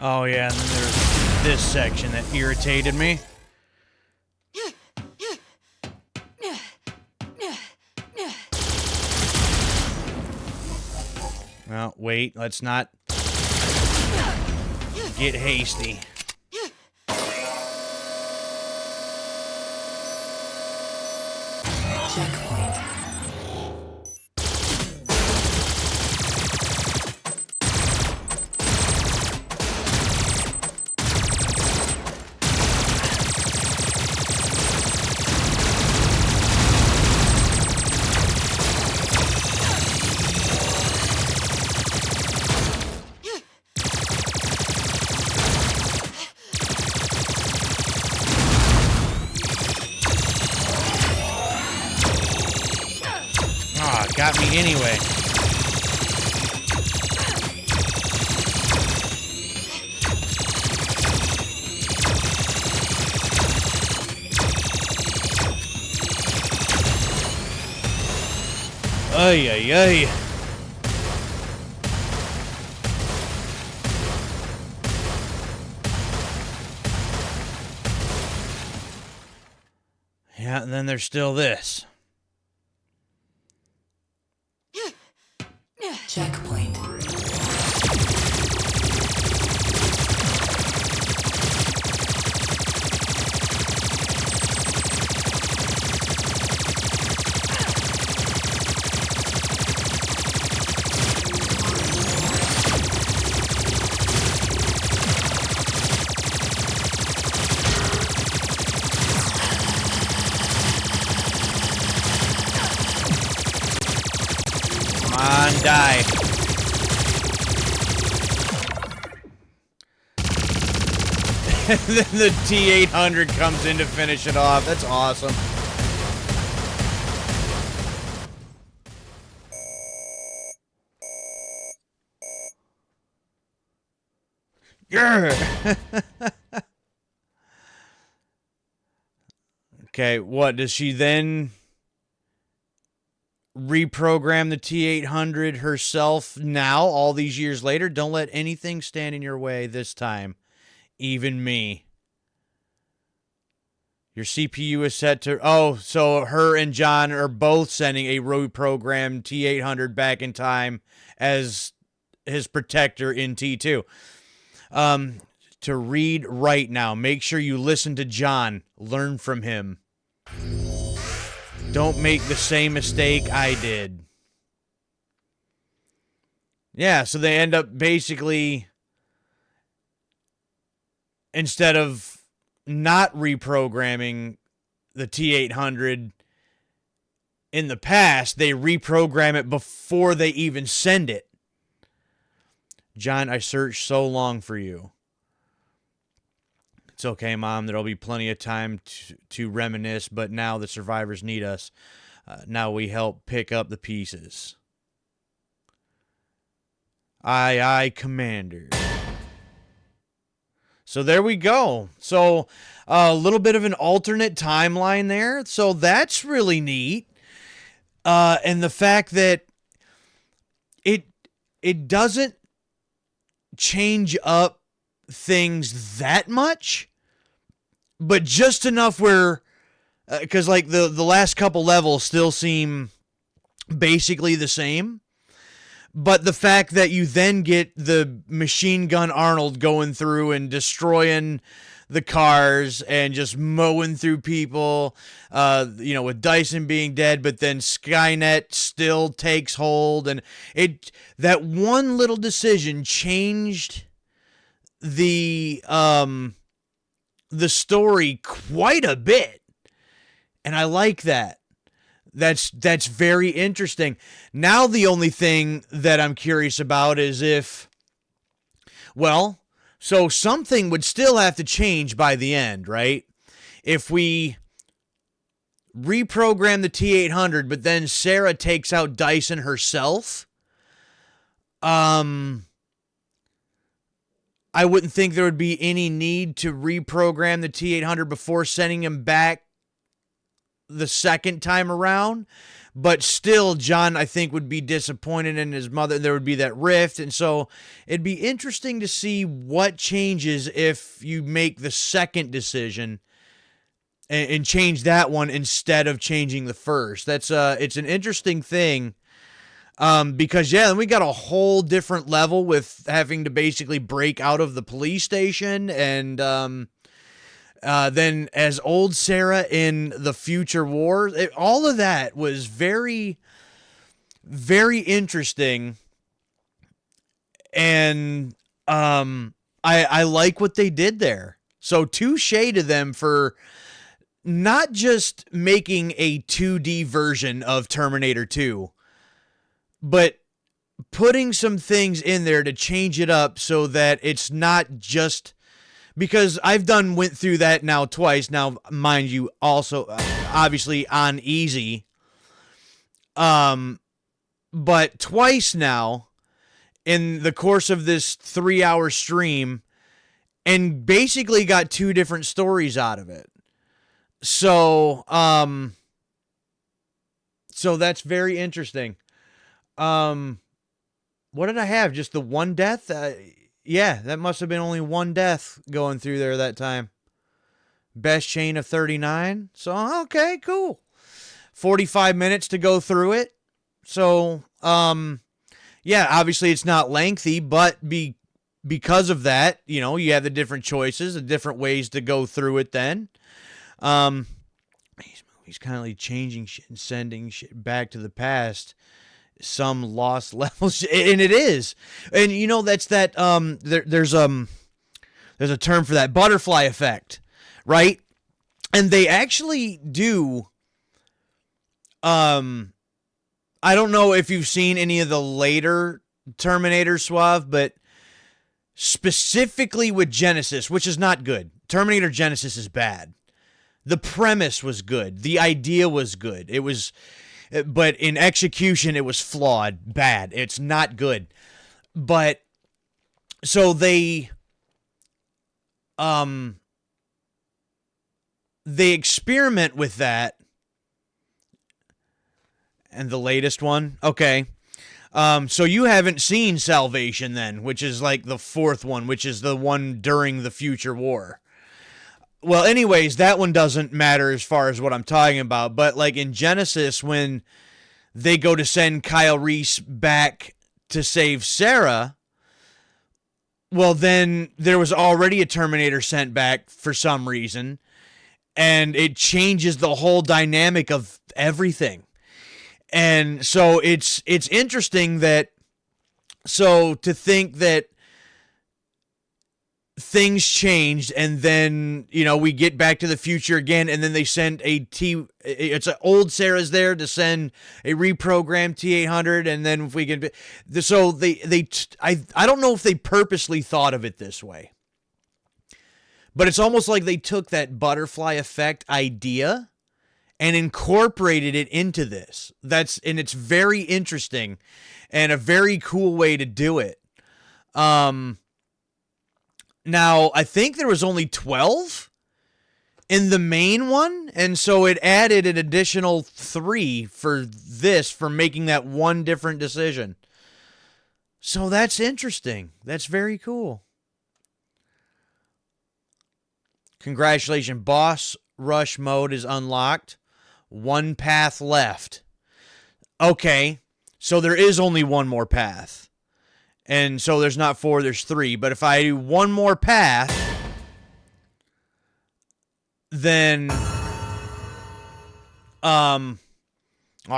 Oh, yeah, and then there's this section that irritated me. Well, wait, let's not get hasty. Checkpoint. Ah, got me anyway. Ay, ay, ay. Yeah, and then there's still this. Checkpoint. Come on, die. And then the T-800 comes in to finish it off. That's awesome. Yeah. Okay, what does she then reprogram the T-800 herself now, all these years later? Don't let anything stand in your way this time. Even me. Your CPU is set to... Oh, so her and John are both sending a reprogrammed T-800 back in time as his protector in T2. To read right now. Make sure you listen to John. Learn from him. Don't make the same mistake I did. Yeah, so they end up basically, instead of not reprogramming the T-800 in the past, they reprogram it before they even send it. John, I searched so long for you. It's okay, Mom. There'll be plenty of time to reminisce, but now the survivors need us. Now we help pick up the pieces. Aye, aye, Commander. So there we go. So a little bit of an alternate timeline there. So that's really neat. And the fact that it doesn't change up things that much, but just enough where, because like the last couple levels still seem basically the same, but the fact that you then get the machine gun Arnold going through and destroying the cars and just mowing through people, with Dyson being dead, but then Skynet still takes hold, and that one little decision changed the story quite a bit, and I like that. That's very interesting. Now the only thing that I'm curious about is if, well, so something would still have to change by the end, right? If we reprogram the T800, but then Sarah takes out Dyson herself, I wouldn't think there would be any need to reprogram the T800 before sending him back the second time around. But still, John, I think, would be disappointed in his mother. There would be that rift. And so it'd be interesting to see what changes if you make the second decision and change that one instead of changing the first. That's it's an interesting thing. Because then we got a whole different level with having to basically break out of the police station, and then as old Sarah in the future war. All of that was very, very interesting, and I like what they did there. So touche to them for not just making a 2D version of Terminator 2, but putting some things in there to change it up so that it's not just, because I've went through that now twice. Now, mind you, also obviously on easy, but twice now in the course of this 3-hour stream, and basically got 2 different stories out of it. So that's very interesting. What did I have? Just the one death? Yeah, that must have been only one death going through there that time. Best chain of 39. So, okay, cool. 45 minutes to go through it. So, yeah, obviously it's not lengthy, but because of that, you know, you have the different choices, the different ways to go through it then. He's kind of like changing shit and sending shit back to the past. Some lost levels, and it is. And you know, that's that there's a term for that, butterfly effect, right? And they actually do I don't know if you've seen any of the later Terminator, Suave, but specifically with Genesis, which is not good. Terminator Genesis is bad. The premise was good. The idea was good. It was, but in execution, it was flawed, bad. It's not good. But so they experiment with that. And the latest one, okay. So you haven't seen Salvation then, which is like the fourth one, which is the one during the future war. Well, anyways, that one doesn't matter as far as what I'm talking about. But like in Genesis, when they go to send Kyle Reese back to save Sarah, well, then there was already a Terminator sent back for some reason. And it changes the whole dynamic of everything. And so it's interesting that, so to think that things changed, and then, you know, we get back to the future again, and then they send it's an old Sarah's there to send a reprogrammed T800, and then if we can, so I don't know if they purposely thought of it this way, but it's almost like they took that butterfly effect idea and incorporated it into this. And it's very interesting and a very cool way to do it. Now, I think there was only 12 in the main one, and so it added an additional 3 for making that one different decision. So that's interesting. That's very cool. Congratulations, boss rush mode is unlocked. 1 path left. Okay, so there is only one more path. And so there's not 4, there's 3. But if I do one more path, then I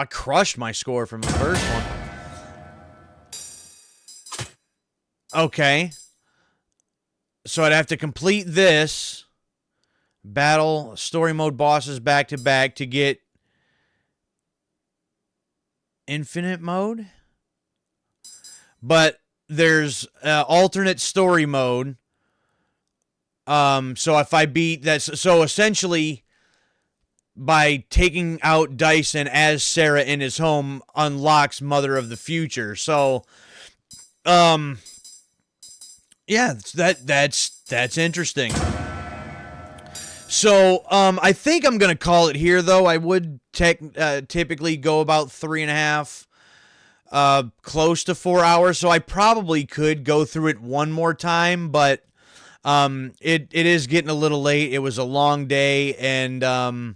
crushed my score from the first one. Okay. So I'd have to complete this. Battle story mode bosses back to back to get infinite mode, but there's alternate story mode. So if I beat that, so essentially by taking out Dyson as Sarah in his home unlocks Mother of the Future. So, yeah, that's interesting. So, I think I'm gonna call it here, though. I would typically go about 3.5, close to 4 hours. So I probably could go through it one more time, but it is getting a little late. It was a long day, and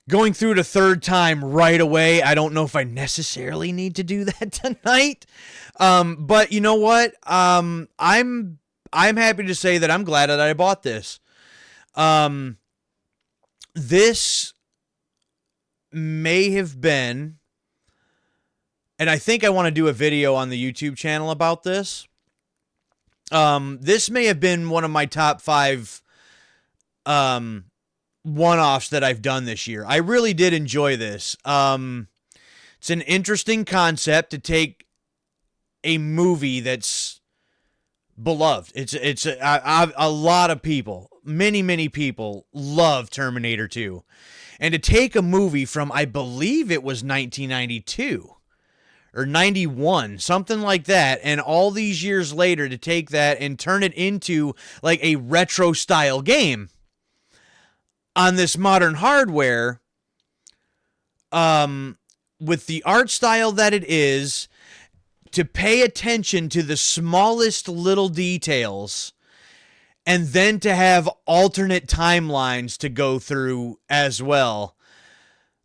going through it a third time right away, I don't know if I necessarily need to do that tonight. But you know what? I'm happy to say that I'm glad that I bought this. This may have been, and I think I want to do a video on the YouTube channel about this. This may have been one of my top 5 one-offs that I've done this year. I really did enjoy this. It's an interesting concept to take a movie that's beloved. It's a lot of people, many people love Terminator 2. And to take a movie from, I believe it was 1992 or 91, something like that, and all these years later to take that and turn it into like a retro style game on this modern hardware, with the art style that it is, to pay attention to the smallest little details, and then to have alternate timelines to go through as well.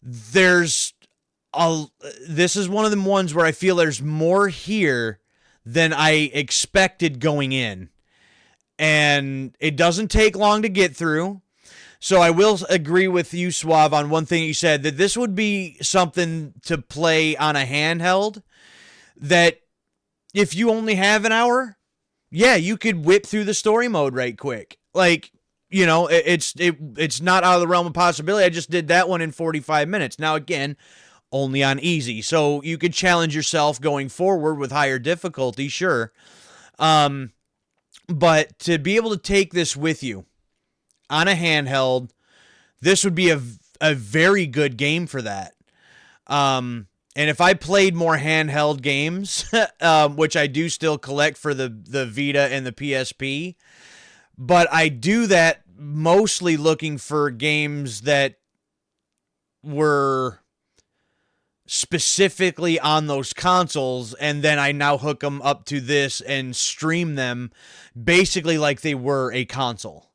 This is one of them ones where I feel there's more here than I expected going in. And it doesn't take long to get through. So I will agree with you, Suave, on one thing you said, that this would be something to play on a handheld, that if you only have an hour, yeah, you could whip through the story mode right quick. Like, you know, it's not out of the realm of possibility. I just did that one in 45 minutes. Now, again, only on easy. So you could challenge yourself going forward with higher difficulty, sure. But to be able to take this with you on a handheld, this would be a very good game for that. And if I played more handheld games, which I do still collect for the Vita and the PSP, but I do that mostly looking for games that were specifically on those consoles, and then I now hook them up to this and stream them basically like they were a console.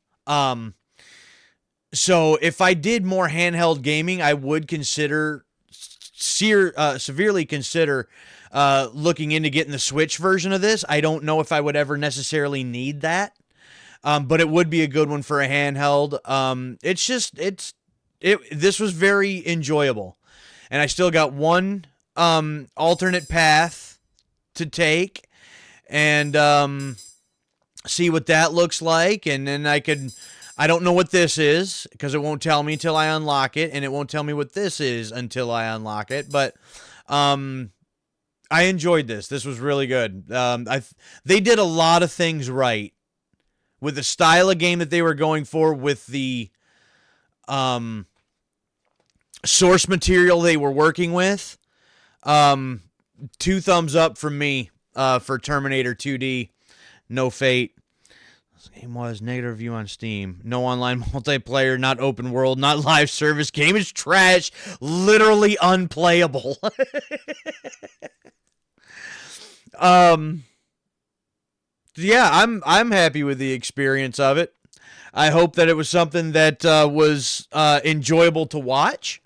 So if I did more handheld gaming, I would severely consider looking into getting the Switch version of this. I don't know if I would ever necessarily need that, but it would be a good one for a handheld. This was very enjoyable, and I still got one alternate path to take and see what that looks like, and then I don't know what this is because it won't tell me until I unlock it, and it won't tell me what this is until I unlock it. But I enjoyed this. This was really good. They did a lot of things right with the style of game that they were going for, with the source material they were working with. 2 thumbs up from me for Terminator 2D. No Fate. This game was negative review on Steam. No online multiplayer, not open world, not live service. Game is trash. Literally unplayable. Yeah, I'm happy with the experience of it. I hope that it was something that was enjoyable to watch.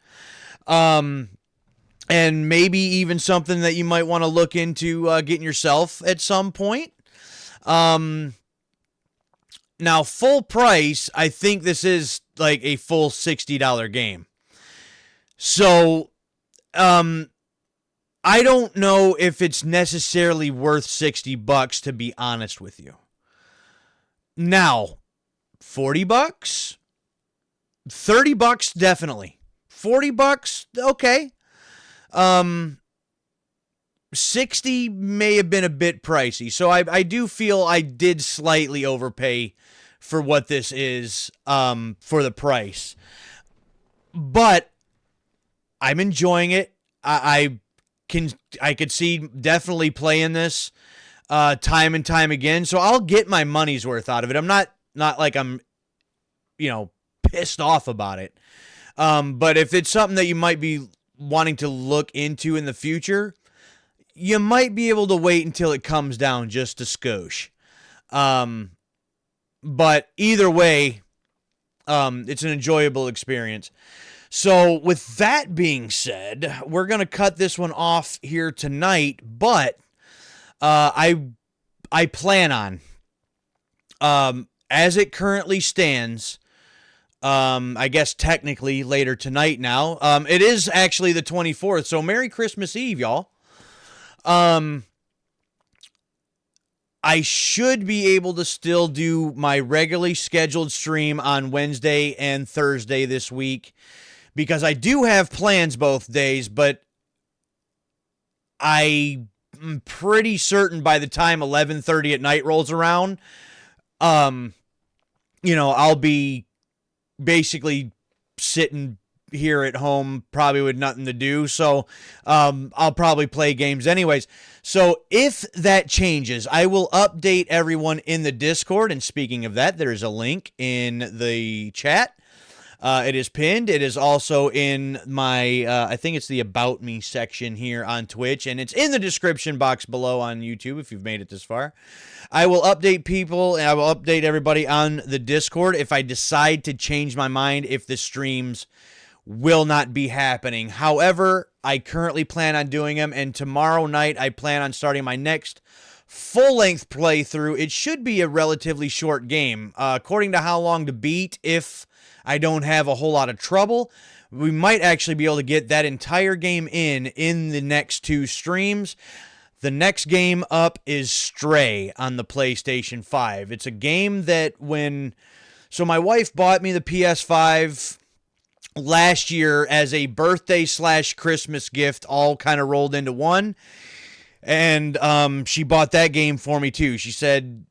And maybe even something that you might want to look into getting yourself at some point. Now, full price, I think this is like a full $60 game. So, I don't know if it's necessarily worth $60, to be honest with you. Now, $40? $30, definitely. $40, okay. $60 may have been a bit pricey. So I do feel I did slightly overpay for what this is, for the price. But I'm enjoying it. I could see definitely playing this time and time again. So I'll get my money's worth out of it. I'm not like I'm, pissed off about it. But if it's something that you might be wanting to look into in the future, you might be able to wait until it comes down just a skosh. But either way, it's an enjoyable experience. So with that being said, we're going to cut this one off here tonight, but I plan on, as it currently stands, I guess technically later tonight now, it is actually the 24th, so Merry Christmas Eve, y'all. I should be able to still do my regularly scheduled stream on Wednesday and Thursday this week, because I do have plans both days, but I'm pretty certain by the time 11:30 at night rolls around, I'll be basically sitting here at home, probably with nothing to do. So I'll probably play games anyways. So if that changes, I will update everyone in the Discord. And speaking of that, there's a link in the chat. It is pinned. It is also in my, I think it's the About Me section here on Twitch, and it's in the description box below on YouTube if you've made it this far. I will update people, and I will update everybody on the Discord if I decide to change my mind if the streams will not be happening. However, I currently plan on doing them, and tomorrow night I plan on starting my next full-length playthrough. It should be a relatively short game. According to how long to beat, if I don't have a whole lot of trouble, we might actually be able to get that entire game in the next two streams. The next game up is Stray on the PlayStation 5. It's a game that so my wife bought me the PS5 last year as a birthday / Christmas gift, all kind of rolled into one. And she bought that game for me too. She said,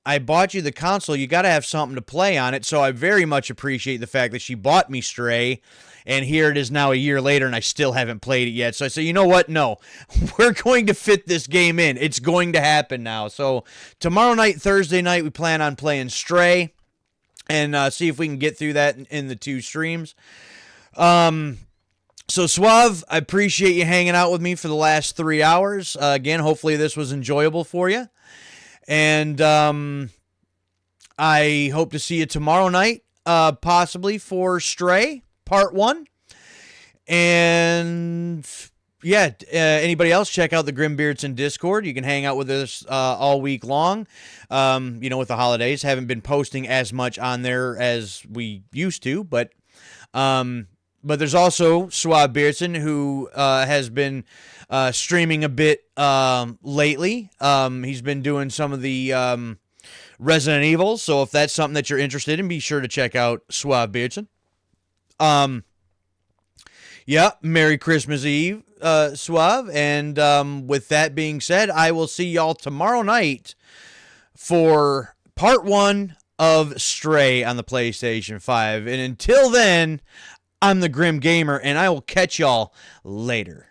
I bought you the console. You got to have something to play on it. So I very much appreciate the fact that she bought me Stray. And here it is now a year later, and I still haven't played it yet. So I said, you know what? No, we're going to fit this game in. It's going to happen now. So tomorrow night, Thursday night, we plan on playing Stray and see if we can get through that in the two streams. So Suave, I appreciate you hanging out with me for the last 3 hours. Again, hopefully this was enjoyable for you. And I hope to see you tomorrow night, possibly for Stray Part 1. And yeah, anybody else, check out the Grimbeardson Discord. You can hang out with us all week long. With the holidays, haven't been posting as much on there as we used to, but there's also Suave Beardson, who has been streaming a bit lately. He's been doing some of the Resident Evil, so if that's something that you're interested in, be sure to check out Suave Beardson. Merry Christmas Eve, Suave. And with that being said, I will see y'all tomorrow night for Part 1 of Stray on the PlayStation 5. And until then, I'm the Grim Gamer, and I will catch y'all later.